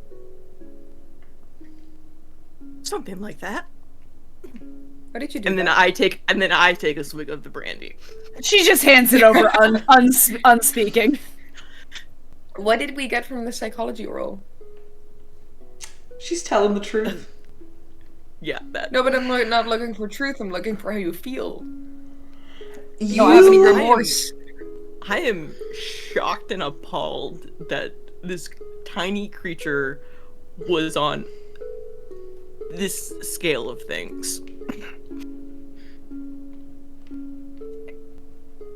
Something like that. What did you do? And then I take a swig of the brandy. She just hands it over unspeaking. What did we get from the psychology roll? She's telling the truth. Yeah, that. No, but I'm not looking for truth. I'm looking for how you feel. You don't have any remorse. I am shocked and appalled that this tiny creature was on this scale of things.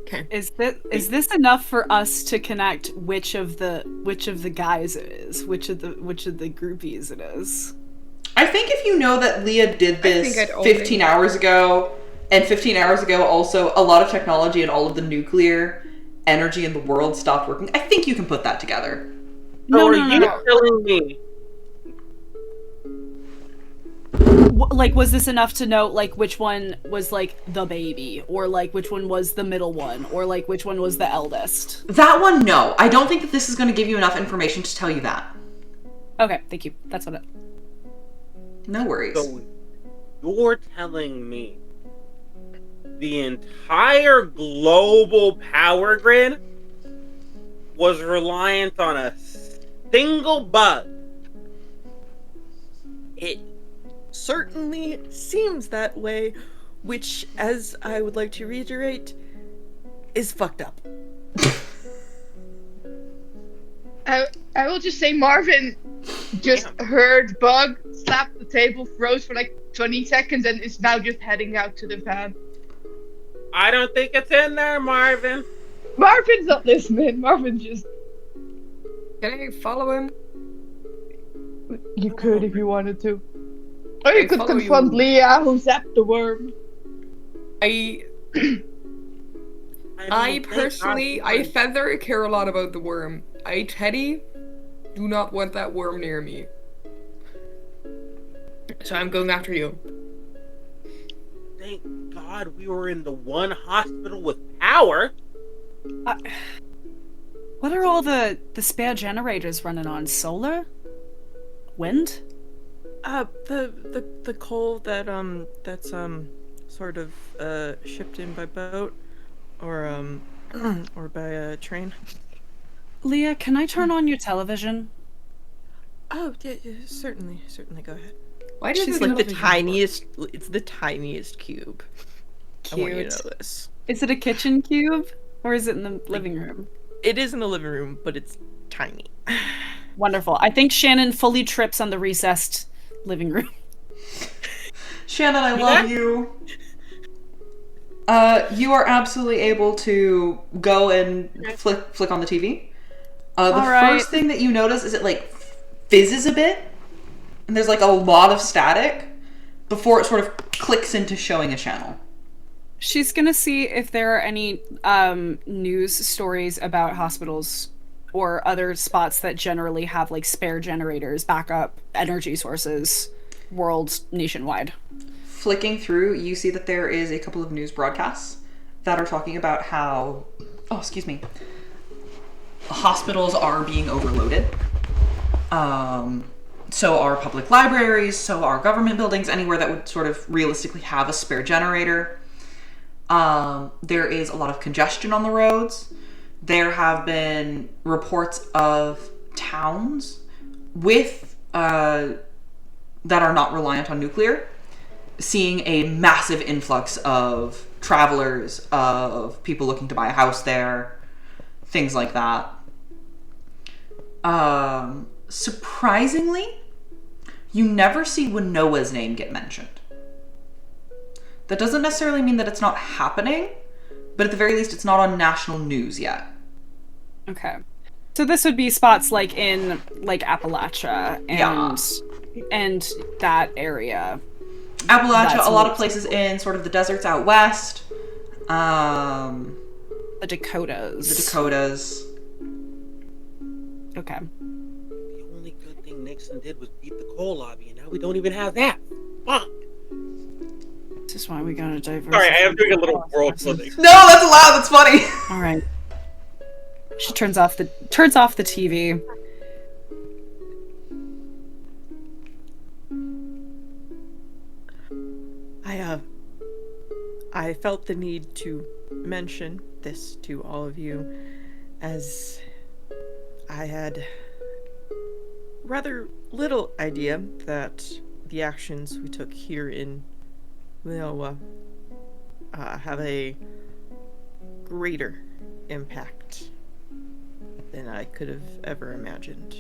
Okay. Is this enough for us to connect which of the guys it is, which of the groupies it is? I think if you know that Leah did this 15 hours ago, and 15 hours ago also a lot of technology and all of the nuclear energy in the world stopped working, I think you can put that together. No, are no, no, you no. telling me? Like, was this enough to know, like, which one was, like, the baby? Or, like, which one was the middle one? Or, like, which one was the eldest? That one, no. I don't think that this is going to give you enough information to tell you that. Okay, thank you. That's what it... No worries. So you're telling me the entire global power grid was reliant on a single bug? It certainly seems that way, which, as I would like to reiterate, is fucked up. I will just say Marvin just heard bug, slapped the table, froze for like 20 seconds, and is now just heading out to the van. I don't think it's in there, Marvin. Marvin's not listening. Marvin's just... Can I follow him? You could if you wanted to. Or you could follow confront you. Lia, who zapped the worm. I personally, I feather care a lot about the worm. Teddy, do not want that worm near me. So I'm going after you. Thank God we were in the one hospital with power. What are all the spare generators running on? Solar? Wind? The coal that that's sort of shipped in by boat or or by train. Lia, can I turn on your television? Oh, yeah, certainly, go ahead. Why does She's the like the television tiniest. It's the tiniest cube. I want you to know this. Is it a kitchen cube? Or is it in the living room? It is in the living room, but it's tiny. Wonderful. I think Shannon fully trips on the recessed living room. Shannon, I love you. You are absolutely able to go and flick on the TV. The first thing that you notice is it like fizzes a bit, and there's like a lot of static before it sort of clicks into showing a channel. She's gonna see if there are any news stories about hospitals or other spots that generally have like spare generators, backup energy sources, nationwide. Flicking through, you see that there is a couple of news broadcasts that are talking about how, hospitals are being overloaded. So are public libraries, so are government buildings, anywhere that would sort of realistically have a spare generator. There is a lot of congestion on the roads. There have been reports of towns with that are not reliant on nuclear seeing a massive influx of travelers, of people looking to buy a house there, things like that. Surprisingly, you never see Winoa's name get mentioned. That doesn't necessarily mean that it's not happening, but at the very least, it's not on national news yet. Okay. So this would be spots like in like Appalachia and that area. Appalachia, a lot of places in sort of the deserts out west. The Dakotas. Okay. The only good thing Nixon did was beat the coal lobby, and now we don't even have that. Fuck. This is why we gotta diversify. Sorry, I am doing a little world building. No, that's allowed. That's funny. All right. She turns off the TV. I felt the need to mention this to all of you, as I had rather little idea that the actions we took here in Winoa have a greater impact than I could have ever imagined.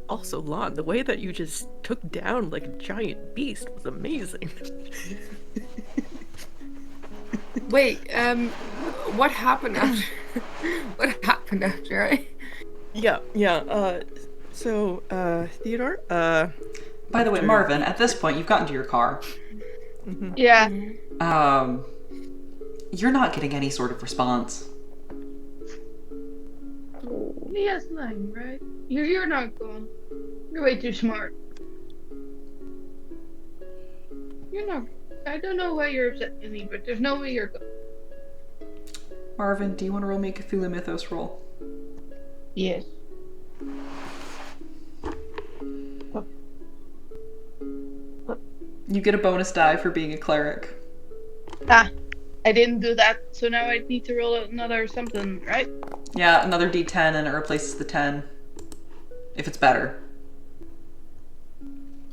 Also, Lahn, the way that you just took down like a giant beast was amazing. Wait, what happened after? What happened after? So, Theodore, By the way, Marvin, at this point, you've gotten to your car. Yeah. You're not getting any sort of response. Lia's lying, right? You're not going. You're way too smart. You're not. I don't know why you're upset with me, but there's no way you're going. Marvin, do you want to roll me a Cthulhu Mythos roll? Yes. You get a bonus die for being a cleric. Ah, I didn't do that, so now I need to roll another something, right? Yeah, another d10 and it replaces the 10. If it's better.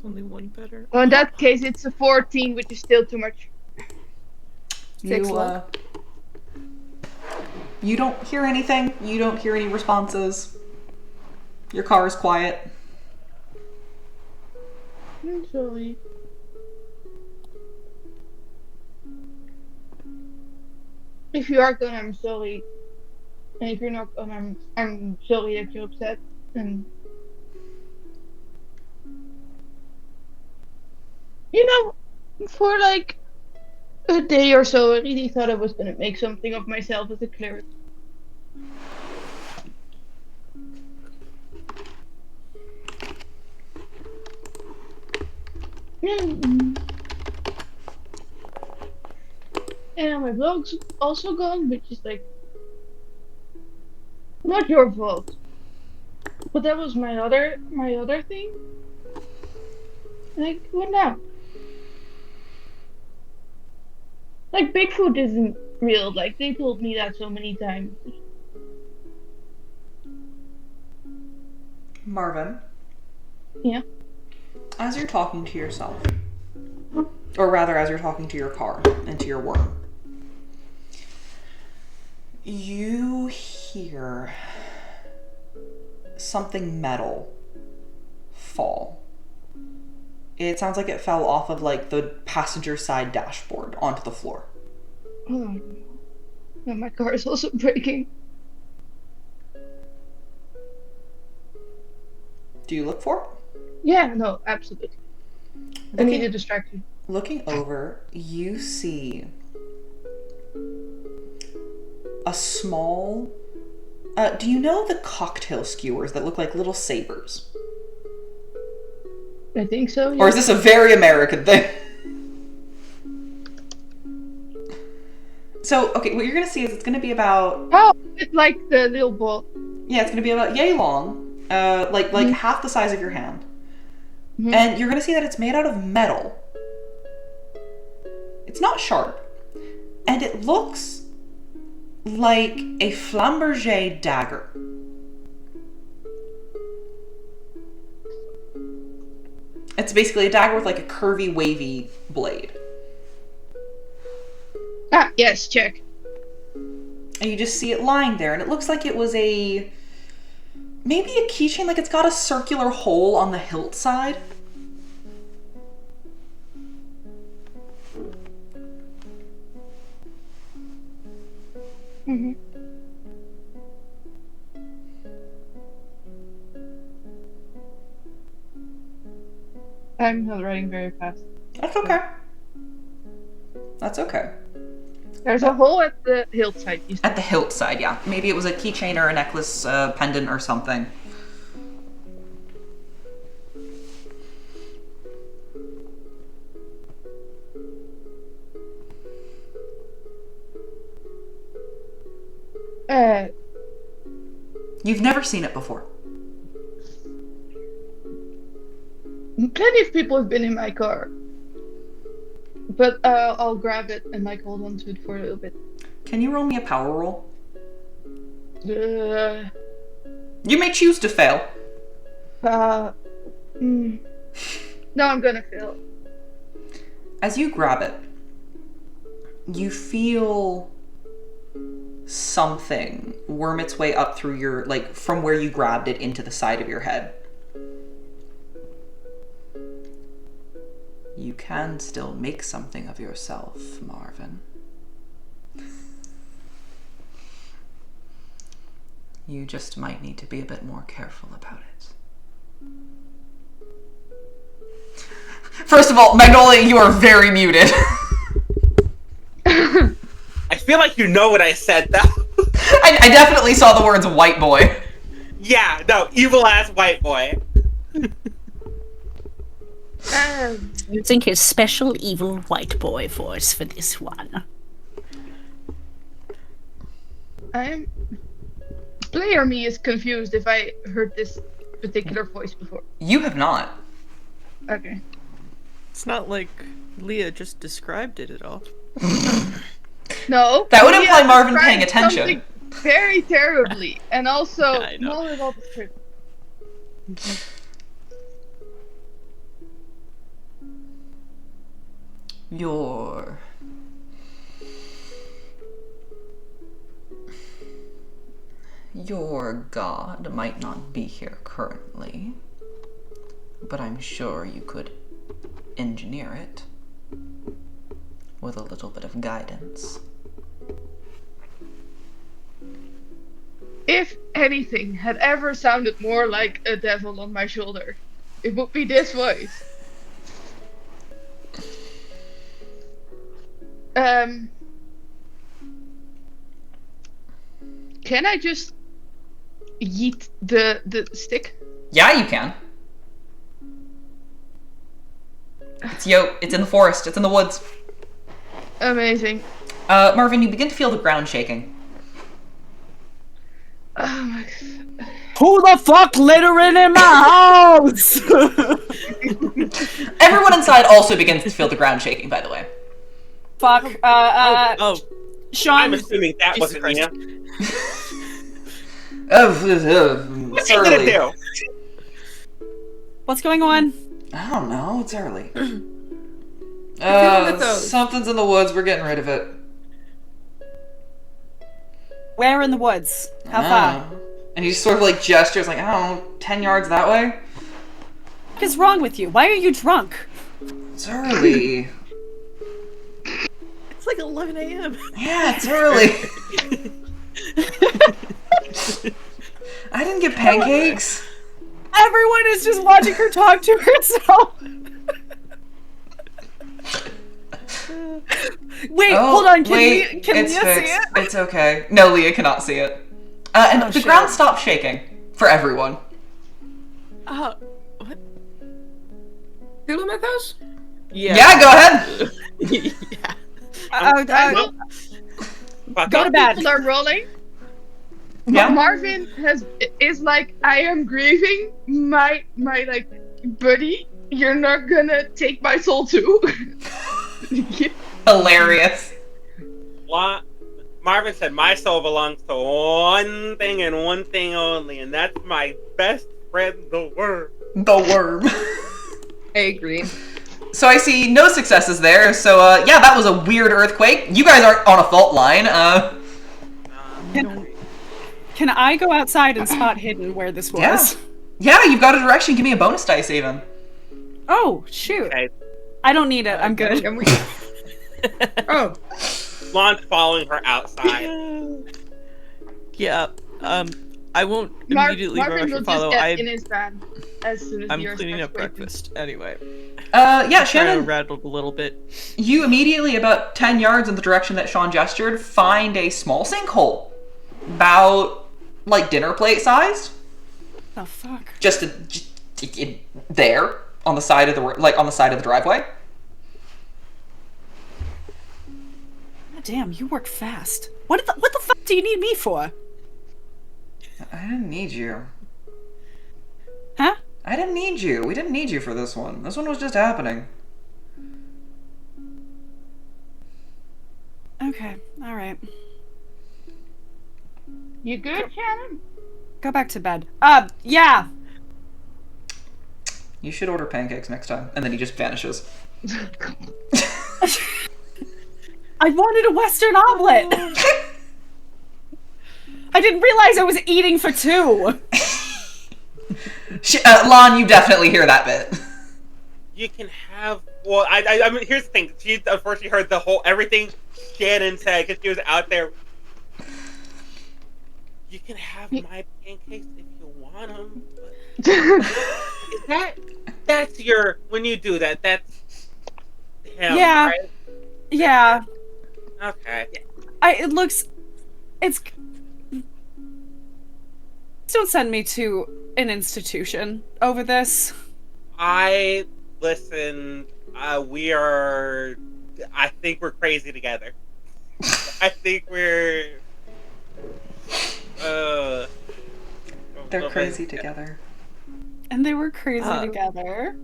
only one better. Well, in that case, it's a 14, which is still too much. You don't hear anything. You don't hear any responses. Your car is quiet. I'm sorry. If you are gone, I'm sorry. And if you're not gone, I'm sorry that you're upset. And you know, for like a day or so, I really thought I was gonna make something of myself as a cleric. And my vlog's also gone, which is like not your fault. But that was my other thing. Like, what now? Like, Bigfoot isn't real. Like, they told me that so many times. Marvin. Yeah. As you're talking to yourself, or rather as you're talking to your car and to your worm, you hear something metal fall. It sounds like it fell off of like the passenger side dashboard onto the floor. Oh, no, my car is also breaking. Do you look for it? Yeah, no, absolutely. I need a distraction. Looking over, you see a small... do you know the cocktail skewers that look like little sabers? I think so, yeah. Or is this a very American thing? So, okay, what you're going to see is it's going to be about... Oh, it's like the little ball. Yeah, it's going to be about yay long, like half the size of your hand. Mhm. And you're going to see that it's made out of metal. It's not sharp. And it looks like a Flamberger dagger. It's basically a dagger with like a curvy, wavy blade. Ah, yes, check. And you just see it lying there, and it looks like it was maybe a keychain, like it's got a circular hole on the hilt side. Mm-hmm. I'm not writing very fast. That's okay. That's okay. There's a hole at the hilt side, you said. At the hilt side, yeah. Maybe it was a keychain or a necklace, pendant or something. You've never seen it before. Plenty of people have been in my car. But I'll grab it and like hold on to it for a little bit. Can you roll me a power roll? Uh, You may choose to fail. No, I'm gonna fail. As you grab it, you feel something worm its way up through your, like, from where you grabbed it into the side of your head. You can still make something of yourself, Marvin. You just might need to be a bit more careful about it. First of all, Magnolia, you are very muted. I feel like you know what I said, though. I definitely saw the words white boy. Yeah, no, evil ass white boy. Using his special evil white boy voice for this one. Player me is confused if I heard this particular voice before. You have not. Okay. It's not like Leah just described it at all. No. That would Leah imply Marvin paying described attention. something very terribly, and also I know. not at all descriptive. Your god might not be here currently, but I'm sure you could engineer it with a little bit of guidance. If anything had ever sounded more like a devil on my shoulder, it would be this voice. Can I just yeet the stick? Yeah, you can. It's in the forest. It's in the woods. Amazing. Marvin, you begin to feel the ground shaking. Oh my god. Who the fuck littering in my house? Everyone inside also begins to feel the ground shaking, by the way. Fuck. Sean. I'm assuming that Jesus wasn't Mia. It's What's he gonna early. do? What's going on? I don't know. It's early. with those. Something's in the woods. We're getting rid of it. Where in the woods? How I far? don't know. And he just sort of like gestures, like, I don't know, 10 yards that way? What is wrong with you? Why are you drunk? It's early. It's like 11 a.m. Yeah, it's early. I didn't get pancakes. Everyone is just watching her talk to herself. Wait, hold on. Can Leah it's see fixed. it? It's okay. No, Leah cannot see it. And the shit. ground stopped shaking for everyone. What? Cthulhu Mythos? Yeah, go ahead. yeah. Go to bed. People are rolling. Yeah. Marvin is like, I am grieving my like buddy. You're not gonna take my soul too. Hilarious. Marvin said, my soul belongs to one thing and one thing only, and that's my best friend, the worm. The worm. I agree. So I see no successes there. So yeah, that was a weird earthquake. You guys aren't on a fault line. Can I go outside and spot hidden where this was? Yeah, you've got a direction. Give me a bonus dice even. Oh, shoot. Okay. I don't need it. I'm good. Can we... Oh, Lawn's following her outside. Yeah. I won't immediately Marvin rush will and just follow. get in his van as soon as I'm yours cleaning starts up quaking. breakfast anyway. Yeah, Kind of Shannon. rattled a little bit. You immediately, about 10 yards in the direction that Sean gestured, find a small sinkhole. About, like, dinner plate sized. Oh, fuck. Just there, on the side of the driveway. God damn, you work fast. What the fuck do you need me for? I didn't need you. Huh? I didn't need you. We didn't need you for this one. This one was just happening. Okay, alright. You good, Shannon? Go back to bed. Yeah! You should order pancakes next time. And then he just vanishes. I wanted a Western omelet! I didn't realize I was eating for two! Lahn, you definitely hear that bit. You can have. Well, I mean, here's the thing. She unfortunately heard the whole everything Shannon said because she was out there. You can have my pancakes if you want them. That's your when you do that. That's him, Yeah. right? Yeah. Okay. It's don't send me to an institution over this. Listen. I think we're crazy together. I think we're. They're crazy together. And they were crazy together.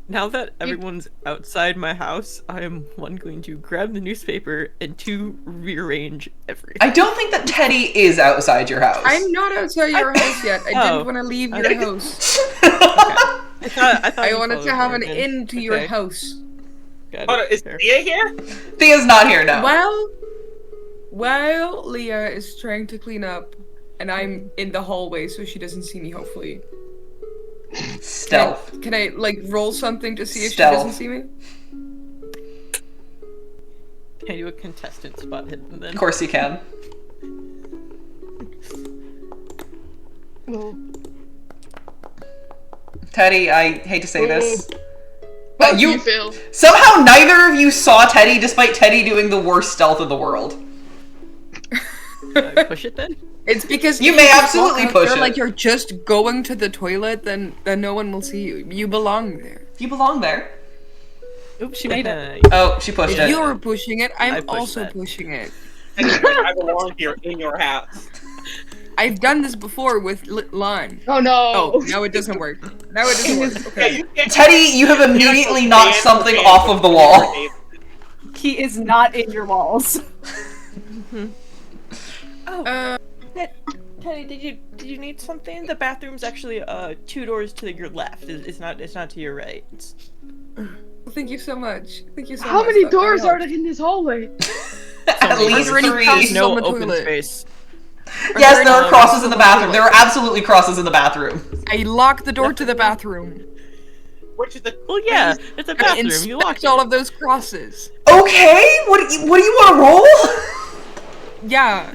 Now that everyone's outside my house, I am one, going to grab the newspaper, and two, rearrange everything. I don't think that Teddy is outside your house. I'm not outside your house yet. I didn't want to leave your house. I wanted to have an end to your house. Hold on, is Lia here? Thea's not here now. While Lia is trying to clean up, and I'm in the hallway so she doesn't see me, hopefully. Stealth. Can I like roll something to see if Stealth. she doesn't see me? Can I do a contestant spot hidden then? Of course you can. Teddy, I hate to say this. You failed. Somehow neither of you saw Teddy, despite Teddy doing the worst stealth in the world. Push it then? It's because You if may just absolutely walk out push there it. like you're just going to the toilet, then no one will see you. You belong there. You belong there. Oops, she made it. Oh, she pushed If it. you're pushing it, I I'm pushed also that. pushing it. I belong here in your house. I've done this before with Lahn. Oh no. Oh, now it doesn't work. Now it doesn't work. Yeah, Okay. you can't- Teddy, you have immediately you knocked can't something stand off for of the wall. He is not in your walls. Teddy, did you need something? The bathroom's actually 2 doors to your left. It's not to your right. Thank you so much. Thank you so much. How many That doors really are there in this hallway? At least Is there any 3. crosses No on the open toilet? space. Yes, there are any crosses in the crosses on the bathroom. There toilet? are absolutely crosses in the bathroom. I locked the door to the bathroom. Which is the Well, yeah, it's a I bathroom. You locked inspect it. all of those crosses. Okay, what do you want to roll? Yeah.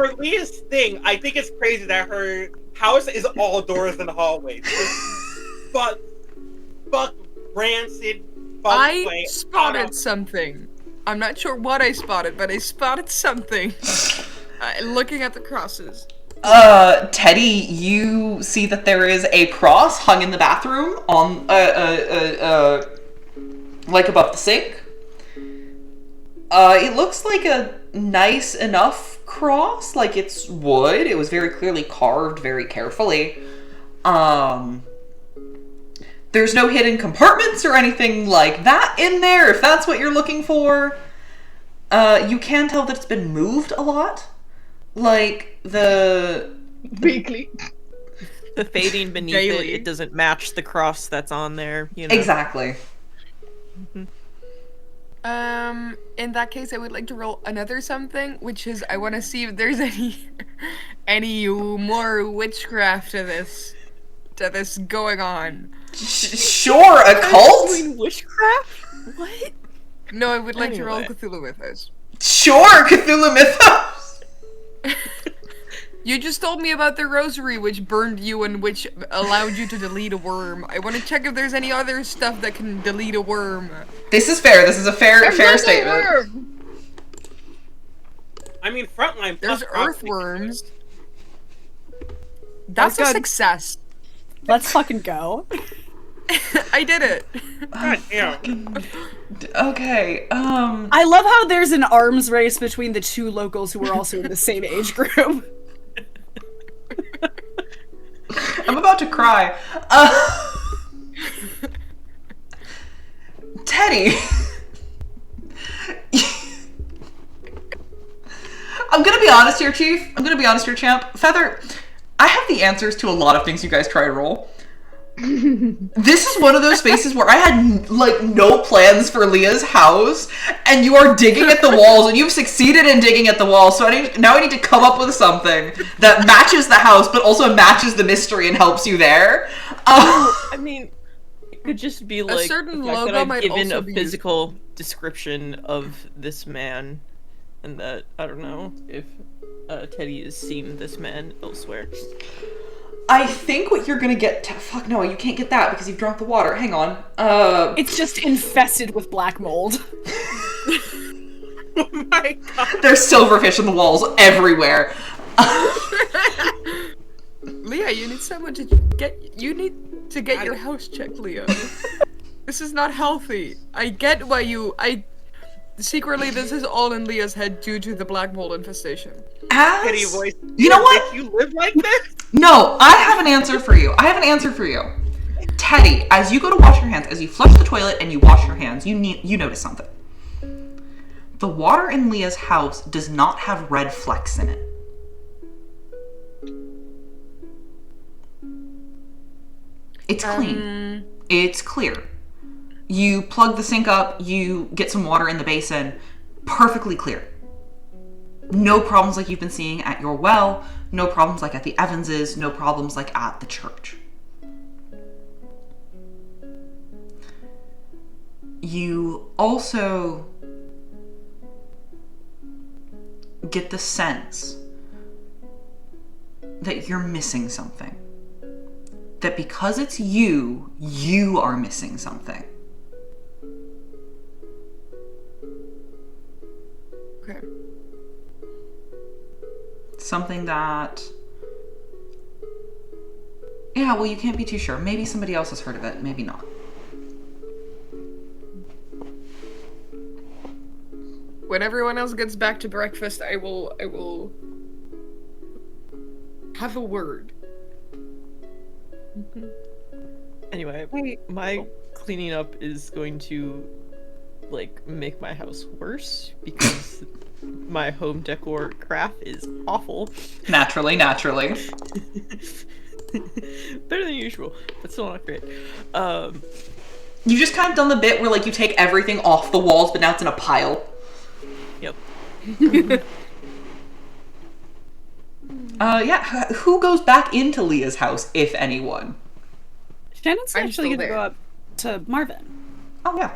for Lia's thing. I think it's crazy that her house is all doors and hallways. Fuck, rancid. Fuck, I spotted something. I'm not sure what I spotted, but I spotted something. Looking at the crosses. Teddy, you see that there is a cross hung in the bathroom on, like above the sink. It looks like a nice enough cross, like it's wood. It was very clearly carved very carefully. There's no hidden compartments or anything like that in there, if that's what you're looking for. You can tell that it's been moved a lot. Like, Weekly. The fading beneath Daily. it doesn't match the cross that's on there, you know? Exactly. In that case, I would like to roll another something, which is I want to see if there's any more witchcraft to this going on. Sure, a cult? Doing witchcraft? What? No, I would like to roll Anyway. Cthulhu with us. Sure, Cthulhu Mythos! You just told me about the rosary, which burned you and which allowed you to delete a worm. I want to check if there's any other stuff that can delete a worm. This is fair. This is a fair statement. Worm. I mean, frontline. There's plus earthworms. That's a good. success. Let's fucking go. I did it. God damn. Okay, I love how there's an arms race between the two locals who are also in the same age group. I'm about to cry. Teddy. I'm gonna be honest here, Chief. I'm gonna be honest here, Champ. Feather, I have the answers to a lot of things you guys try to roll. This is one of those spaces where I had, like, no plans for Lia's house, and you are digging at the walls, and you've succeeded in digging at the walls, so now I need to come up with something that matches the house, but also matches the mystery and helps you there. I mean, it could just be like certain the fact logo that I've might given also a be physical description of this man, and that I don't know if Teddy has seen this man elsewhere. I think what you're gonna get... Fuck no, you can't get that because you've drunk the water. Hang on. It's just infested with black mold. Oh my god. There's silverfish in the walls everywhere. Leah, you need someone to get. You need to get your house checked, Leah. This is not healthy. I get why you. Secretly, this is all in Leah's head due to the black mold infestation. Teddy voice. You know what? You live like this? No, I have an answer for you. Teddy, as you go to wash your hands, as you flush the toilet and you wash your hands, you notice something. The water in Leah's house does not have red flecks in it. It's clean. It's clear. You plug the sink up, you get some water in the basin, perfectly clear. No problems like you've been seeing at your well, no problems like at the Evanses, no problems like at the church. You also get the sense that you're missing something. That because it's you are missing something. Okay. Something that... Yeah, well, you can't be too sure. Maybe somebody else has heard of it, maybe not. When everyone else gets back to breakfast, I will have a word. Anyway, my cleaning up is going to, like, make my house worse because my home decor craft is awful. Naturally. Better than usual, but still not great. You just kind of done the bit where, like, you take everything off the walls, but now it's in a pile. Yep. Yeah, who goes back into Leah's house, if anyone? Shannon's I'm actually still gonna there. go up to Marvin. Oh, yeah.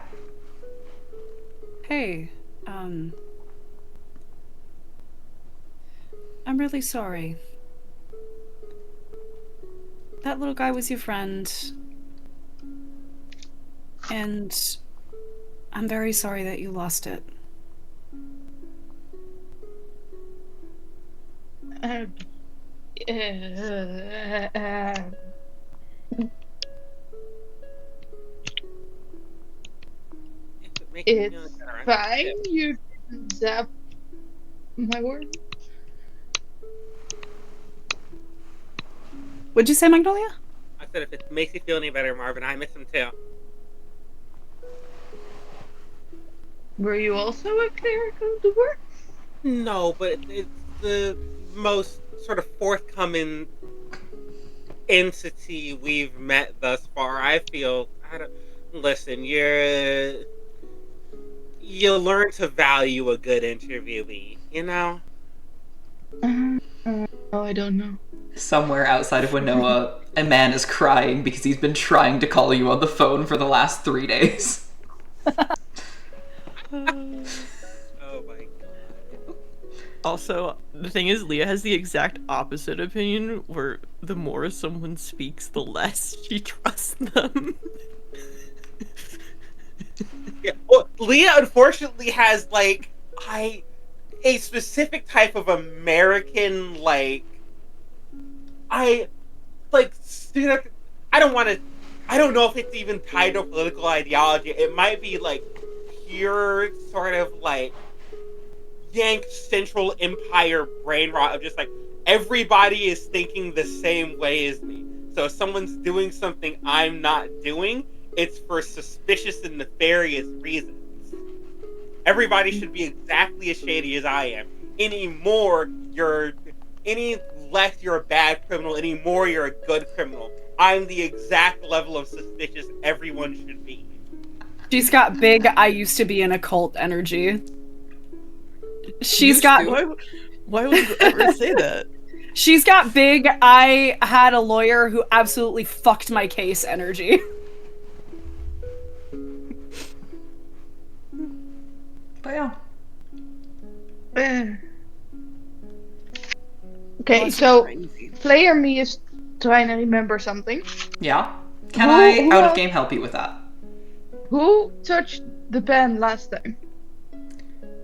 Hey, I'm really sorry. That little guy was your friend. And I'm very sorry that you lost it. It's fine. You zap my word. What'd you say, Magnolia? I said if it makes you feel any better, Marvin, I miss him too. Were you also a cleric of the work? No, but it's the most sort of forthcoming entity we've met thus far. I feel. Listen, you learn to value a good interviewee, you know? Oh, I don't know. Somewhere outside of Winoa, a man is crying because he's been trying to call you on the phone for the last 3 days. Oh my god. Also, the thing is, Leah has the exact opposite opinion, where the more someone speaks, the less she trusts them. Yeah, well, Leah unfortunately has like a specific type of American I don't know if it's even tied to political ideology. It might be like pure sort of like Yank Central Empire brain rot of just like everybody is thinking the same way as me. So if someone's doing something I'm not doing, it's for suspicious and nefarious reasons. Everybody should be exactly as shady as I am. Any less you're a bad criminal, any more you're a good criminal. I'm the exact level of suspicious everyone should be. She's got big I used to be in a cult energy. She's got Why would you ever say that? She's got big I had a lawyer who absolutely fucked my case energy. But yeah. Okay, so Player Me is trying to remember something. Yeah. Can Who- I who out of else- game help you with that? Who touched the pen last time?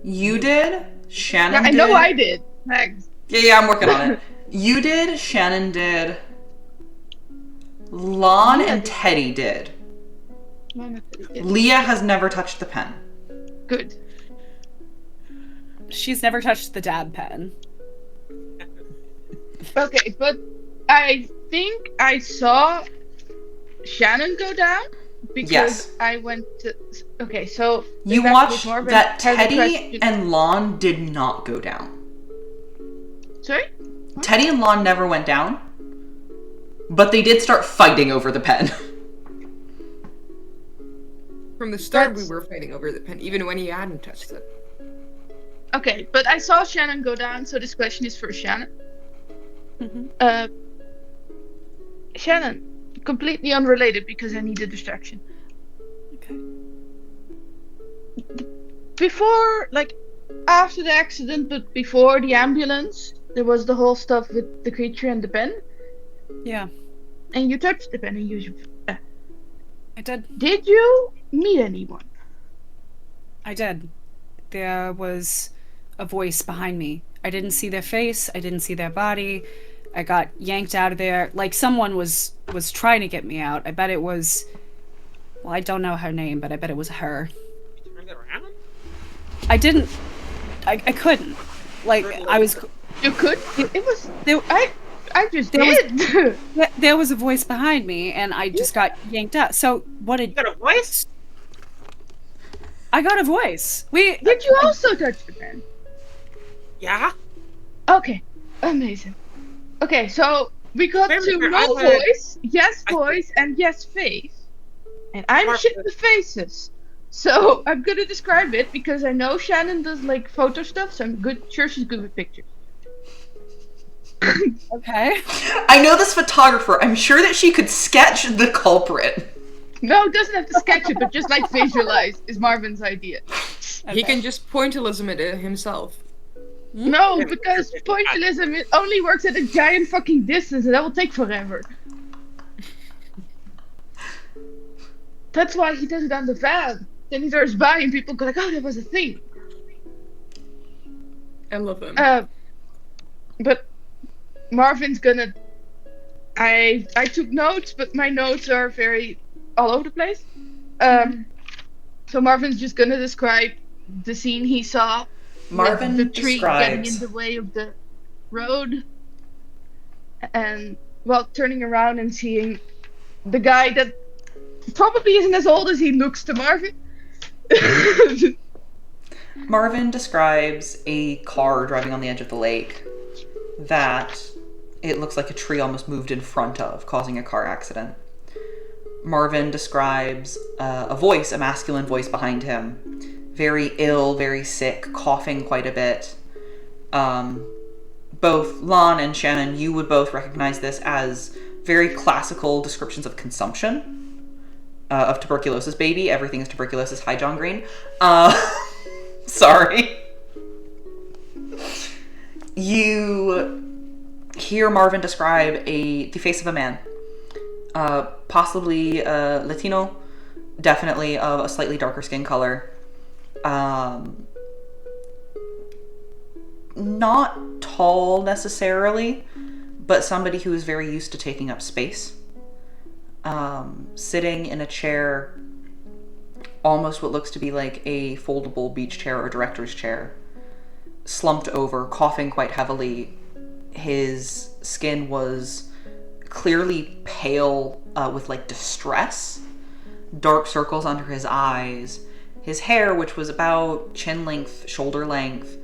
You did. Shannon Yeah, I did. know I did. Thanks. Yeah, I'm working on it. You did. Shannon did. Lahn Lia and did. Teddy did. Mama did. Lia has never touched the pen. Good. She's never touched the dab pen. Okay, but I think I saw Shannon go down because Yes. I went to. Okay, so You in that watched case, Marvin that has a Teddy question. and Lahn did not go down. Sorry. Teddy and Lahn never went down, but they did start fighting over the pen. From the start, That's- we were fighting over the pen, even when he hadn't touched it. Okay, but I saw Shannon go down, so this question is for Shannon. Mhm. Shannon, completely unrelated because I need a distraction. Okay. Before, like, after the accident, but before the ambulance, there was the whole stuff with the creature and the pen, Yeah, and you touched the pen and you. I did. Did you meet anyone? I did. There was a voice behind me. I didn't see their face. I didn't see their body. I got yanked out of there. Like someone was trying to get me out. I bet it was. Well, I don't know her name, but I bet it was her. You turned it around? I didn't. I couldn't. Like I was. You could. It was. There, I just There was- did. there was a voice behind me, and I just got yanked out. So what You did got a voice? I got a voice? We Did you also touch the pen? Yeah? Okay, amazing. Okay, so we got Very to good. no I've heard- voice, yes voice, and yes face. And I'm Mark- shit with faces. So I'm gonna describe it because I know Shannon does like photo stuff, so I'm sure she's good with pictures. okay. I know this photographer. I'm sure that she could sketch the culprit. No, doesn't have to sketch it, but just like visualize is Marvin's idea. He can just pointillism it himself. No, because pointillism it only works at a giant fucking distance, and that will take forever. That's why he does it on the van. Then he drives by, and people go like, "Oh, that was a thing." I love him. But Marvin's gonna. I took notes, but my notes are very all over the place. So Marvin's just gonna describe the scene he saw. Marvin with the tree getting in describes. the way of the road, and well, turning around and seeing the guy that probably isn't as old as he looks to Marvin. Marvin describes a car driving on the edge of the lake that it looks like a tree almost moved in front of, causing a car accident. Marvin describes a voice, a masculine voice behind him. Very ill, very sick, coughing quite a bit. Both Lahn and Shannon, you would both recognize this as very classical descriptions of consumption. Of tuberculosis baby. Everything is tuberculosis. Hi, John Green. Sorry. You hear Marvin describe the face of a man. Possibly Latino. Definitely of a slightly darker skin color. Not tall necessarily, but somebody who is very used to taking up space. Sitting in a chair, almost what looks to be like a foldable beach chair or director's chair, slumped over, coughing quite heavily. His skin was clearly pale with like distress, dark circles under his eyes. His hair, which was about chin length, shoulder length.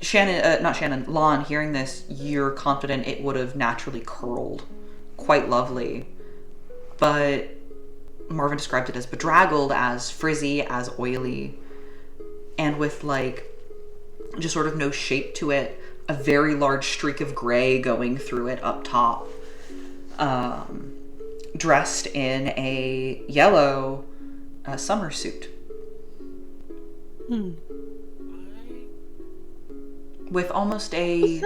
Lahn, hearing this, you're confident it would have naturally curled. Quite lovely. But Marvin described it as bedraggled, as frizzy, as oily, and with like just sort of no shape to it, a very large streak of gray going through it up top. Dressed in a yellow summer suit. With almost a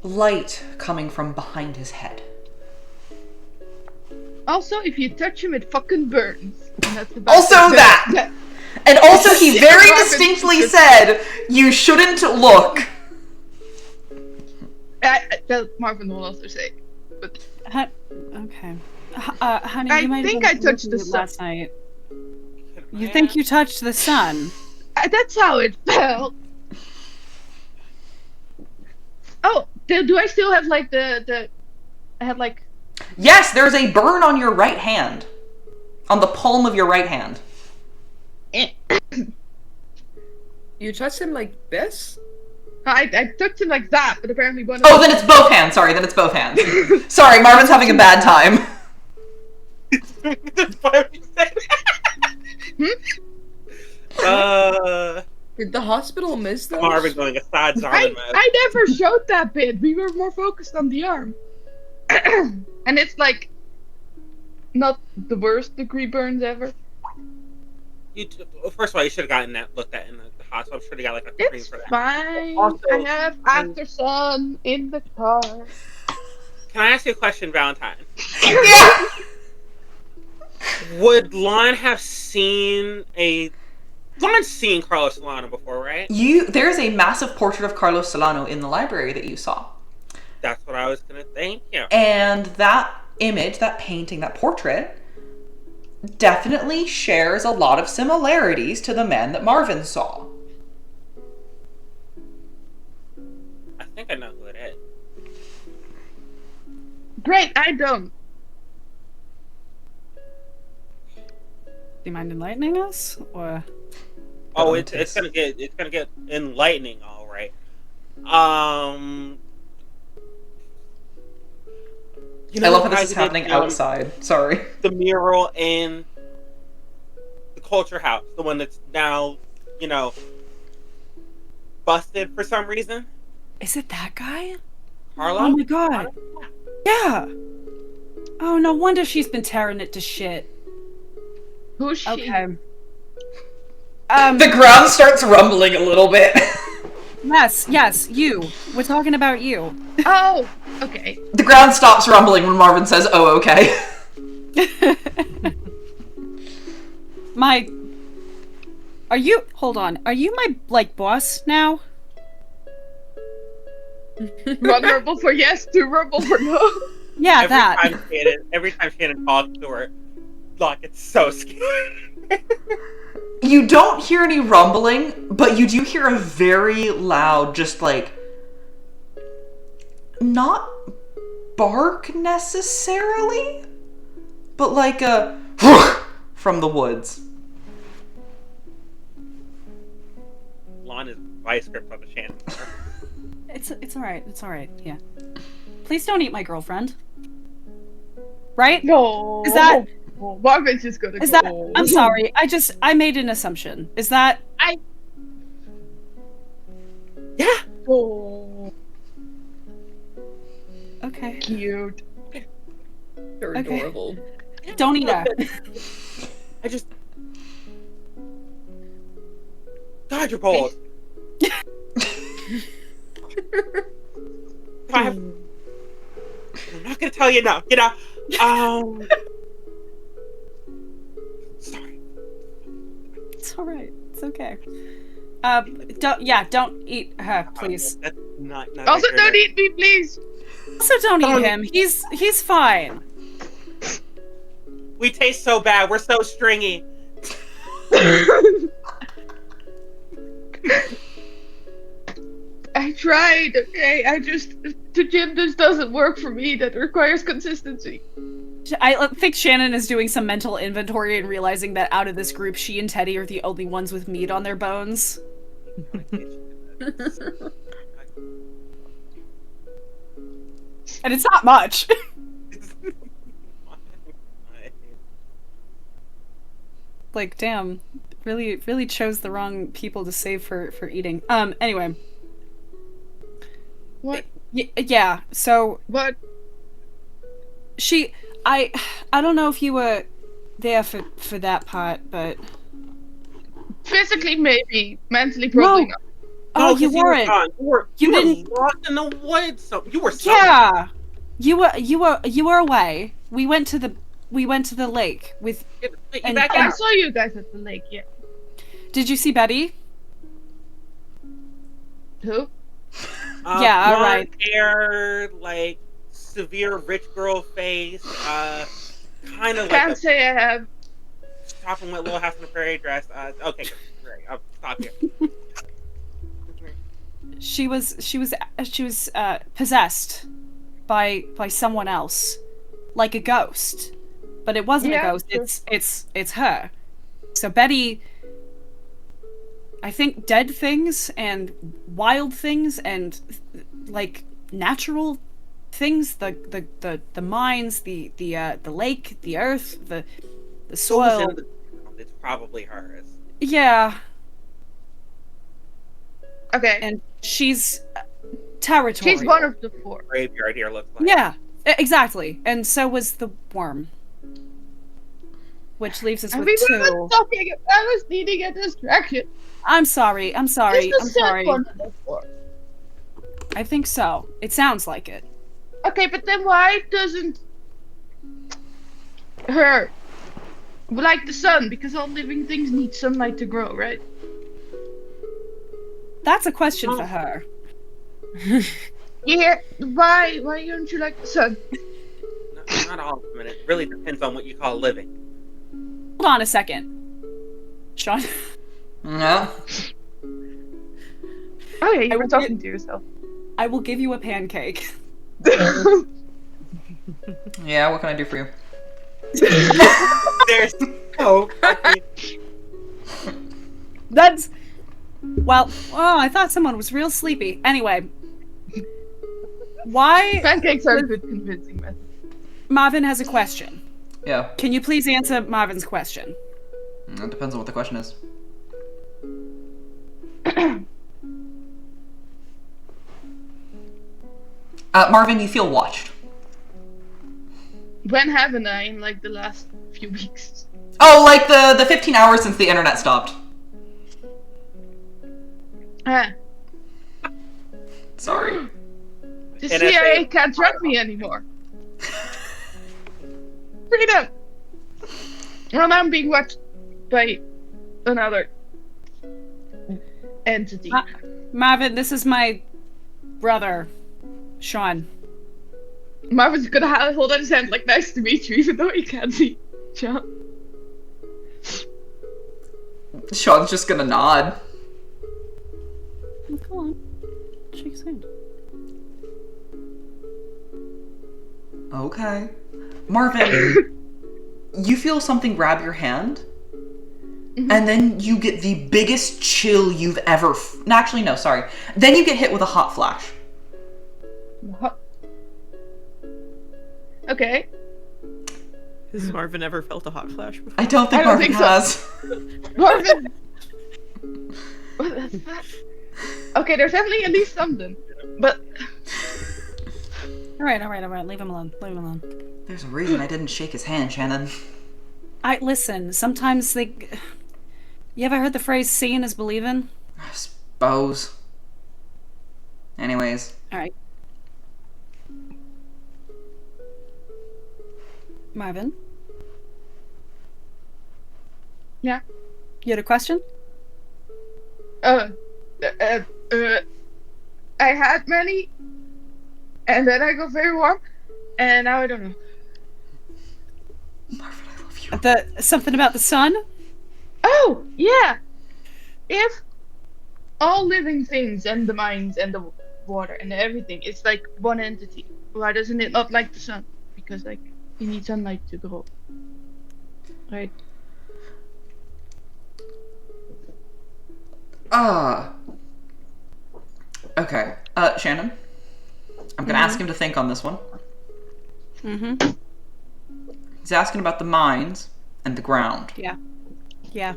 light coming from behind his head. Also, if you touch him, it fucking burns. And that's about Also that! And also he very distinctly said, you shouldn't look. That Marvin will also say. But Okay. Honey, you might think I touched the sun last night. You think you touched the sun? That's how it felt. Oh, do I still have like the? I had like. Yes, there's a burn on your right hand, on the palm of your right hand. You touched him like this? I touched him like that, but apparently one. Oh, then it's both hands. Sorry, then it's both hands. Sorry, Marvin's having a bad time. That's why we said Did the hospital miss those? Marvin going aside Zarman mode. I never showed that bit. We were more focused on the arm. And it's like not the worst degree burns ever. First of all, you should have gotten that looked at in the hospital. I'm sure they got like a cream It's for that. fine. Also, I have after sun in the car. Can I ask you a question, Valentine? Yeah. Would Lahn have seen Lahn's seen Carlos Solano before, right? There's a massive portrait of Carlos Solano in the library that you saw. That's what I was gonna think. Yeah. And that image, that painting, that portrait definitely shares a lot of similarities to the man that Marvin saw. I think I know who it is. Great, I don't. Do you mind enlightening us, or? Oh, it's gonna get enlightening, all right. You I love how the this guy is who did, happening outside. Sorry. The mural in the Culture House, the one that's now, busted for some reason. Is it that guy? Carlo? Oh my god. Yeah. Oh, no wonder she's been tearing it to shit. Who's she? Okay. The ground starts rumbling a little bit. Yes, you. We're talking about you. Oh, okay. The ground stops rumbling when Marvin says, "Oh, okay." Hold on. Are you my, boss now? Vulnerable for yes, too verbal for no. Yeah, Every time Shannon talks to her, Locke gets so scared. You don't hear any rumbling, but you do hear a very loud, just not bark necessarily, but like a from the woods. Lahn is vice grip on the Shannon. It's alright, yeah. Please don't eat my girlfriend. Right? No. Is that... Marvin's just gonna Is go. that... I'm sorry, I made an assumption. Is that... Yeah! Oh. Okay. Cute. They're Okay. adorable. Don't eat her. I just... God, you're bold. I'm not gonna tell you now. Get out. Sorry. It's alright. It's okay. Don't eat her, please. That's not Also, accurate. don't eat me, please. Also, don't eat him. He's fine. We taste so bad. We're so stringy. I tried, okay? The gym just doesn't work for me. That requires consistency. I think Shannon is doing some mental inventory and realizing that out of this group, she and Teddy are the only ones with meat on their bones. And it's not much. Like, damn. Really chose the wrong people to save for eating. Anyway. What? Yeah, so... What? I don't know if you were there for that part, but... Physically, maybe. Mentally, probably No. not. Oh, No, you 'cause you were weren't. gone. You You were didn't- lost in the woods. So you were somewhere. Yeah. You were away. We went to the lake with. Wait, you And- back I out. saw you guys at the lake. Yeah. Did you see Betty? Who? Yeah, all Blonde right. hair, like severe rich girl face. Kind of like Can't a say I have. chopping with Little House on the Prairie dress. Okay, great. I'll stop here. She was possessed by someone else, like a ghost, but it wasn't a Yeah, ghost. sure. It's her. So Betty, I think dead things and wild things and like natural things, the mines, the lake, the earth, the What was soil. in the ground? It's probably hers. Yeah, Okay. and she's territorial. She's one of the four. Graveyard here looks like. Yeah, exactly. And so was the worm. Which leaves us And with we two. were talking. I was needing a distraction. I'm sorry. Is the sun one of the four? I think so. It sounds like it. Okay, but then why doesn't her like the sun? Because all living things need sunlight to grow, right? That's a question for her. Yeah. Why don't you like the sun? Not all of them. And it really depends on what you call living. Hold on a second. Sean. No. Oh yeah, you I were will talking to yourself. I will give you a pancake. Yeah, what can I do for you? There's no fucking... That's... Well, oh, I thought someone was real sleepy. Anyway. Why... Pancakes are a good convincing method. Marvin has a question. Yeah. Can you please answer Marvin's question? It depends on what the question is. Marvin, you feel watched. When haven't I in like the last few weeks? Oh, like the 15 hours since the internet stopped. Ah, Sorry. the NSA. CIA can't track me anymore. Freedom! Well, I'm being watched by another entity. Marvin, this is my brother, Sean. Marvin's gonna hold out his hand like, nice to meet you, even though he can't see John. Sean's just gonna nod. Oh, come on. Shake his hand. Okay. Marvin, you feel something grab your hand, and then you get the biggest chill you've ever... Actually, no, sorry. Then you get hit with a hot flash. Okay. Has Marvin ever felt a hot flash before? I don't think I don't Marvin think so. has. Marvin! What the fuck? Okay, there's definitely at least something. But Alright. Leave him alone. There's a reason I didn't shake his hand, Shannon. Listen, sometimes they... You ever heard the phrase seeing is believing? I suppose. Anyways. Alright. Marvin? yeah. You had a question? I had many, and then I got very warm, and now I don't know. Marvin, I love you. Something about the sun? Oh, yeah! If all living things and the mines and the water and everything is like one entity, why doesn't it not like the sun? Because like you need sunlight to grow. Right? Okay. Shannon? I'm gonna ask him to think on this one. Mm-hmm. He's asking about the mines and the ground. Yeah.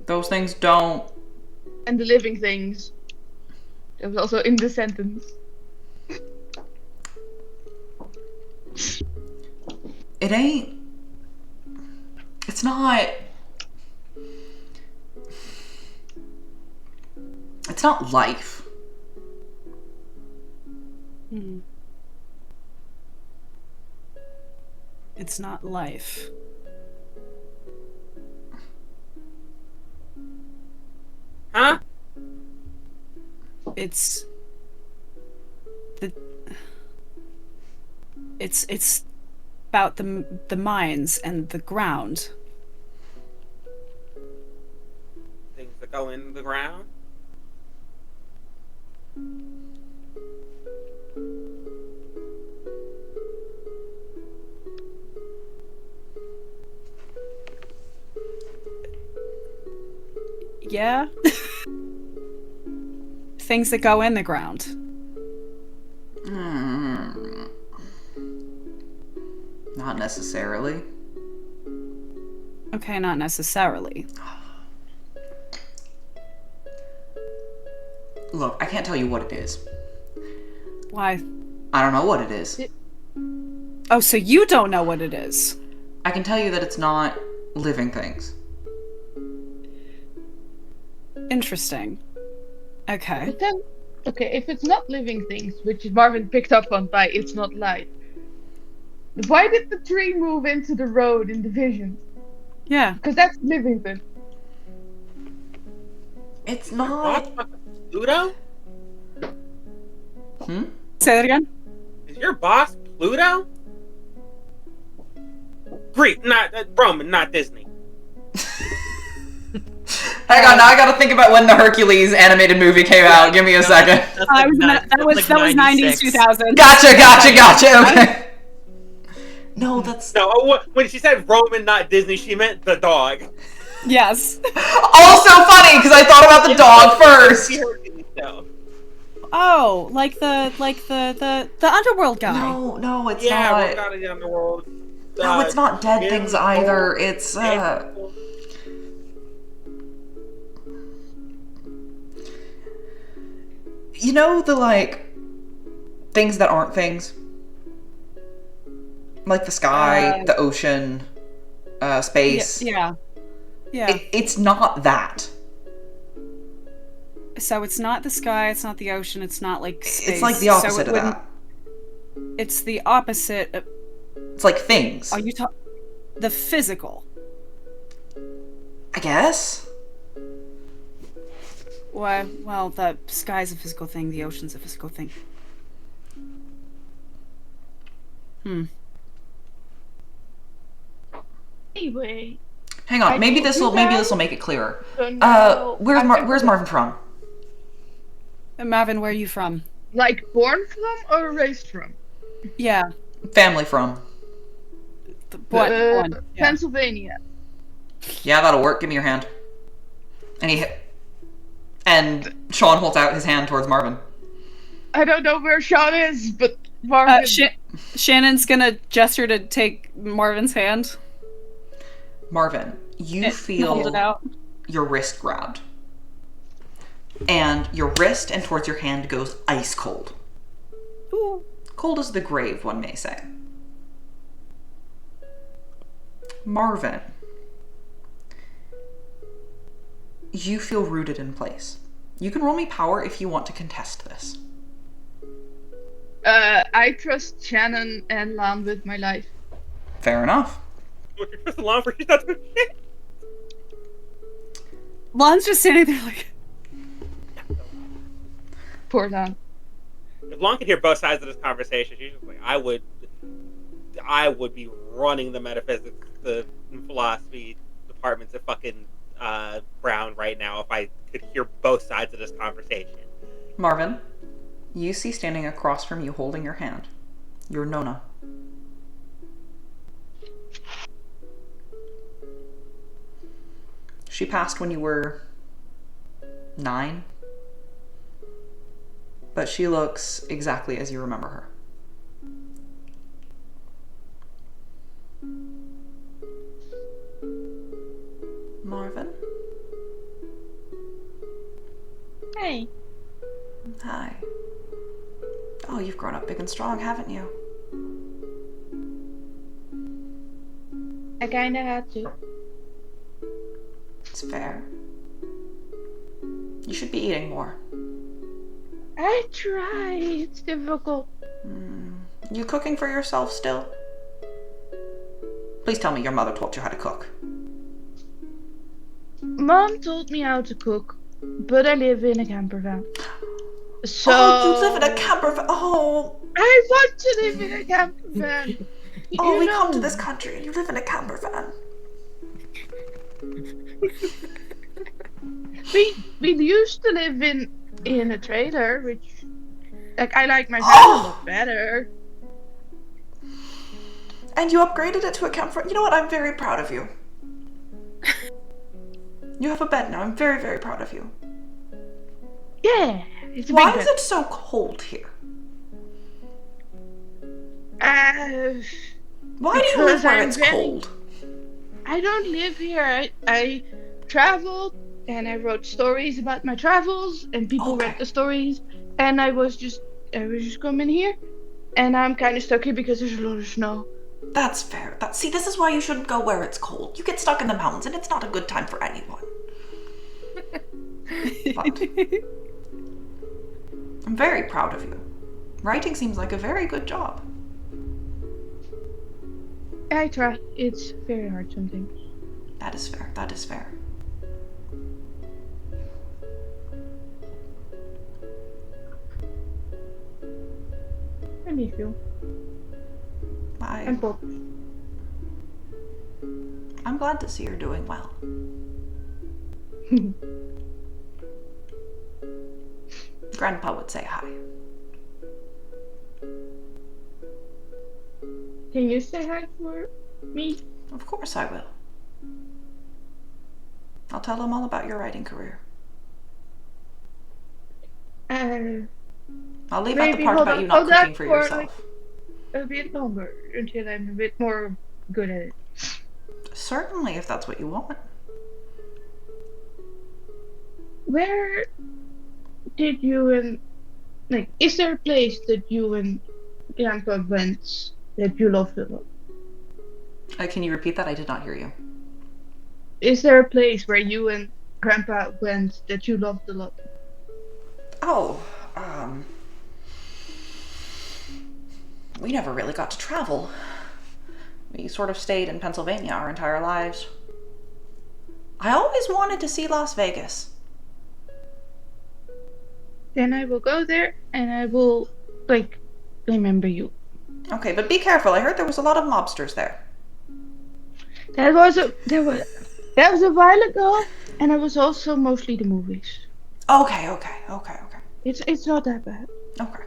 Those things don't... And the living things. That was also in the sentence. It ain't... It's not... It's not life. It's not life. Huh? It's about the mines and the ground. Things that go in the ground? Yeah. Things that go in the ground. Not necessarily. Okay, not necessarily. Look, I can't tell you what it is. Why? I don't know what it is. Oh, so you don't know what it is? I can tell you that it's not living things. Interesting. Okay. But then, okay, if it's not living things, which Marvin picked up on by it's not light, why did the tree move into the road in the vision? Yeah. Because that's living thing. It's Boss not. fucking Pluto? Say that again? Is your boss Pluto? Greek, not Roman, not Disney. Hang on, now I gotta think about when the Hercules animated movie came out. Give me a second. That was 90s, 2000. Gotcha. Okay. No, that's No, when she said Roman, not Disney, she meant the dog. Yes. also funny because I thought about the dog first. Oh, like the underworld guy. No, it's Yeah, not. we're not in the underworld. No, it's not dead things either. It's you know the like things that aren't things? Like the sky, the ocean, space. Yeah. It's not that. So it's not the sky, it's not the ocean, it's not like space. It's like the opposite of that. It's the opposite of... It's like things. Are you talking... The physical. I guess. Well, the sky's a physical thing, the ocean's a physical thing. Anyway. Hang on, maybe this will make it clearer. Where's Marvin from? Marvin, where are you from? Like born from or raised from? Yeah. Family from? What one? Yeah. Pennsylvania. Yeah, that'll work. Give me your hand. And Sean holds out his hand towards Marvin. I don't know where Sean is, but Marvin. Shannon's gonna gesture to take Marvin's hand. Marvin, you feel your wrist grabbed. And your wrist and towards your hand goes ice cold. Ooh. Cold as the grave, one may say. Marvin, you feel rooted in place. You can roll me power if you want to contest this. I trust Shannon and Lahn with my life. Fair enough. Would you trust Lahn for she's not doing shit? Lahn's just standing there like... Poor Lahn. If Lahn could hear both sides of this conversation, she's just like, I would be running the metaphysics, the philosophy departments at fucking Brown right now if I could hear both sides of this conversation. Marvin, you see standing across from you holding your hand, your Nona. She passed when you were 9, but she looks exactly as you remember her. Marvin? Hey. Hi. Oh, you've grown up big and strong, haven't you? I kinda had to. It's fair. You should be eating more. I try. It's difficult. You cooking for yourself still? Please tell me your mother taught you how to cook. Mom taught me how to cook, but I live in a camper van. So Oh, you live in a camper van. Oh, I want to live in a camper van. oh, we come to this country and you live in a camper van. We used to live in a trailer, which I like my van a lot better. And you upgraded it to a camper. You know what? I'm very proud of you. You have a bed now. I'm very, very proud of you. Yeah, it's a Why big is bed. it so cold here? Why do you live Because where I'm it's very- cold? I don't live here. I traveled and I wrote stories about my travels, and people read the stories. And I was just coming here, and I'm kind of stuck here because there's a lot of snow. That's fair. See, this is why you shouldn't go where it's cold. You get stuck in the mountains, and it's not a good time for anyone. But I'm very proud of you. Writing seems like a very good job. I try. It's very hard sometimes. That is fair. That is fair. I miss you. I'm glad to see you're doing well. Grandpa would say hi. Can you say hi for me? Of course I will. I'll tell him all about your writing career. I'll leave out the part about you not cooking for yourself. A bit longer until I'm a bit more good at it. Certainly, if that's what you want. Where did you and is there a place that you and Grandpa went that you loved a lot? Can you repeat that? I did not hear you. Is there a place where you and Grandpa went that you loved a lot? Oh, we never really got to travel. We sort of stayed in Pennsylvania our entire lives. I always wanted to see Las Vegas. Then I will go there and I will, remember you. Okay, but be careful. I heard there was a lot of mobsters there. That was a while ago, and it was also mostly the movies. Okay. It's not that bad. Okay.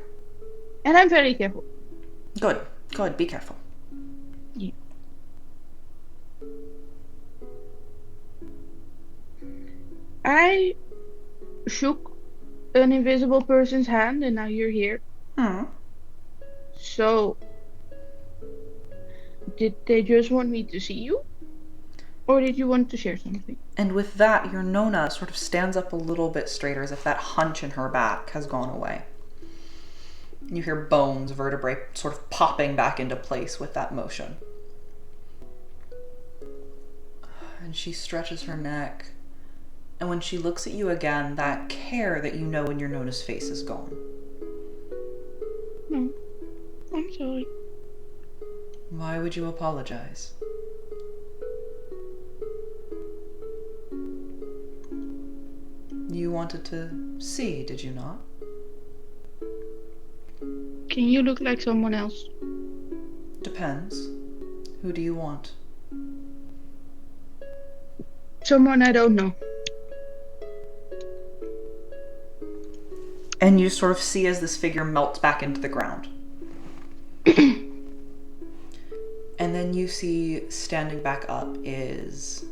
And I'm very careful. Good. Be careful. Yeah. I shook an invisible person's hand, and now you're here. So, did they just want me to see you? Or did you want to share something? And with that, your Nona sort of stands up a little bit straighter as if that hunch in her back has gone away. You hear bones, vertebrae sort of popping back into place with that motion. And she stretches her neck. And when she looks at you again, that care that you know in your Nona's face is gone. No, I'm sorry. Why would you apologize? You wanted to see, did you not? Can you look like someone else? Depends. Who do you want? Someone I don't know. And you sort of see as this figure melts back into the ground. And then you see standing back up is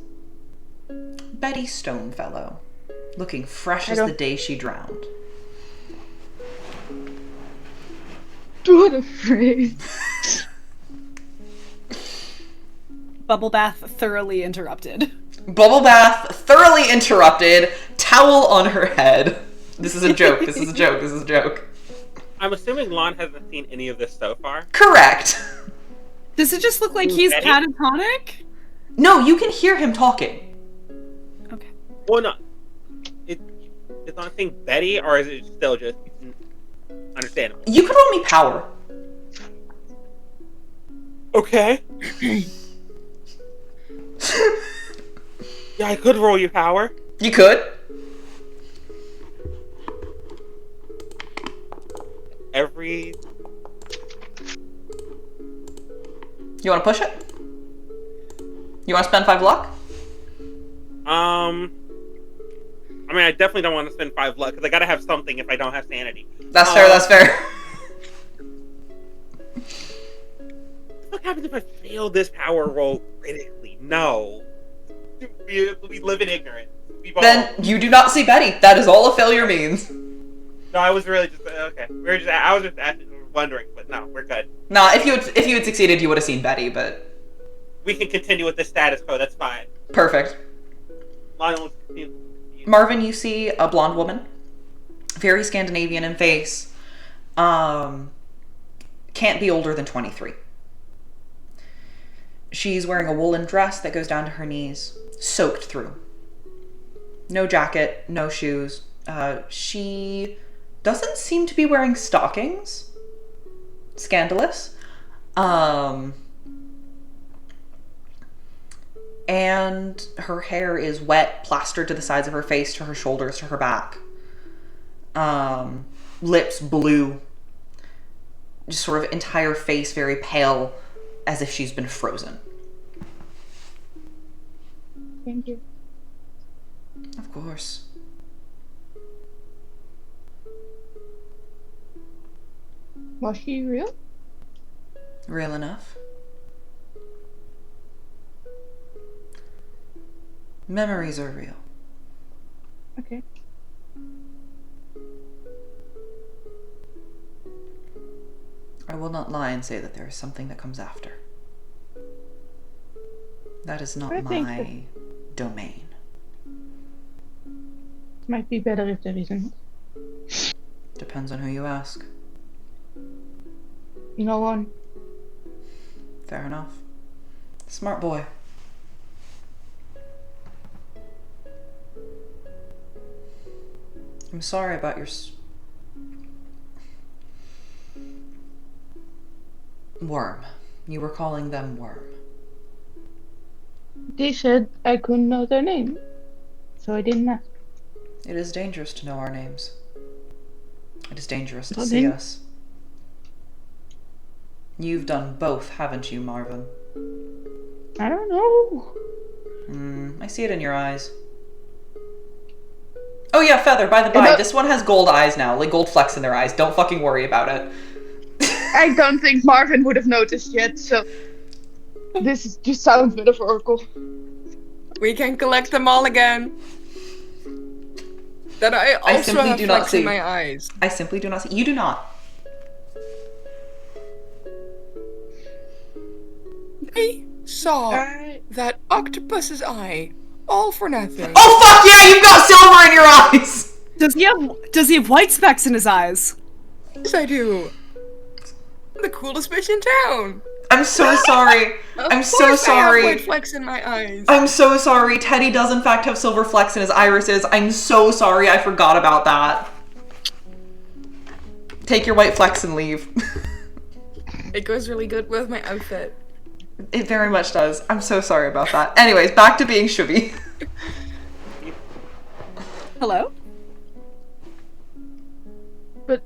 Betty Stonefellow, looking fresh as the day she drowned. What a phrase. Bubble bath thoroughly interrupted. Bubble bath thoroughly interrupted, towel on her head. This is a joke. I'm assuming Lahn hasn't seen any of this so far. Correct. Does it just look like he's Betty? catatonic? No, you can hear him talking. Okay. Well, no. It's not saying Betty, or is it still just understandable? You could roll me power. Okay. Yeah, I could roll you power. You could. Every... You want to push it? You want to spend 5 luck? I mean, I definitely don't want to spend 5 luck, because I gotta have something if I don't have sanity. That's fair, that's fair. What happens if I fail this power roll critically? No. We live in ignorance. Then you do not see Betty. That is all a failure means. No, I was really just okay. I was just wondering, but no, we're good. Nah, if you had succeeded, you would have seen Betty. But we can continue with the status quo. That's fine. Perfect. Marvin, you see a blonde woman, very Scandinavian in face. Can't be older than 23. She's wearing a woolen dress that goes down to her knees, soaked through. No jacket, no shoes. She doesn't seem to be wearing stockings. Scandalous. And her hair is wet, plastered to the sides of her face, to her shoulders, to her back. Lips blue. Just sort of entire face very pale, as if she's been frozen. Thank you. Of course. Was she real? Real enough. Memories are real. Okay. I will not lie and say that there is something that comes after. That is not my domain. Might be better if there isn't. Depends on who you ask. You know one. Fair enough. Smart boy. I'm sorry about your worm. You were calling them worm. They said I couldn't know their name, so I didn't ask. It is dangerous to know our names. It is dangerous to Well, see then- us. You've done both, haven't you, Marvin? I don't know. I see it in your eyes. Oh yeah, Feather, by the by, this one has gold eyes now, like gold flecks in their eyes. Don't fucking worry about it. I don't think Marvin would have noticed yet, so just sounds metaphorical. We can collect them all again. That I also simply have do not flecks see. in my eyes. I simply do not see. You do not. I saw that octopus's eye, all for nothing. Oh fuck yeah, you've got silver in your eyes! Does he have white specks in his eyes? Yes, I do. I'm the coolest bitch in town. I'm so sorry. I'm so I have sorry. white flecks in my eyes. I'm so sorry. Teddy does in fact have silver flecks in his irises. I'm so sorry. I forgot about that. Take your white flecks and leave. It goes really good with my outfit. It very much does. I'm so sorry about that. Anyways, back to being Shubi. Hello? But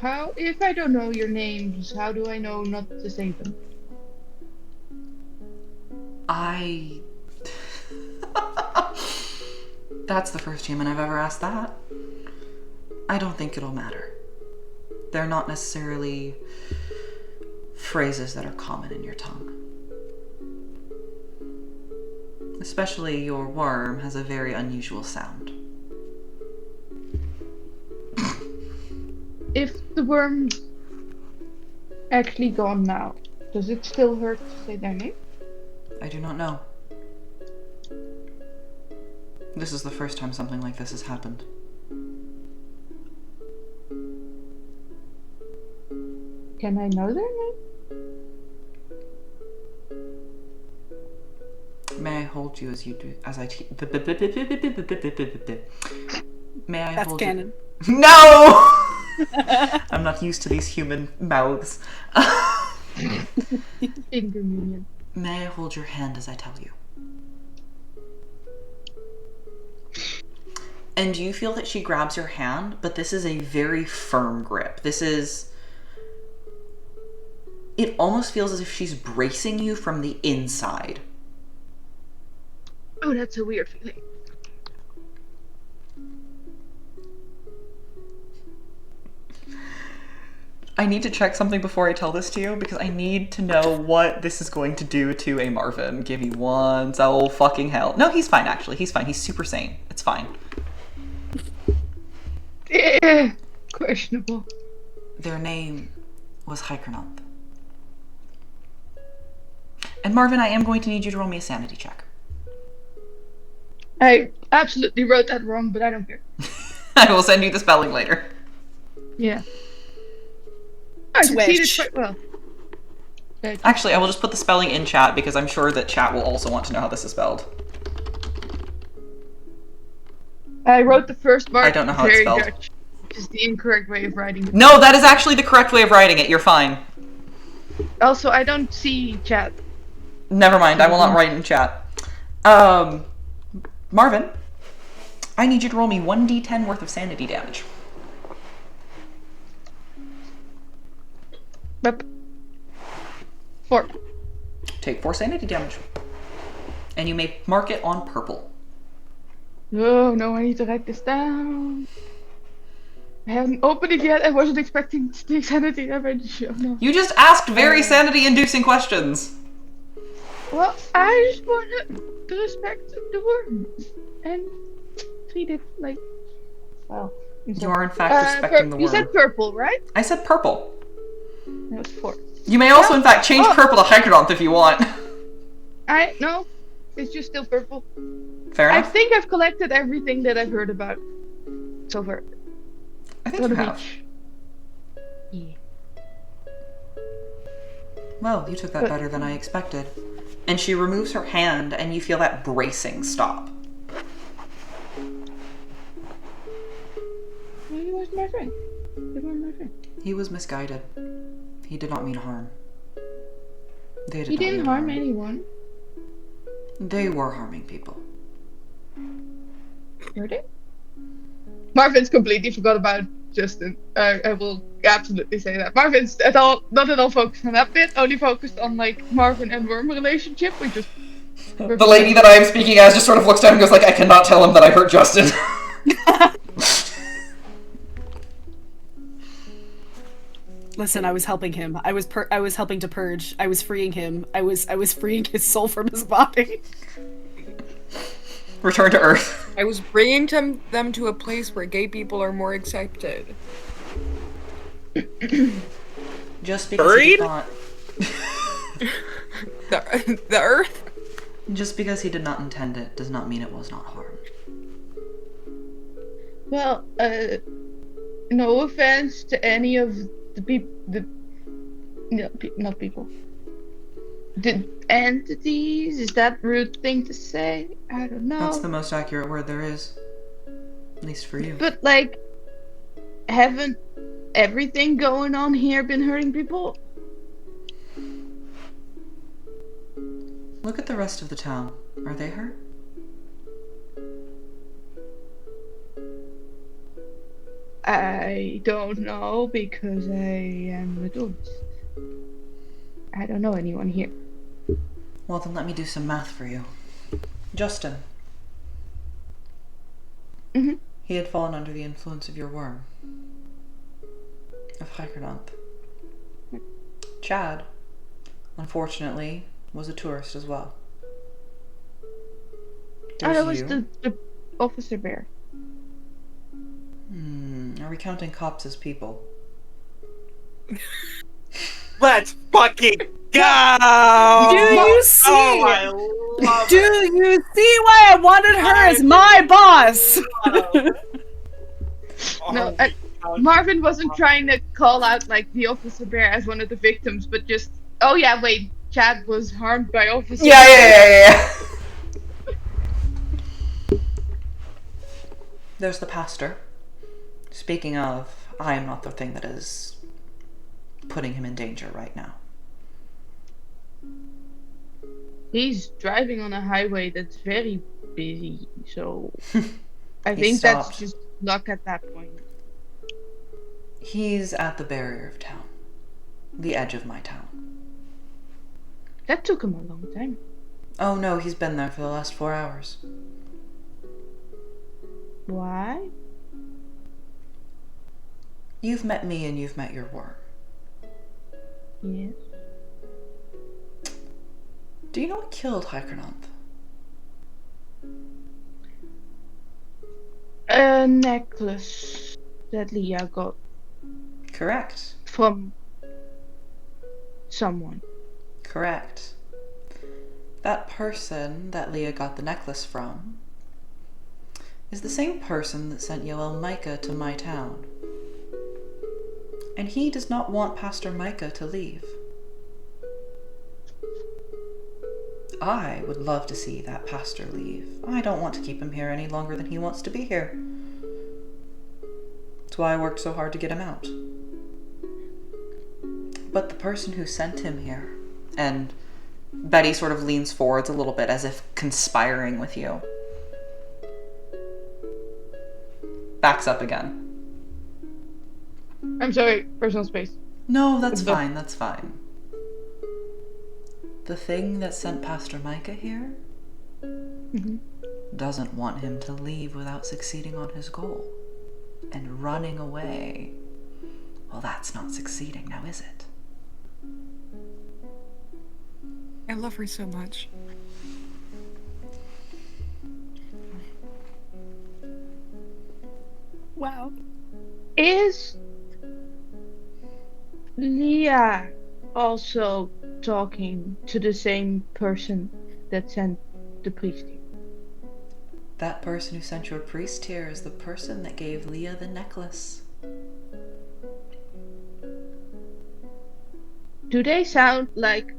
how, if I don't know your names, how do I know not to say them? That's the first human I've ever asked that. I don't think it'll matter. They're not necessarily phrases that are common in your tongue. Especially your worm has a very unusual sound. If the worm's actually gone now, does it still hurt to say their name? I do not know. This is the first time something like this has happened. Can I know their name? May I hold you as you do as I May I That's hold canon. you? No! I'm not used to these human mouths. Inconvenient. May I hold your hand as I tell you? And you feel that she grabs your hand, but this is a very firm grip. It almost feels as if she's bracing you from the inside. Oh, that's a weird feeling. I need to check something before I tell this to you, because I need to know what this is going to do to a Marvin. Give me one. Oh, fucking hell. No, he's fine, actually. He's fine. He's super sane. It's fine. Questionable. Their name was Hykernoth. And Marvin, I am going to need you to roll me a sanity check. I absolutely wrote that wrong, but I don't care. I will send you the spelling later. Yeah. I succeeded Switch. quite well. Actually, I will just put the spelling in chat because I'm sure that chat will also want to know how this is spelled. I wrote the first part I don't know how it's very spelled. Dutch, which is the incorrect way of writing it. No, that is actually the correct way of writing it. You're fine. Also, I don't see chat. Never mind. I will not write in chat. Marvin, I need you to roll me 1d10 worth of sanity damage. Yep. 4. Take 4 sanity damage. And you may mark it on purple. Oh, no, I need to write this down. I haven't opened it yet. I wasn't expecting to take sanity damage. Oh, no. You just asked very sanity-inducing questions. Well, I just want to respect the worm and treat it like, well. You are in fact respecting the worm. You said purple, right? I said purple. That was 4. You may also, in fact, change purple to Hykernoth if you want. No, it's just still purple. Fair I enough. think I've collected everything that I've heard about so far. I think you have. Yeah. Well, you took that better than I expected. And she removes her hand, and you feel that bracing stop. Well, he was my friend. He was my friend. He was misguided. He did not mean harm. They He didn't harm anyone. They were harming people. Were they? Marvin's completely forgot about Justin. I will absolutely say that. Marvin's not at all focused on that bit, only focused on like Marvin and Worm relationship, which is The lady that I am speaking as just sort of looks down and goes like, I cannot tell him that I hurt Justin. Listen, I was helping him. I was helping to purge. I was freeing him. I was freeing his soul from his body. Return to Earth. I was bringing them to a place where gay people are more accepted. Just because he did Buried? not... The Earth? Just because he did not intend it does not mean it was not harm. well, no offense to any of the people, not people. The entities, is that a rude thing to say? I don't know. That's the most accurate word there is. At least for you. But like, haven't everything going on here been hurting people? Look at the rest of the town. Are they hurt? I don't know because I am a tourist. I don't know anyone here. Well, then let me do some math for you. Justin. Mhm. He had fallen under the influence of your worm. Of Hykernoth. Chad, unfortunately, was a tourist as well. That There's was you. the officer bear. Are we counting cops as people? Let's fucking go! Do you see? Oh, I love Do you see why I wanted her as my boss? it. No, Oh, Marvin wasn't trying to call out like the officer bear as one of the victims, but just, oh yeah, wait, Chad was harmed by officer Yeah. There's the pastor. Speaking of, I am not the thing that is putting him in danger right now. He's driving on a highway that's very busy, so I He think that's stopped. just luck at that point. He's at the barrier of town. The edge of my town. That took him a long time. Oh no, he's been there for the last 4 hours. Why? You've met me and you've met your worm. Yes. Do you know what killed Hykernath? A necklace that Lia got Correct. from someone. Correct. That person that Lia got the necklace from is the same person that sent Yoel Micah to my town. And he does not want Pastor Micah to leave. I would love to see that pastor leave. I don't want to keep him here any longer than he wants to be here. That's why I worked so hard to get him out. But the person who sent him here, and Betty sort of leans forwards a little bit as if conspiring with you, backs up again. I'm sorry, personal space. No, that's fine, that's fine. The thing that sent Pastor Micah here doesn't want him to leave without succeeding on his goal. And running away, well, that's not succeeding now, is it? I love her so much. Wow. Is Lia also talking to the same person that sent the priest here? That person who sent your priest here is the person that gave Lia the necklace. Do they sound like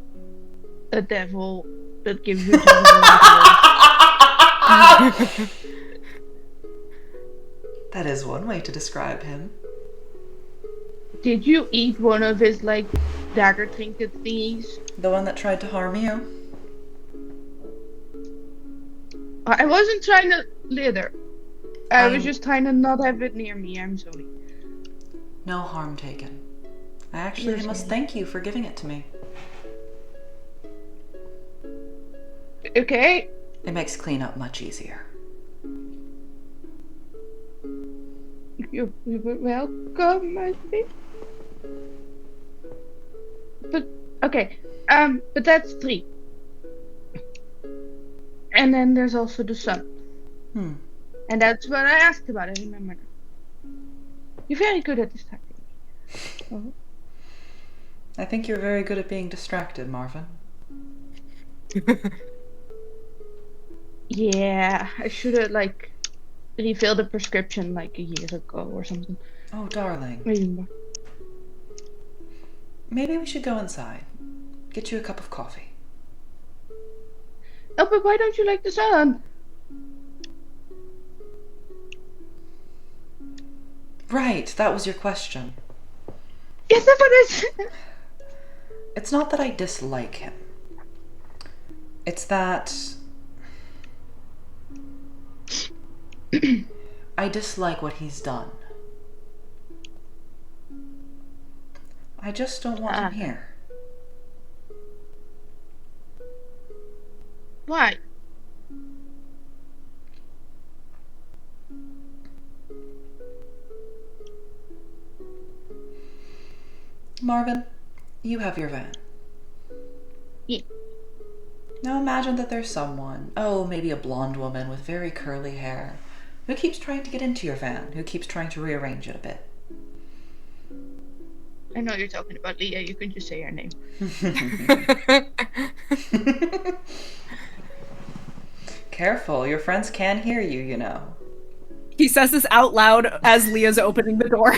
a devil that gives you That is one way to describe him. Did you eat one of his, like, dagger trinket thingies? The one that tried to harm you? I wasn't trying to litter. I was just trying to not have it near me, I'm sorry. No harm taken. I actually must thank you for giving it to me. Okay. It makes cleanup much easier. You're welcome, I think. But, okay. But that's 3. And then there's also the sun. And that's what I asked about, I remember now. You're very good at this type of thing. I think you're very good at being distracted, Marvin. Yeah, I should have, like, refilled the prescription, like, a year ago or something. Oh, darling. Remember. Maybe we should go inside. Get you a cup of coffee. Oh, but why don't you like the sun? Right, that was your question. Yes, that's what I said. It's not that I dislike him. It's that I dislike what he's done. I just don't want him here. Why? Marvin, you have your van. Yeah. Now imagine that there's someone, maybe a blonde woman with very curly hair, who keeps trying to get into your van, who keeps trying to rearrange it a bit. I know you're talking about Lia, you can just say her name. Careful, your friends can hear you, you know. He says this out loud as Leah's opening the door.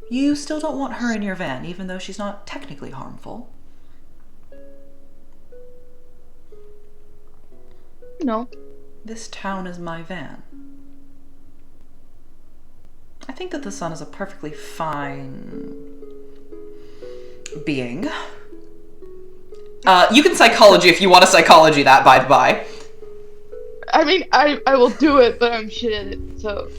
You still don't want her in your van, even though she's not technically harmful. No. This town is my van. I think that the sun is a perfectly fine being. You can psychology if you want to psychology that, by the by. I mean, I will do it, but I'm shit at it, so...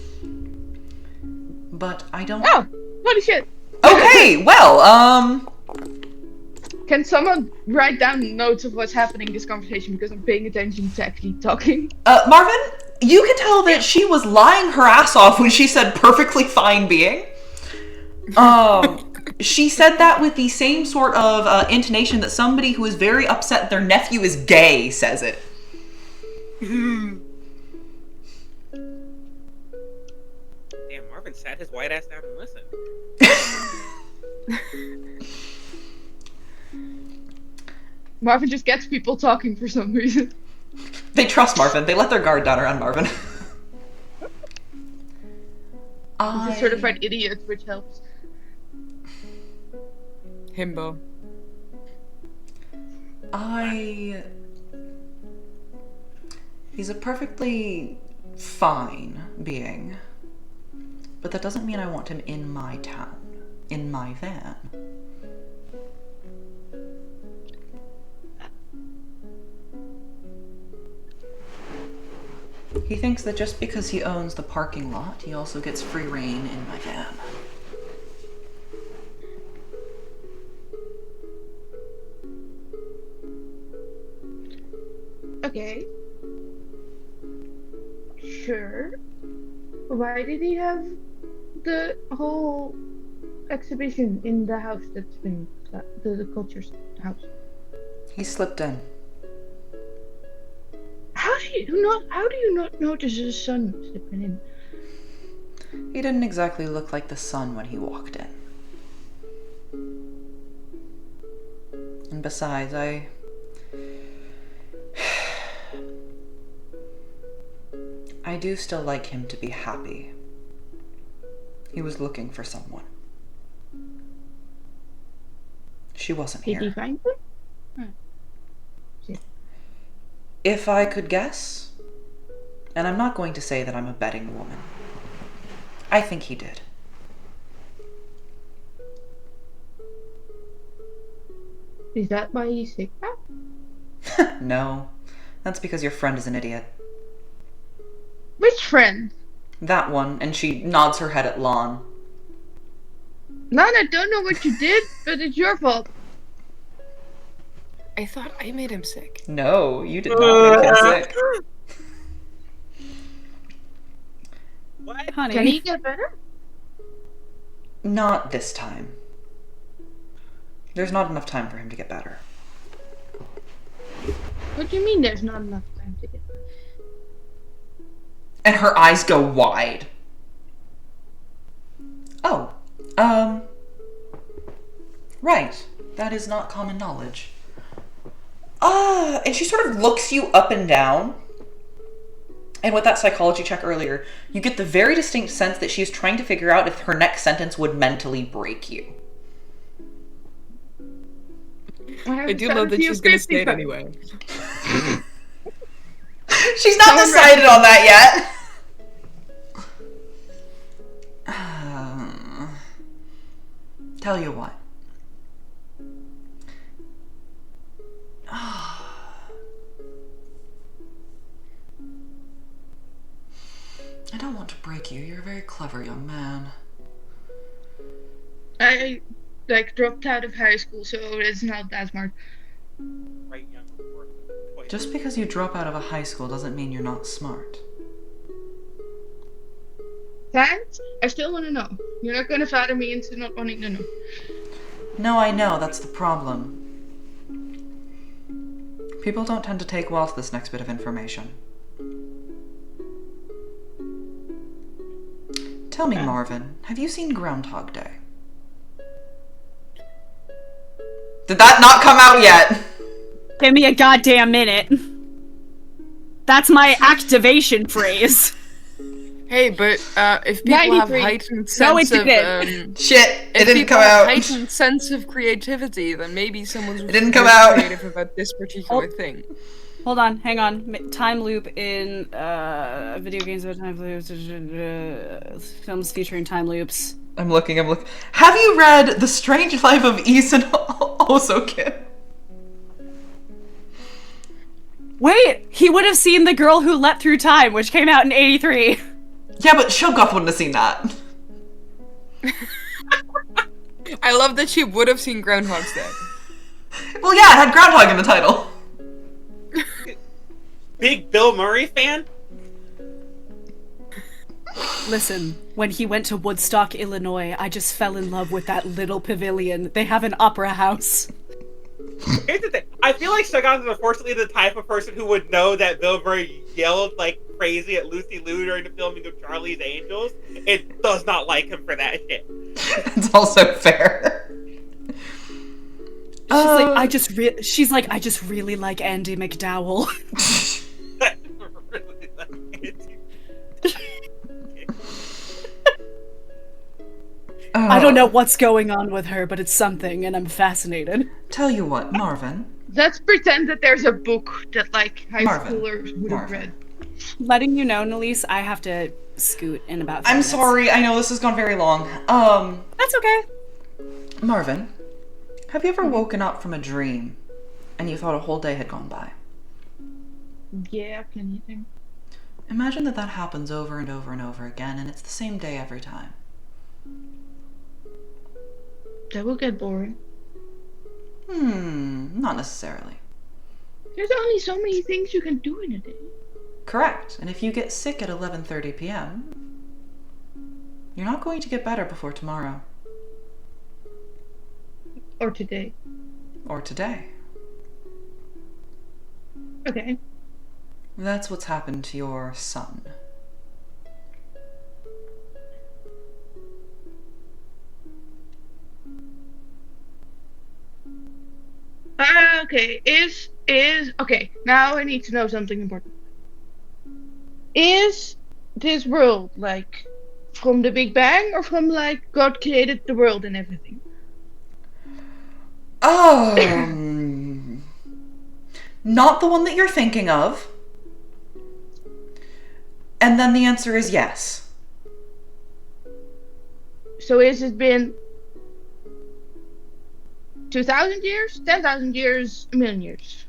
But I don't... Oh! Holy shit! Okay, well, Can someone write down notes of what's happening in this conversation, because I'm paying attention to actually talking? Marvin, you can tell that she was lying her ass off when she said perfectly fine being. She said that with the same sort of intonation that somebody who is very upset their nephew is gay says it. Damn, Marvin sat his white ass down and listened. Marvin just gets people talking for some reason. They trust Marvin. They let their guard down around Marvin. He's a certified idiot, which helps. Himbo. He's a perfectly fine being. But that doesn't mean I want him in my town. In my van. He thinks that just because he owns the parking lot, he also gets free reign in my van. Okay. Sure. Why did he have the whole exhibition in the house that's been... the culture's house? He slipped in. How do you not notice the sun slipping in? He didn't exactly look like the sun when he walked in. And besides, I do still like him to be happy. He was looking for someone. She wasn't Did he here. find her? If I could guess, and I'm not going to say that I'm a betting woman, I think he did. Is that why he's sick now? No, that's because your friend is an idiot. Which friend? That one, and she nods her head at Lahn. Lahn, I don't know what you did, but it's your fault. I thought I made him sick. No, you did not make him sick. What? Honey. Can he get better? Not this time. There's not enough time for him to get better. What do you mean there's not enough time to get better? And her eyes go wide. Oh, right. That is not common knowledge. And she sort of looks you up and down. And with that psychology check earlier, you get the very distinct sense that she is trying to figure out if her next sentence would mentally break you. I do love that she's gonna say it anyway. She's not decided on that yet. Tell you what. I don't want to break you. You're a very clever young man. I dropped out of high school, so it's not that smart. Right, young. Just because you drop out of a high school doesn't mean you're not smart. Thanks? I still want to know. You're not gonna flatter me into not wanting to know. No, I know. That's the problem. People don't tend to take well to this next bit of information. Tell me, Marvin, have you seen Groundhog Day? Did that not come out yet? Give me a goddamn minute. That's my activation phrase. Hey, but if people have 93. heightened No, it sense of didn't. Shit, it if didn't people come have out. heightened sense of creativity, then maybe someone's It didn't come very out. creative about this particular thing. Hold on, hang on. Time loop in video games about time loops, films featuring time loops. I'm looking. Have you read The Strange Life of Isan Osokin? Wait, he would have seen The Girl Who Leapt Through Time, which came out in 83. Yeah, but Shogoth wouldn't have seen that. I love that she would have seen Groundhog's Day. Well, yeah, it had Groundhog in the title. Big Bill Murray fan? Listen, when he went to Woodstock, Illinois, I just fell in love with that little pavilion. They have an opera house. Here's the thing. I feel like Shogoth is unfortunately the type of person who would know that Bill Murray yelled like crazy at Lucy Liu during the filming of Charlie's Angels. It does not like him for that shit. It's also fair. She's like, I just really like Andy McDowell. I don't know what's going on with her, but it's something, and I'm fascinated. Tell you what, Marvin. Let's pretend that there's a book that like high Marvin. schoolers would have read. Letting you know, Nalise, I have to scoot in about 5 I'm minutes. sorry, I know this has gone very long. That's okay. Marvin, have you ever woken up from a dream and you thought a whole day had gone by? Yeah, plenty of things. Imagine that happens over and over and over again, and it's the same day every time. That will get boring. Not necessarily. There's only so many things you can do in a day. Correct. And if you get sick at 11:30 p.m., you're not going to get better before tomorrow. Or today. Or today. Okay. That's what's happened to your son. Okay, okay, now I need to know something important. Is this world, like, from the Big Bang, or from, like, God created the world and everything? Not the one that you're thinking of. And then the answer is yes. So has it been 2,000 years, 10,000 years, a million years?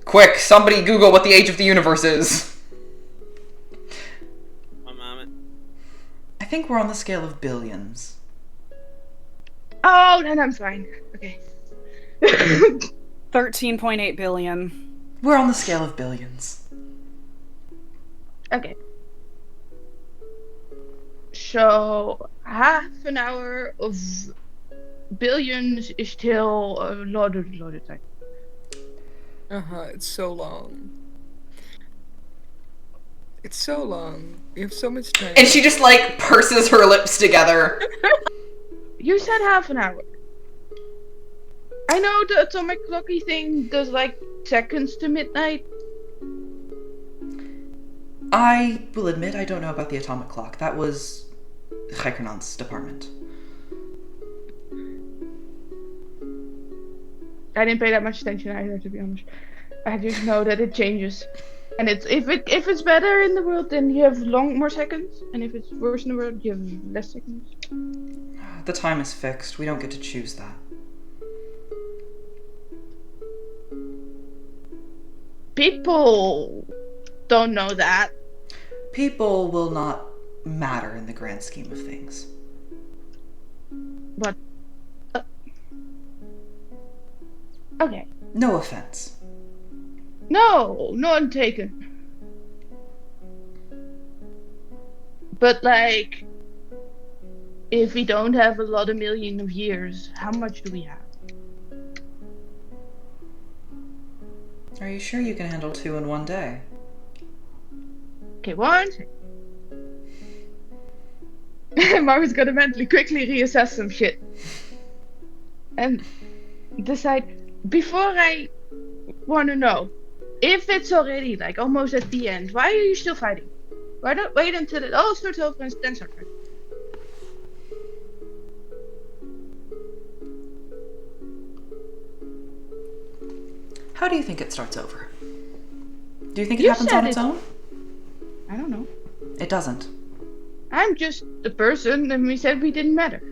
Quick, somebody Google what the age of the universe is. One moment. I think we're on the scale of billions. Oh, then I'm fine. Okay. 13.8 billion. We're on the scale of billions. Okay. So, half an hour of billions is still a lot of time. It's so long. It's so long. We have so much time. And she just, like, purses her lips together. You said half an hour. I know the atomic clocky thing does, like, seconds to midnight. I will admit I don't know about the atomic clock. That was Gekernon's department. I didn't pay that much attention either, to be honest. I just know that it changes. And it's if it's better in the world, then you have more seconds. And if it's worse in the world, you have less seconds. The time is fixed. We don't get to choose that. People don't know that. People will not matter in the grand scheme of things. But okay. No offense. No, none taken. But like, if we don't have a lot of million of years, how much do we have? Are you sure you can handle 2 in one day? Okay, one second. Marvin's gonna mentally quickly reassess some shit. And decide, before I wanna know, if it's already like almost at the end, why are you still fighting? Why not wait until it all starts over and then start fighting? How do you think it starts over? Do you think it You happens said on its it. own? I don't know. It doesn't. I'm just a person, and we said we didn't matter.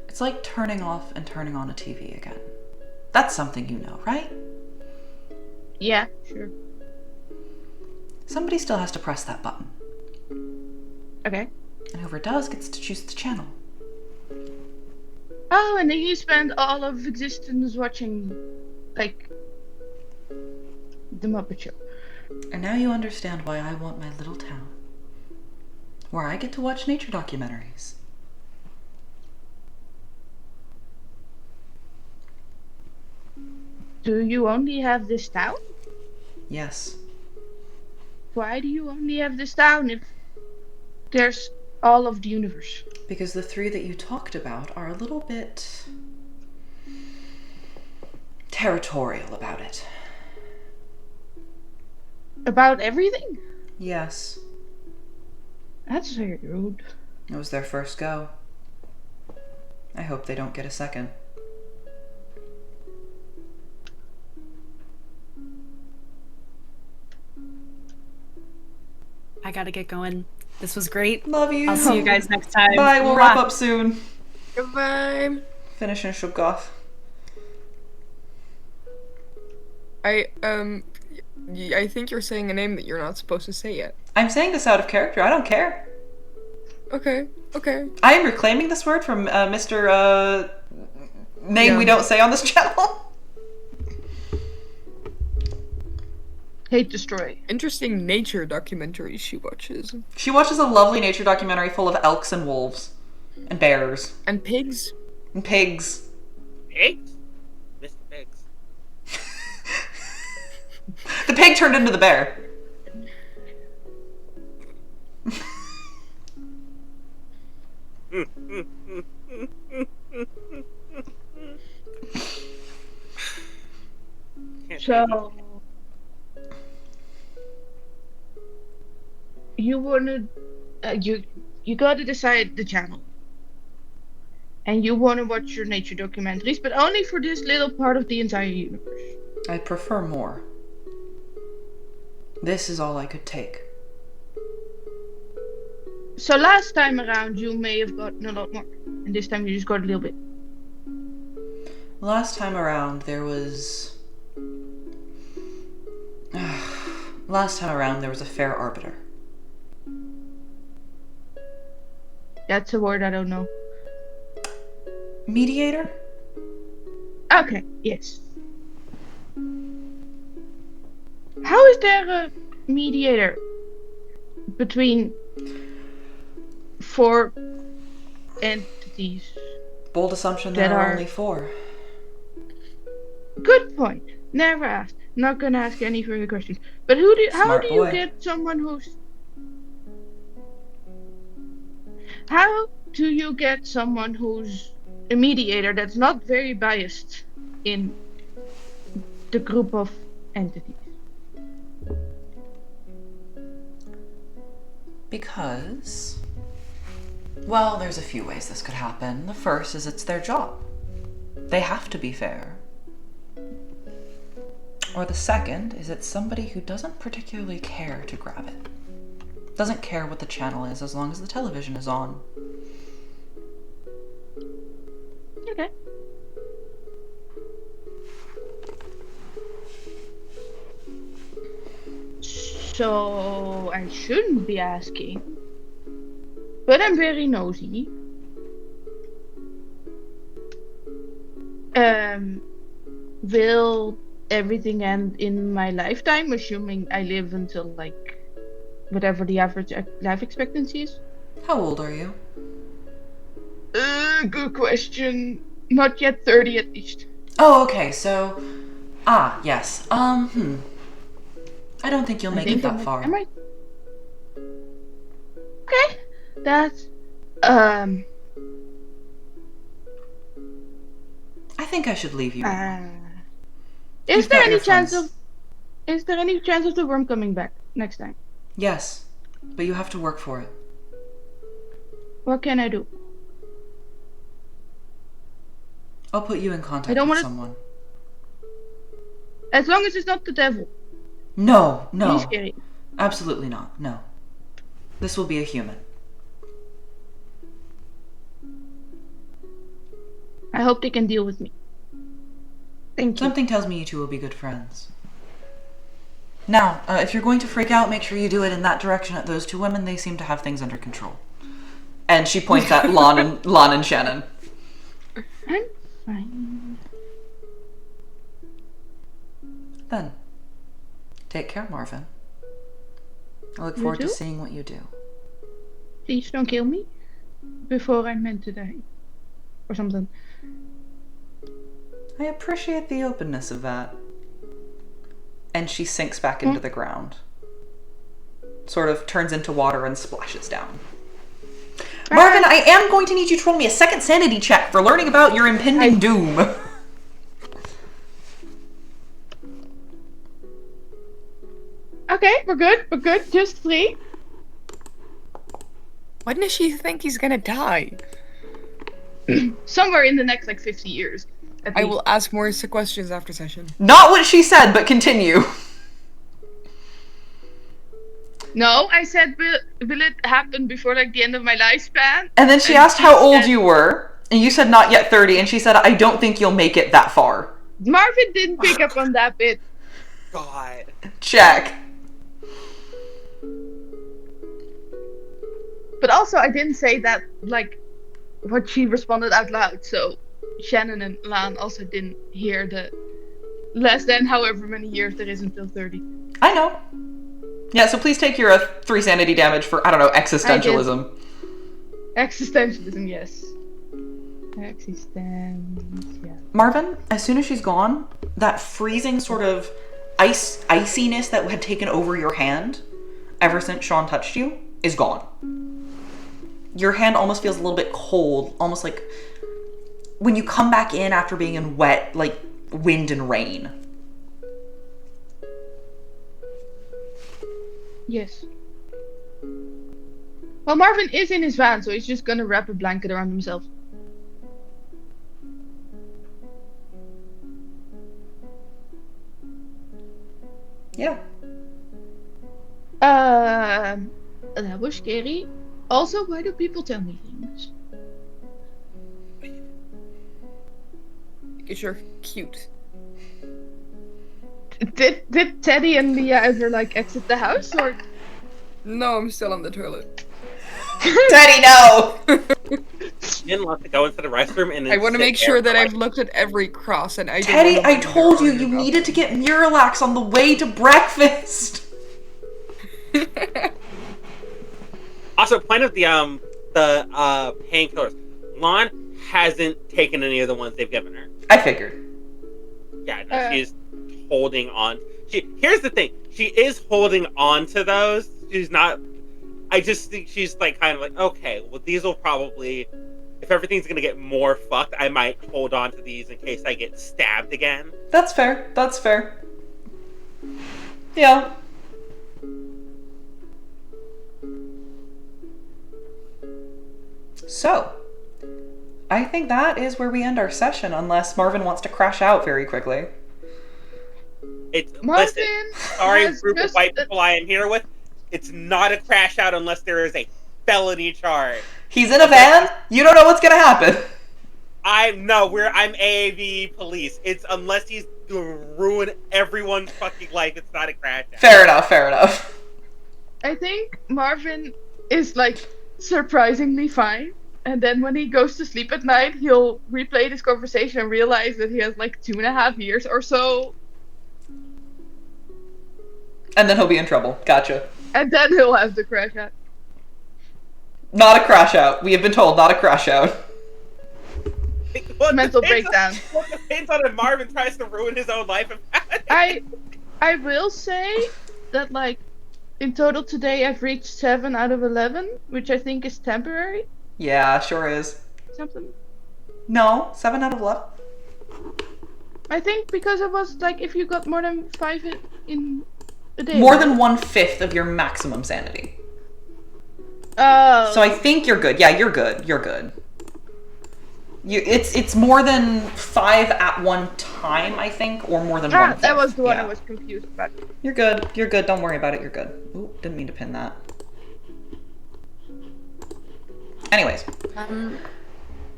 It's like turning off and turning on a TV again. That's something you know, right? Yeah, sure. Somebody still has to press that button. Okay. And whoever does gets to choose the channel. Oh, and then you spend all of existence watching, like, The Muppet Show. And now you understand why I want my little town, where I get to watch nature documentaries. Do you only have this town? Yes. Why do you only have this town if there's all of the universe? Because the three that you talked about are a little bit territorial about it. About everything? Yes. That's very rude. It was their first go. I hope they don't get a second. I gotta get going. This was great. Love you. I'll see you guys next time. Bye, we'll wrap up soon. Goodbye. Finishing Shuggoth. I think you're saying a name that you're not supposed to say yet. I'm saying this out of character. I don't care. Okay. I am reclaiming this word from Mr. Name we don't say on this channel. Hate Destroy. Interesting nature documentaries she watches. She watches a lovely nature documentary full of elks and wolves. And bears. And pigs. And pigs. Pigs? Mr. Pigs. The pig turned into the bear. So, you wanna, you gotta decide the channel. And you wanna watch your nature documentaries, but only for this little part of the entire universe. I prefer more. This is all I could take. So last time around, you may have gotten a lot more. And this time you just got a little bit. Last time around, there was... Last time around, there was a fair arbiter. That's a word I don't know. Mediator? Okay, yes. How is there a mediator between 4 entities? Bold assumption That there are are- only 4. Good point. Never asked. Not gonna ask any further questions. But how Smart do you boy. get someone who's... How do you get someone who's a mediator that's not very biased in the group of entities? Because... Well, there's a few ways this could happen. The first is it's their job. They have to be fair. Or the second is it's somebody who doesn't particularly care to grab it. Doesn't care what the channel is as long as the television is on. Okay. So I shouldn't be asking, but I'm very nosy. Will everything end in my lifetime, assuming I live until like whatever the average life expectancy is? How old are you? Good question. Not yet 30 at least. Oh, okay, so... yes. I don't think you'll make it that far. Am I? Okay. That's... I think I should leave you. Is You've there got any your chance friends. of... Is there any chance of the worm coming back next time? Yes, but you have to work for it. What can I do? I'll put you in contact I don't with wanna- someone. As long as it's not the devil. No, no. He's scary. Absolutely not. No. This will be a human. I hope they can deal with me. Thank you. Something tells me you two will be good friends. Now, if you're going to freak out, make sure you do it in that direction at those two women. They seem to have things under control. And she points at Lahn and Shannon. I'm fine. Then, take care, Marvin. I look forward to too? seeing what you do. Please don't kill me before I'm meant to die. Or something. I appreciate the openness of that. And she sinks back into the ground. Sort of turns into water and splashes down. Marvin, I am going to need you to roll me a second sanity check for learning about your impending doom. Okay, we're good. We're good. Just 3. When does she think he's gonna die? Somewhere in the next, 50 years. I will ask more questions after session. Not what she said, but continue. No, I said, will it happen before, the end of my lifespan? And then she asked how old you were, and you said not yet 30, and she said, I don't think you'll make it that far. Marvin didn't pick up on that bit. God. Check. But also, I didn't say that, what she responded out loud, so Shannon and Lahn also didn't hear the less than however many years there is until 30. I know. Yeah, so please take your 3 sanity damage for, I don't know, existentialism. Existentialism, yes. Yeah. Marvin, as soon as she's gone, that freezing sort of iciness that had taken over your hand ever since Sean touched you is gone. Your hand almost feels a little bit cold, almost like when you come back in after being in wet, wind and rain. Yes. Well, Marvin is in his van, so he's just gonna wrap a blanket around himself. Yeah. That was scary. Also, why do people tell me things? Because you're cute. Did Teddy and Lia ever exit the house, or? No, I'm still on the toilet. Teddy, no! Jen wants to go into the restroom and then I want to sit make there sure for, that I've looked at every cross and I don't Teddy, wanna I be told you there on needed to get Miralax on the way to breakfast. Also, point of the painkillers. Lahn hasn't taken any of the ones they've given her. I figured. Yeah, no, she's holding on. Here's the thing. She is holding on to those. She's not. I just think she's okay, well, these will probably, if everything's gonna get more fucked, I might hold on to these in case I get stabbed again. That's fair. That's fair. Yeah. So, I think that is where we end our session, unless Marvin wants to crash out very quickly. Listen, sorry, group of white people I am here with. It's not a crash out unless there is a felony charge. He's in a van? You don't know what's gonna happen. I'm AAV police. It's unless he's gonna ruin everyone's fucking life, it's not a crash out. Fair enough, fair enough. I think Marvin is surprisingly fine. And then when he goes to sleep at night, he'll replay this conversation and realize that he has 2.5 years or so. And then he'll be in trouble. Gotcha. And then he'll have the crash out. Not a crash out. We have been told not a crash out. Mental breakdown. Well, it depends on if Marvin tries to ruin his own life. I will say that in total today I've reached 7 out of 11, which I think is temporary. Yeah, sure is. Something. No, 7 out of 11. I think because it was if you got more than 5 in a day. More than 1/5 of your maximum sanity. Oh. So I think you're good. Yeah, you're good. You're good. It's more than 5 at one time, I think, or more than 1/5. That was the one I Yeah. was confused about. You're good. You're good. Don't worry about it. You're good. Ooh, didn't mean to pin that. Anyways.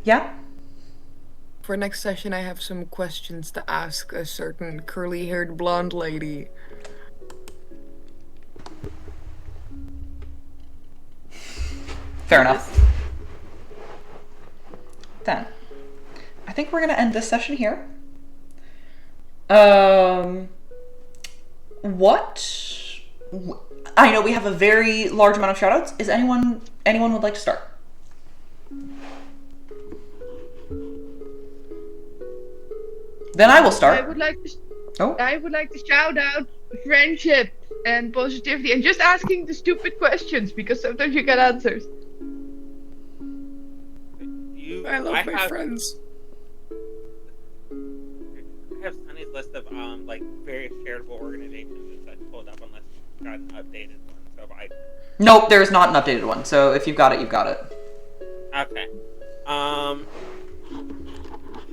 Yeah? For next session, I have some questions to ask a certain curly-haired blonde lady. Fair enough. Then, I think we're going to end this session here. What? I know we have a very large amount of shoutouts. Is anyone would like to start? Then I will start. I would like to shout out friendship and positivity and just asking the stupid questions because sometimes you get answers. I love my friends. I have Sunny's list of like various charitable organizations that I pulled up unless you've got an updated one. So Nope, there's not an updated one. So if you've got it, you've got it. Okay.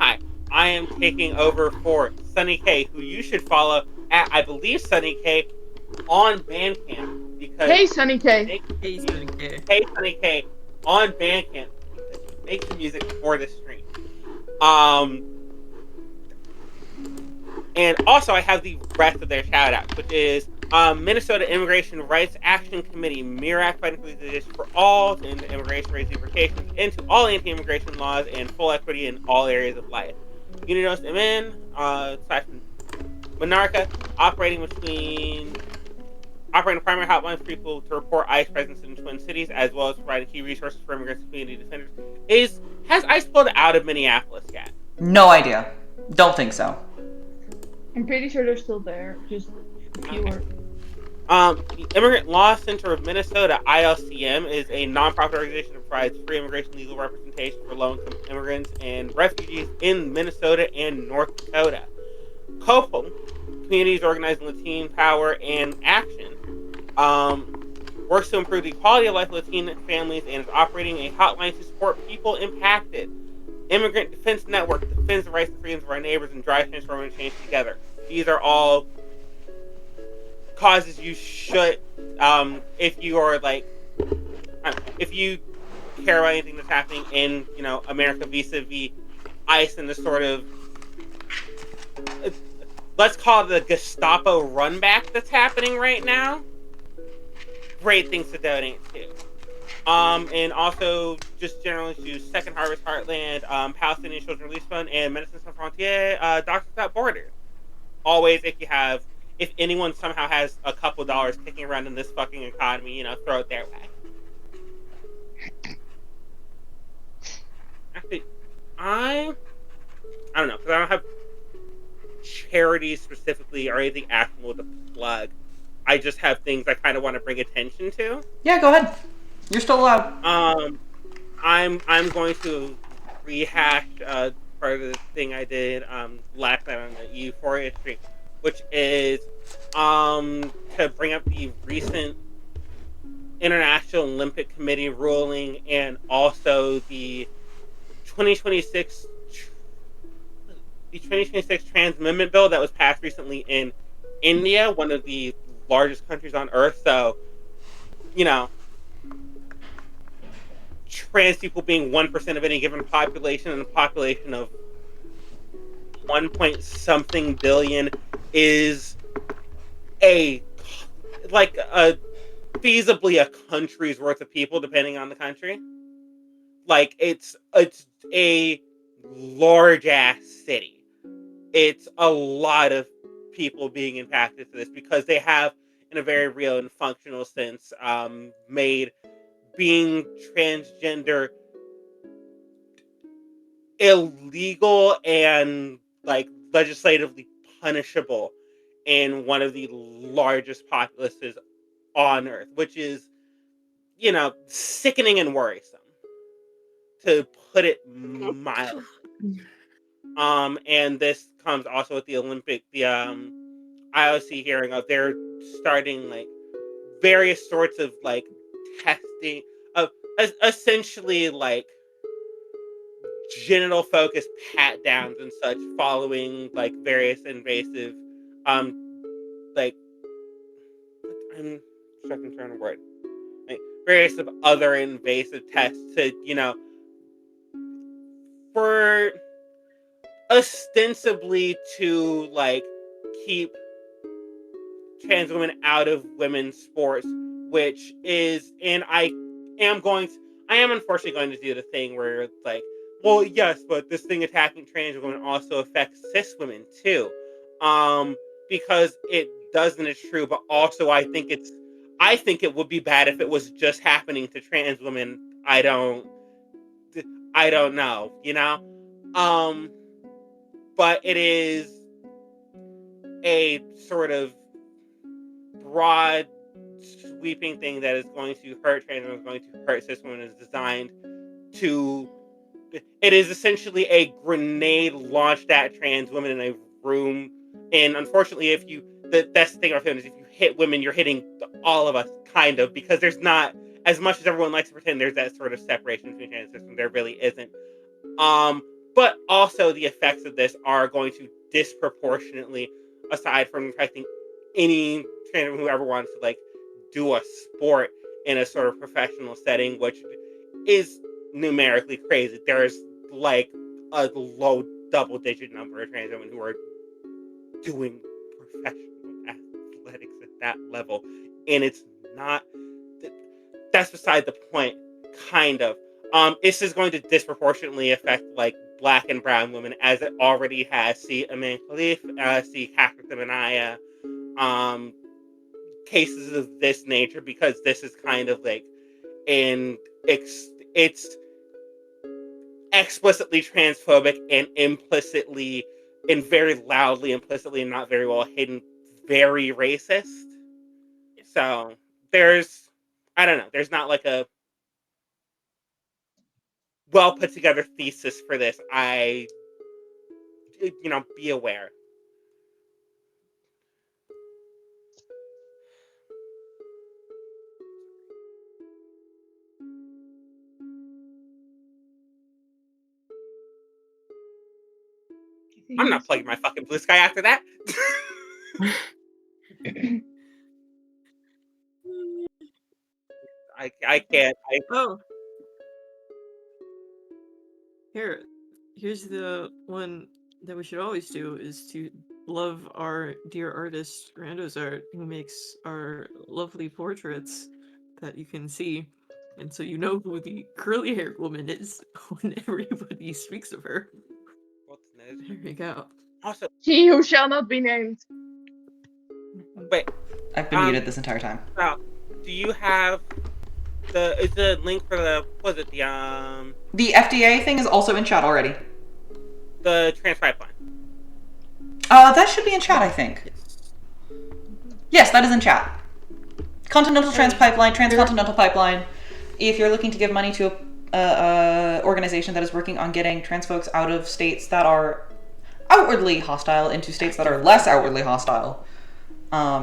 Hi. I am taking over for Sunny K, who you should follow at, I believe, Sunny K on Bandcamp. Because Hey, Sunny K. Hey, Sunny K. Hey, Sunny K on Bandcamp. Make the music for the stream. And also I have the rest of their shout-outs, which is Minnesota Immigration Rights Action Committee, MIRAC, fighting for the for all to end immigration rates implications into all anti-immigration laws and full equity in all areas of life. Unidos MN / Monarca, operating primary hotlines for people to report ICE presence in Twin Cities, as well as providing key resources for immigrants and community defenders. Has ICE pulled out of Minneapolis yet? No idea. Don't think so. I'm pretty sure they're still there, just fewer. The Immigrant Law Center of Minnesota, ILCM, is a nonprofit organization that provides free immigration legal representation for low-income immigrants and refugees in Minnesota and North Dakota. COPL, Communities Organizing Latine Power and Action, works to improve the quality of life of Latine families and is operating a hotline to support people impacted. Immigrant Defense Network defends the rights and freedoms of our neighbors and drives transformative change together. These are all causes you should, if you are like, if you care about anything that's happening in, America vis-a-vis ICE and the sort of, let's call it the Gestapo runback that's happening right now. Great things to donate to. And also just generally to Second Harvest Heartland, Palestinian Children Release Fund, and Medicine Sans Frontières, Doctors Without Borders. Always, if anyone somehow has a couple dollars kicking around in this fucking economy, throw it their way. Actually, I don't know, because I don't have charities specifically or anything actionable to plug. I just have things I kind of want to bring attention to. Yeah, go ahead. You're still allowed. I'm going to rehash part of the thing I did last night on the Euphoria stream, which is to bring up the recent International Olympic Committee ruling and also the 2026 Trans Amendment Bill that was passed recently in India, one of the largest countries on earth. So, trans people being 1% of any given population, and a population of 1 point something billion is feasibly a country's worth of people, depending on the country. Like, it's a large ass city. It's a lot of people being impacted to this because they have, in a very real and functional sense, made being transgender illegal and legislatively punishable in one of the largest populaces on earth, which is, sickening and worrisome, to put it mildly. And this comes also with the IOC hearing of they're starting various sorts of testing of essentially genital focused pat downs and such following like various invasive like I'm struggling to turn a word. Like various of other invasive tests to, for ostensibly to like keep trans women out of women's sports, which is, and I am unfortunately going to do the thing where it's like, well, yes, but this thing attacking trans women also affects cis women too, because it does and it's true, but also I think it would be bad if it was just happening to trans women. I don't know, but it is a sort of broad, sweeping thing that is going to hurt trans women, is going to hurt cis women, is designed to. It is essentially a grenade launched at trans women in a room, and unfortunately, that's the thing about feminism, if you hit women, you're hitting all of us, kind of, because there's not, as much as everyone likes to pretend there's that sort of separation between trans and cis women, there really isn't. But also the effects of this are going to disproportionately, aside from affecting any trans woman who ever wants to like do a sport in a sort of professional setting, which is numerically crazy. There's like a low double-digit number of trans women who are doing professional athletics at that level, and it's not. That's beside the point, kind of. This is going to disproportionately affect like Black and brown women, as it already has. See Amin Khalif, see Hakka Manaya, cases of this nature, because this is kind of like it's explicitly transphobic and implicitly and very loudly implicitly and not very well hidden very racist. So there's not like a well put together thesis for this. Be aware. I'm not plugging my fucking Blue Sky after that. I can't. Oh. Here's the one that we should always do, is to love our dear artist Rando's art, who makes our lovely portraits that you can see, and so you know who the curly-haired woman is when everybody speaks of her. There you go. Also, He who shall not be named. Wait, I've been muted this entire time. Do you have the link for the The FDA thing is also in chat already. The trans pipeline? That should be in chat, I think. Yes, that is in chat. Continental Trans Pipeline, Transcontinental Pipeline. If you're looking to give money to a organization that is working on getting trans folks out of states that are outwardly hostile into states that are less outwardly hostile,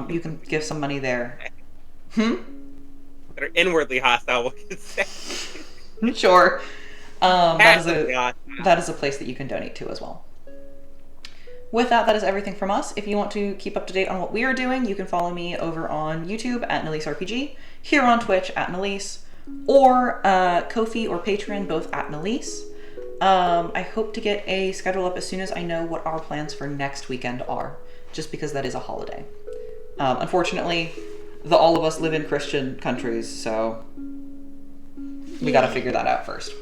you can give some money there. That are inwardly hostile, what can say? Sure. That is a place that you can donate to as well. With that is everything from us. If you want to keep up to date on what we are doing, you can follow me over on YouTube at Nalise RPG, here on Twitch at Nalise, or Ko-fi or Patreon, both at Nalise. I hope to get a schedule up as soon as I know what our plans for next weekend are, just because that is a holiday. Unfortunately, all of us live in Christian countries, so we gotta figure that out first.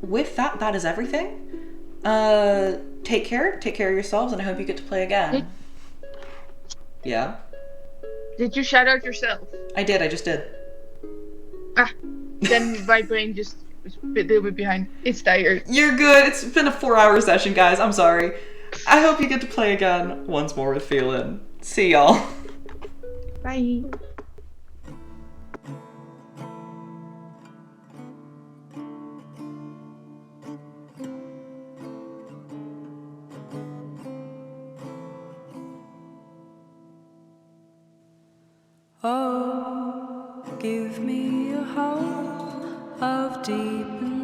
With that is everything. Take care of yourselves, and I hope you get to play again. Yeah? Did you shout out yourself? I just did. Then my brain just was a little bit behind. It's tired. You're good. It's been a 4-hour session, guys. I'm sorry. I hope you get to play again once more with Phelan. See y'all. Bye. Oh, give me a hope of deep